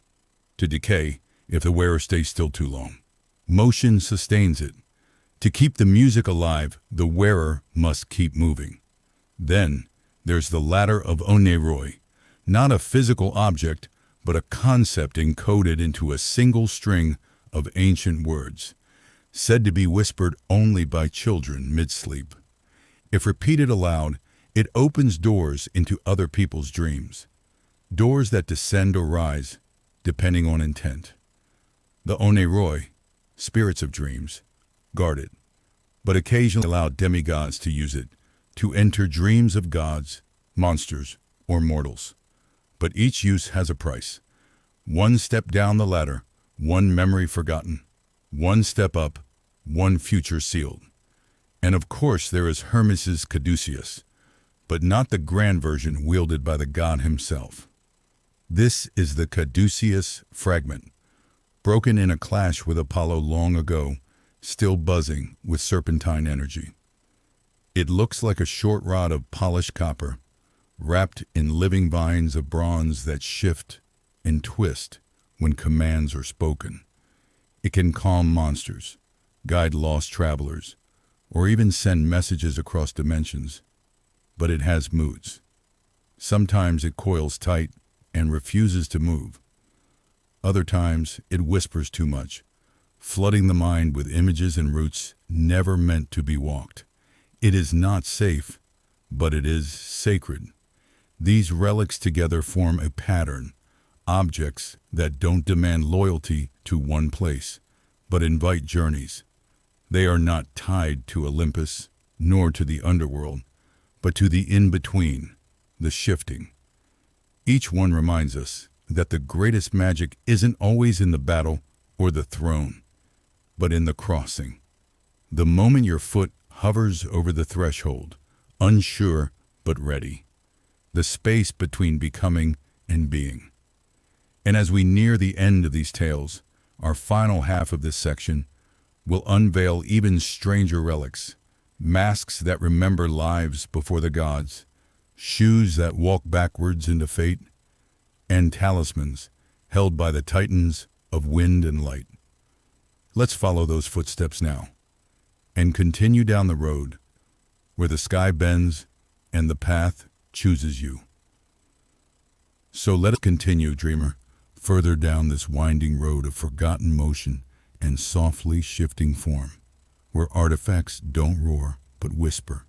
to decay if the wearer stays still too long. Motion sustains it. To keep the music alive, the wearer must keep moving. Then there's the ladder of Oneiroi, not a physical object, but a concept encoded into a single string of ancient words, said to be whispered only by children mid-sleep. If repeated aloud, it opens doors into other people's dreams, doors that descend or rise, depending on intent. The Oneiroi, spirits of dreams, guard it, but occasionally allow demigods to use it, to enter dreams of gods, monsters, or mortals. But each use has a price. One step down the ladder, one memory forgotten, one step up, one future sealed. And of course there is Hermes's caduceus, but not the grand version wielded by the god himself. This is the caduceus fragment, broken in a clash with Apollo long ago, still buzzing with serpentine energy. It looks like a short rod of polished copper, wrapped in living vines of bronze that shift and twist when commands are spoken. It can calm monsters, guide lost travelers, or even send messages across dimensions. But it has moods. Sometimes it coils tight and refuses to move. Other times it whispers too much, flooding the mind with images and routes never meant to be walked. It is not safe, but it is sacred. These relics together form a pattern, objects that don't demand loyalty to one place, but invite journeys. They are not tied to Olympus, nor to the underworld, but to the in-between, the shifting. Each one reminds us that the greatest magic isn't always in the battle or the throne, but in the crossing. The moment your foot hovers over the threshold, unsure but ready. The space between becoming and being. And as we near the end of these tales, our final half of this section will unveil even stranger relics, masks that remember lives before the gods, shoes that walk backwards into fate, and talismans held by the titans of wind and light. Let's follow those footsteps now and continue down the road where the sky bends and the path chooses you. So let us continue, dreamer, further down this winding road of forgotten motion and softly shifting form, where artifacts don't roar but whisper,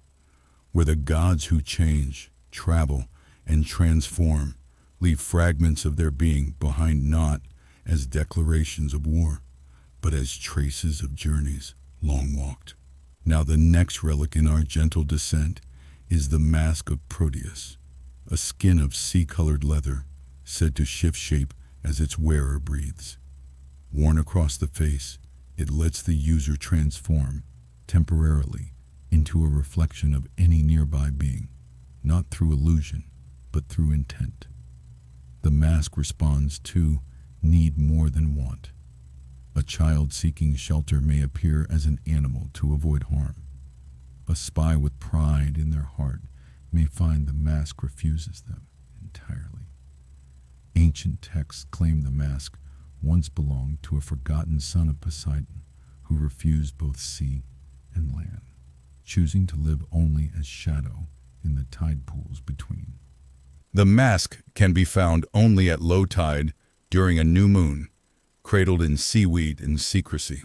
where the gods who change, travel, and transform leave fragments of their being behind, not as declarations of war, but as traces of journeys long walked. Now the next relic in our gentle descent is the mask of Proteus, a skin of sea-colored leather, said to shift shape as its wearer breathes. Worn across the face, it lets the user transform, temporarily, into a reflection of any nearby being, not through illusion, but through intent. The mask responds to need more than want. A child seeking shelter may appear as an animal to avoid harm. A spy with pride in their heart may find the mask refuses them entirely. Ancient texts claim the mask once belonged to a forgotten son of Poseidon who refused both sea and land, choosing to live only as shadow in the tide pools between. The mask can be found only at low tide during a new moon, cradled in seaweed and secrecy.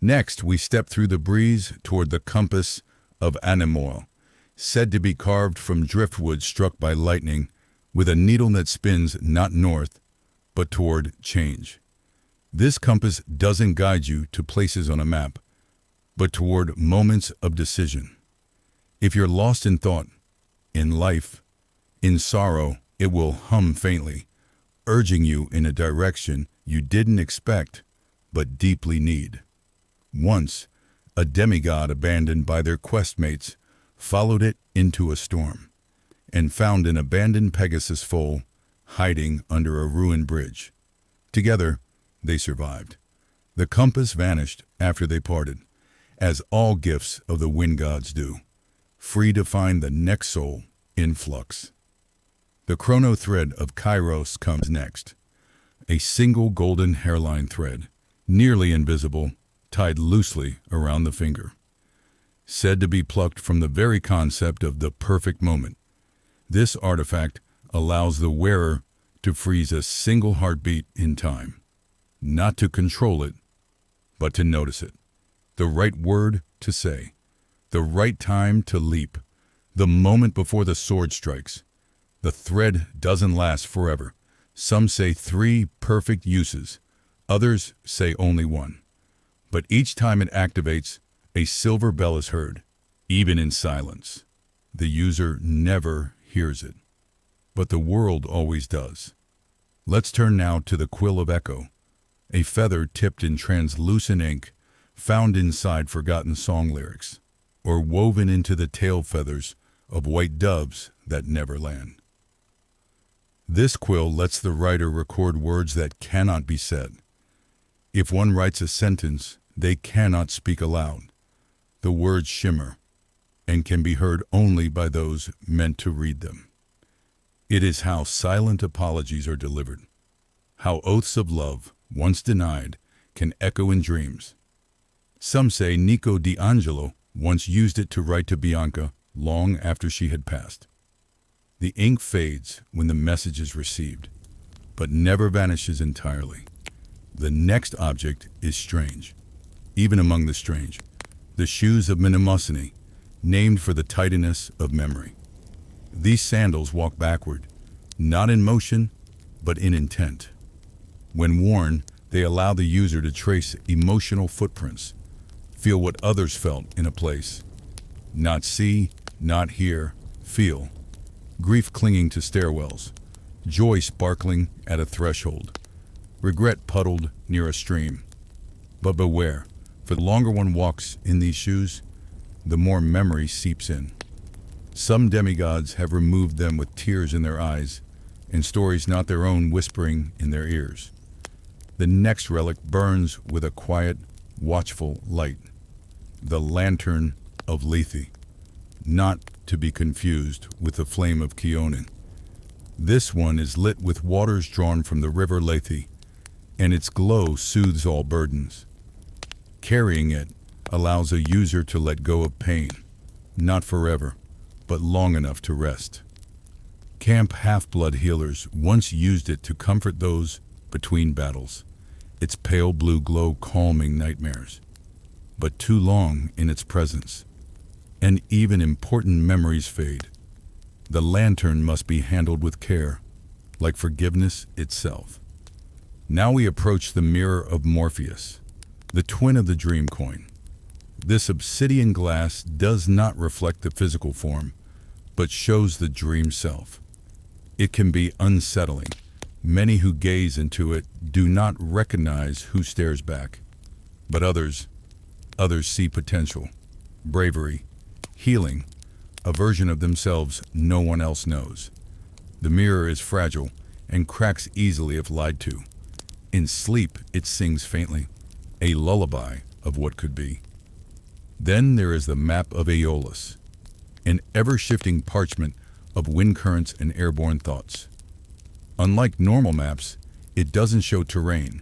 Next, we step through the breeze toward the compass of Anemoil, said to be carved from driftwood struck by lightning, with a needle that spins not north, but toward change. This compass doesn't guide you to places on a map, but toward moments of decision. If you're lost in thought, in life, in sorrow, it will hum faintly, urging you in a direction you didn't expect, but deeply need. Once, a demigod abandoned by their questmates followed it into a storm, and found an abandoned Pegasus foal hiding under a ruined bridge. Together, they survived. The compass vanished after they parted, as all gifts of the wind gods do, free to find the next soul in flux. The chrono thread of Kairos comes next, a single golden hairline thread, nearly invisible, tied loosely around the finger. Said to be plucked from the very concept of the perfect moment. This artifact allows the wearer to freeze a single heartbeat in time, not to control it, but to notice it. The right word to say, the right time to leap, the moment before the sword strikes. The thread doesn't last forever. Some say 3 perfect uses, others say only 1. But each time it activates, a silver bell is heard, even in silence. The user never hears it, but the world always does. Let's turn now to the quill of echo, a feather tipped in translucent ink found inside forgotten song lyrics. or woven into the tail feathers of white doves that never land. This quill lets the writer record words that cannot be said. If one writes a sentence, they cannot speak aloud. The words shimmer and can be heard only by those meant to read them. It is how silent apologies are delivered, how oaths of love, once denied, can echo in dreams. Some say Nico D'Angelo once used it to write to Bianca long after she had passed. The ink fades when the message is received, but never vanishes entirely. The next object is strange, even among the strange. The shoes of Mnemosyne, named for the tidiness of memory. These sandals walk backward, not in motion, but in intent. When worn, they allow the user to trace emotional footprints, feel what others felt in a place. Not see, not hear, feel. Grief clinging to stairwells, joy sparkling at a threshold, regret puddled near a stream. But beware, for the longer one walks in these shoes, the more memory seeps in. Some demigods have removed them with tears in their eyes and stories not their own whispering in their ears. The next relic burns with a quiet, watchful light. The lantern of Lethe, not to be confused with the flame of Keonan. This one is lit with waters drawn from the river Lethe, and its glow soothes all burdens. Carrying it allows a user to let go of pain, not forever, but long enough to rest. Camp half-blood healers once used it to comfort those between battles, its pale blue glow calming nightmares. But too long in its presence, and even important memories fade. The lantern must be handled with care, like forgiveness itself. Now we approach the mirror of Morpheus, the twin of the dream coin. This obsidian glass does not reflect the physical form, but shows the dream self. It can be unsettling. Many who gaze into it do not recognize who stares back, but others see potential, bravery, healing, a version of themselves no one else knows. The mirror is fragile and cracks easily if lied to. In sleep, it sings faintly, a lullaby of what could be. Then there is the map of Aeolus, an ever-shifting parchment of wind currents and airborne thoughts. Unlike normal maps, it doesn't show terrain,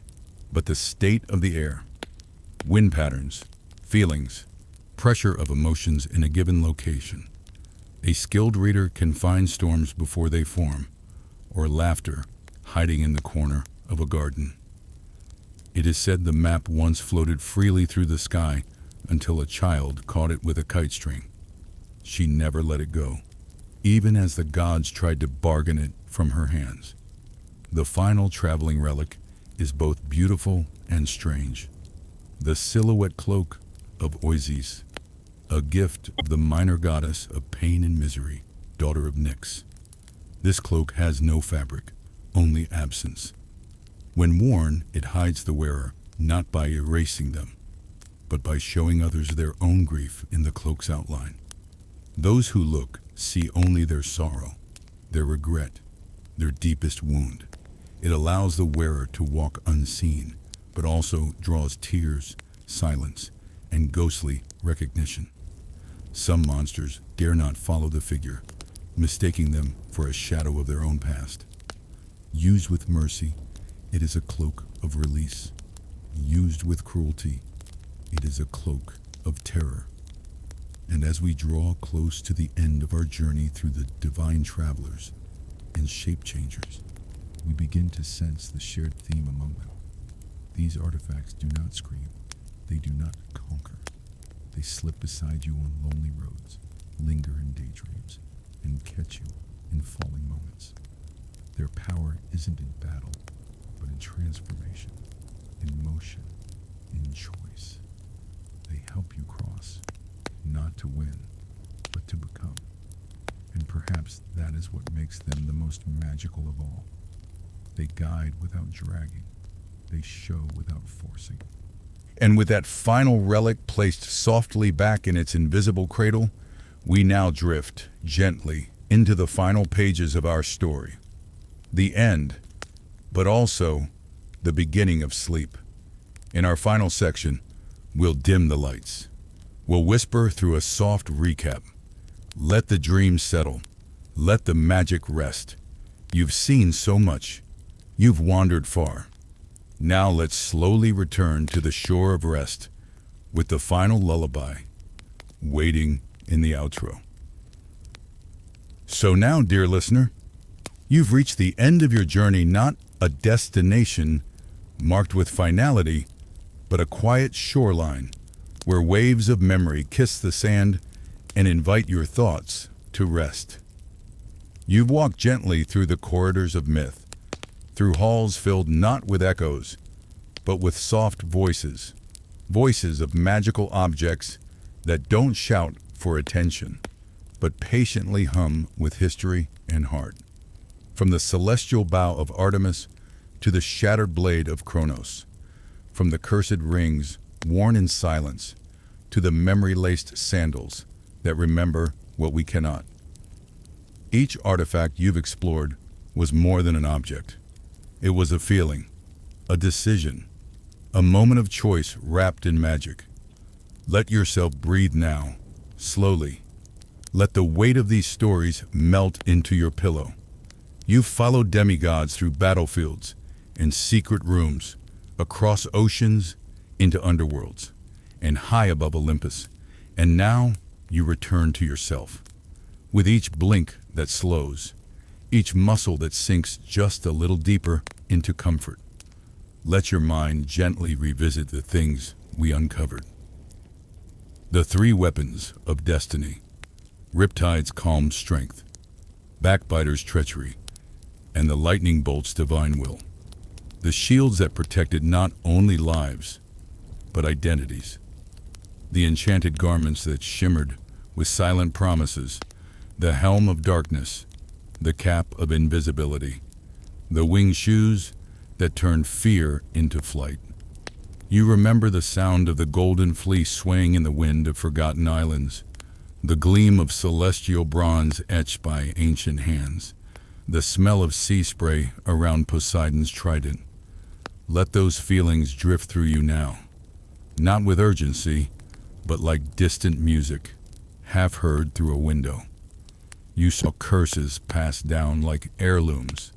but the state of the air, wind patterns, feelings, pressure of emotions in a given location. A skilled reader can find storms before they form, or laughter hiding in the corner of a garden. It is said the map once floated freely through the sky until a child caught it with a kite string. She never let it go, even as the gods tried to bargain it from her hands. The final traveling relic is both beautiful and strange. The silhouette cloak of Oasis, a gift of the minor goddess of pain and misery, daughter of Nyx. This cloak has no fabric, only absence. When worn, it hides the wearer, not by erasing them, but by showing others their own grief in the cloak's outline. Those who look see only their sorrow, their regret, their deepest wound. It allows the wearer to walk unseen, but also draws tears, silence, and ghostly recognition. Some monsters dare not follow the figure, mistaking them for a shadow of their own past. Used with mercy, it is a cloak of release. Used with cruelty, it is a cloak of terror. And as we draw close to the end of our journey through the divine travelers and shape changers, we begin to sense the shared theme among them. These artifacts do not scream, they do not conquer. They slip beside you on lonely roads, linger in daydreams, and catch you in falling moments. Their power isn't in battle, but in transformation, in motion, in choice. They help you cross, not to win, but to become. And perhaps that is what makes them the most magical of all. They guide without dragging. They show without forcing. And with that final relic placed softly back in its invisible cradle, we now drift gently into the final pages of our story. The end, but also the beginning of sleep. In our final section, we'll dim the lights. We'll whisper through a soft recap. Let the dreams settle. Let the magic rest. You've seen so much. You've wandered far. Now let's slowly return to the shore of rest with the final lullaby waiting in the outro. So now, dear listener, you've reached the end of your journey, not a destination marked with finality, but a quiet shoreline where waves of memory kiss the sand and invite your thoughts to rest. You've walked gently through the corridors of myth, through halls filled not with echoes, but with soft voices, voices of magical objects that don't shout for attention, but patiently hum with history and heart. From the celestial bow of Artemis to the shattered blade of Kronos, from the cursed rings worn in silence to the memory-laced sandals that remember what we cannot. Each artifact you've explored was more than an object. It was a feeling, a decision, a moment of choice wrapped in magic. Let yourself breathe now, slowly. Let the weight of these stories melt into your pillow. You've followed demigods through battlefields and secret rooms, across oceans, into underworlds, and high above Olympus. And now you return to yourself. With each blink that slows, each muscle that sinks just a little deeper into comfort, let your mind gently revisit the things we uncovered. The three weapons of destiny: Riptide's calm strength, Backbiter's treachery, and the lightning bolt's divine will. The shields that protected not only lives, but identities. The enchanted garments that shimmered with silent promises, the Helm of Darkness, the cap of invisibility, the winged shoes that turned fear into flight. You remember the sound of the golden fleece swaying in the wind of forgotten islands, the gleam of celestial bronze etched by ancient hands, the smell of sea spray around Poseidon's trident. Let those feelings drift through you now, not with urgency, but like distant music, half heard through a window. You saw curses passed down like heirlooms,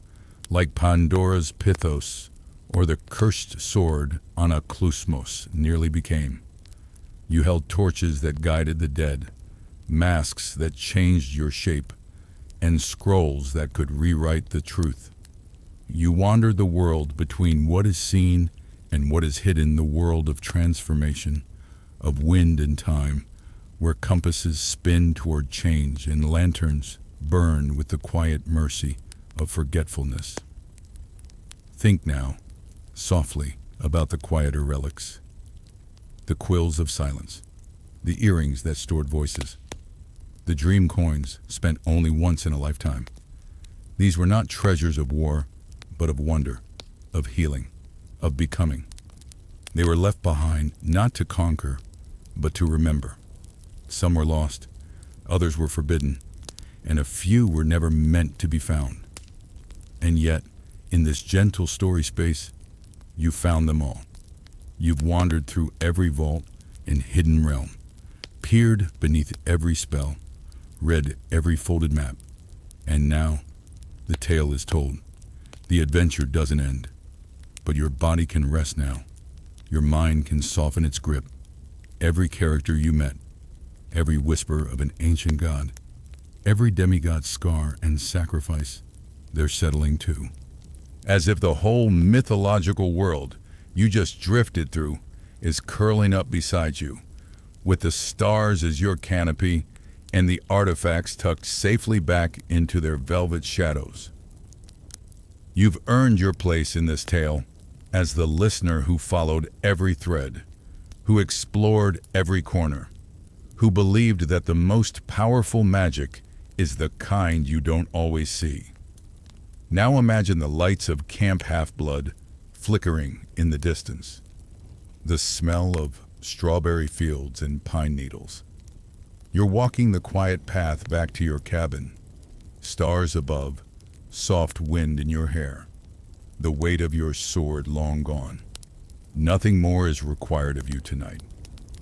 like Pandora's Pythos, or the cursed sword Anaklusmos nearly became. You held torches that guided the dead, masks that changed your shape, and scrolls that could rewrite the truth. You wandered the world between what is seen and what is hidden, the world of transformation, of wind and time, where compasses spin toward change and lanterns burn with the quiet mercy of forgetfulness. Think now, softly, about the quieter relics. The quills of silence, the earrings that stored voices, the dream coins spent only once in a lifetime. These were not treasures of war, but of wonder, of healing, of becoming. They were left behind not to conquer, but to remember. Some were lost, others were forbidden, and a few were never meant to be found. And yet, in this gentle story space, you found them all. You've wandered through every vault and hidden realm, peered beneath every spell, read every folded map, and now the tale is told. The adventure doesn't end, but your body can rest now. Your mind can soften its grip. Every character you met, every whisper of an ancient god, every demigod's scar and sacrifice, they're settling too. As if the whole mythological world you just drifted through is curling up beside you, with the stars as your canopy and the artifacts tucked safely back into their velvet shadows. You've earned your place in this tale as the listener who followed every thread, who explored every corner, who believed that the most powerful magic is the kind you don't always see. Now imagine the lights of Camp Half-Blood flickering in the distance. the smell of strawberry fields and pine needles. You're walking the quiet path back to your cabin. Stars above, soft wind in your hair, the weight of your sword long gone. Nothing more is required of you tonight.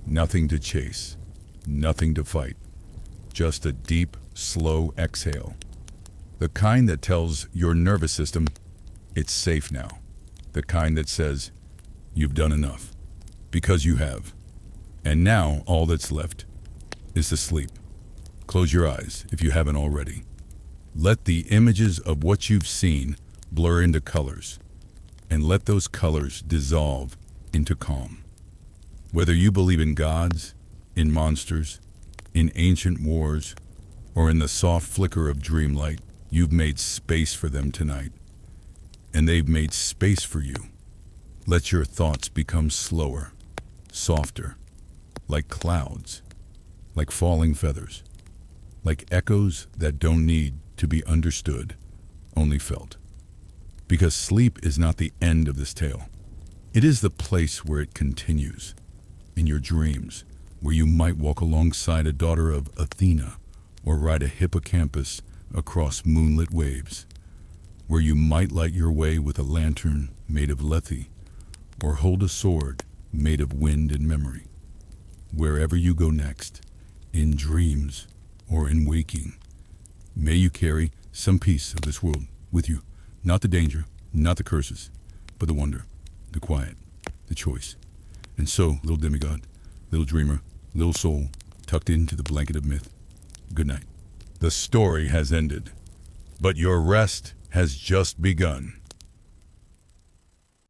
Nothing to chase, nothing to fight. Just a deep, slow exhale. The kind that tells your nervous system, it's safe now. The kind that says, you've done enough. Because you have. And now all that's left is to sleep. Close your eyes if you haven't already. Let the images of what you've seen blur into colors, and let those colors dissolve into calm. Whether you believe in gods, in monsters, in ancient wars, or in the soft flicker of dreamlight, you've made space for them tonight, and they've made space for you. Let your thoughts become slower, softer, like clouds, like falling feathers, like echoes that don't need to be understood, only felt. Because sleep is not the end of this tale. It is the place where it continues, in your dreams, where you might walk alongside a daughter of Athena or ride a hippocampus across moonlit waves, where you might light your way with a lantern made of lethe or hold a sword made of wind and memory. Wherever you go next, in dreams or in waking, may you carry some piece of this world with you. Not the danger, not the curses, but the wonder, the quiet, the choice. And so, little demigod, little dreamer, little soul, tucked into the blanket of myth, good night. The story has ended, but your rest has just begun.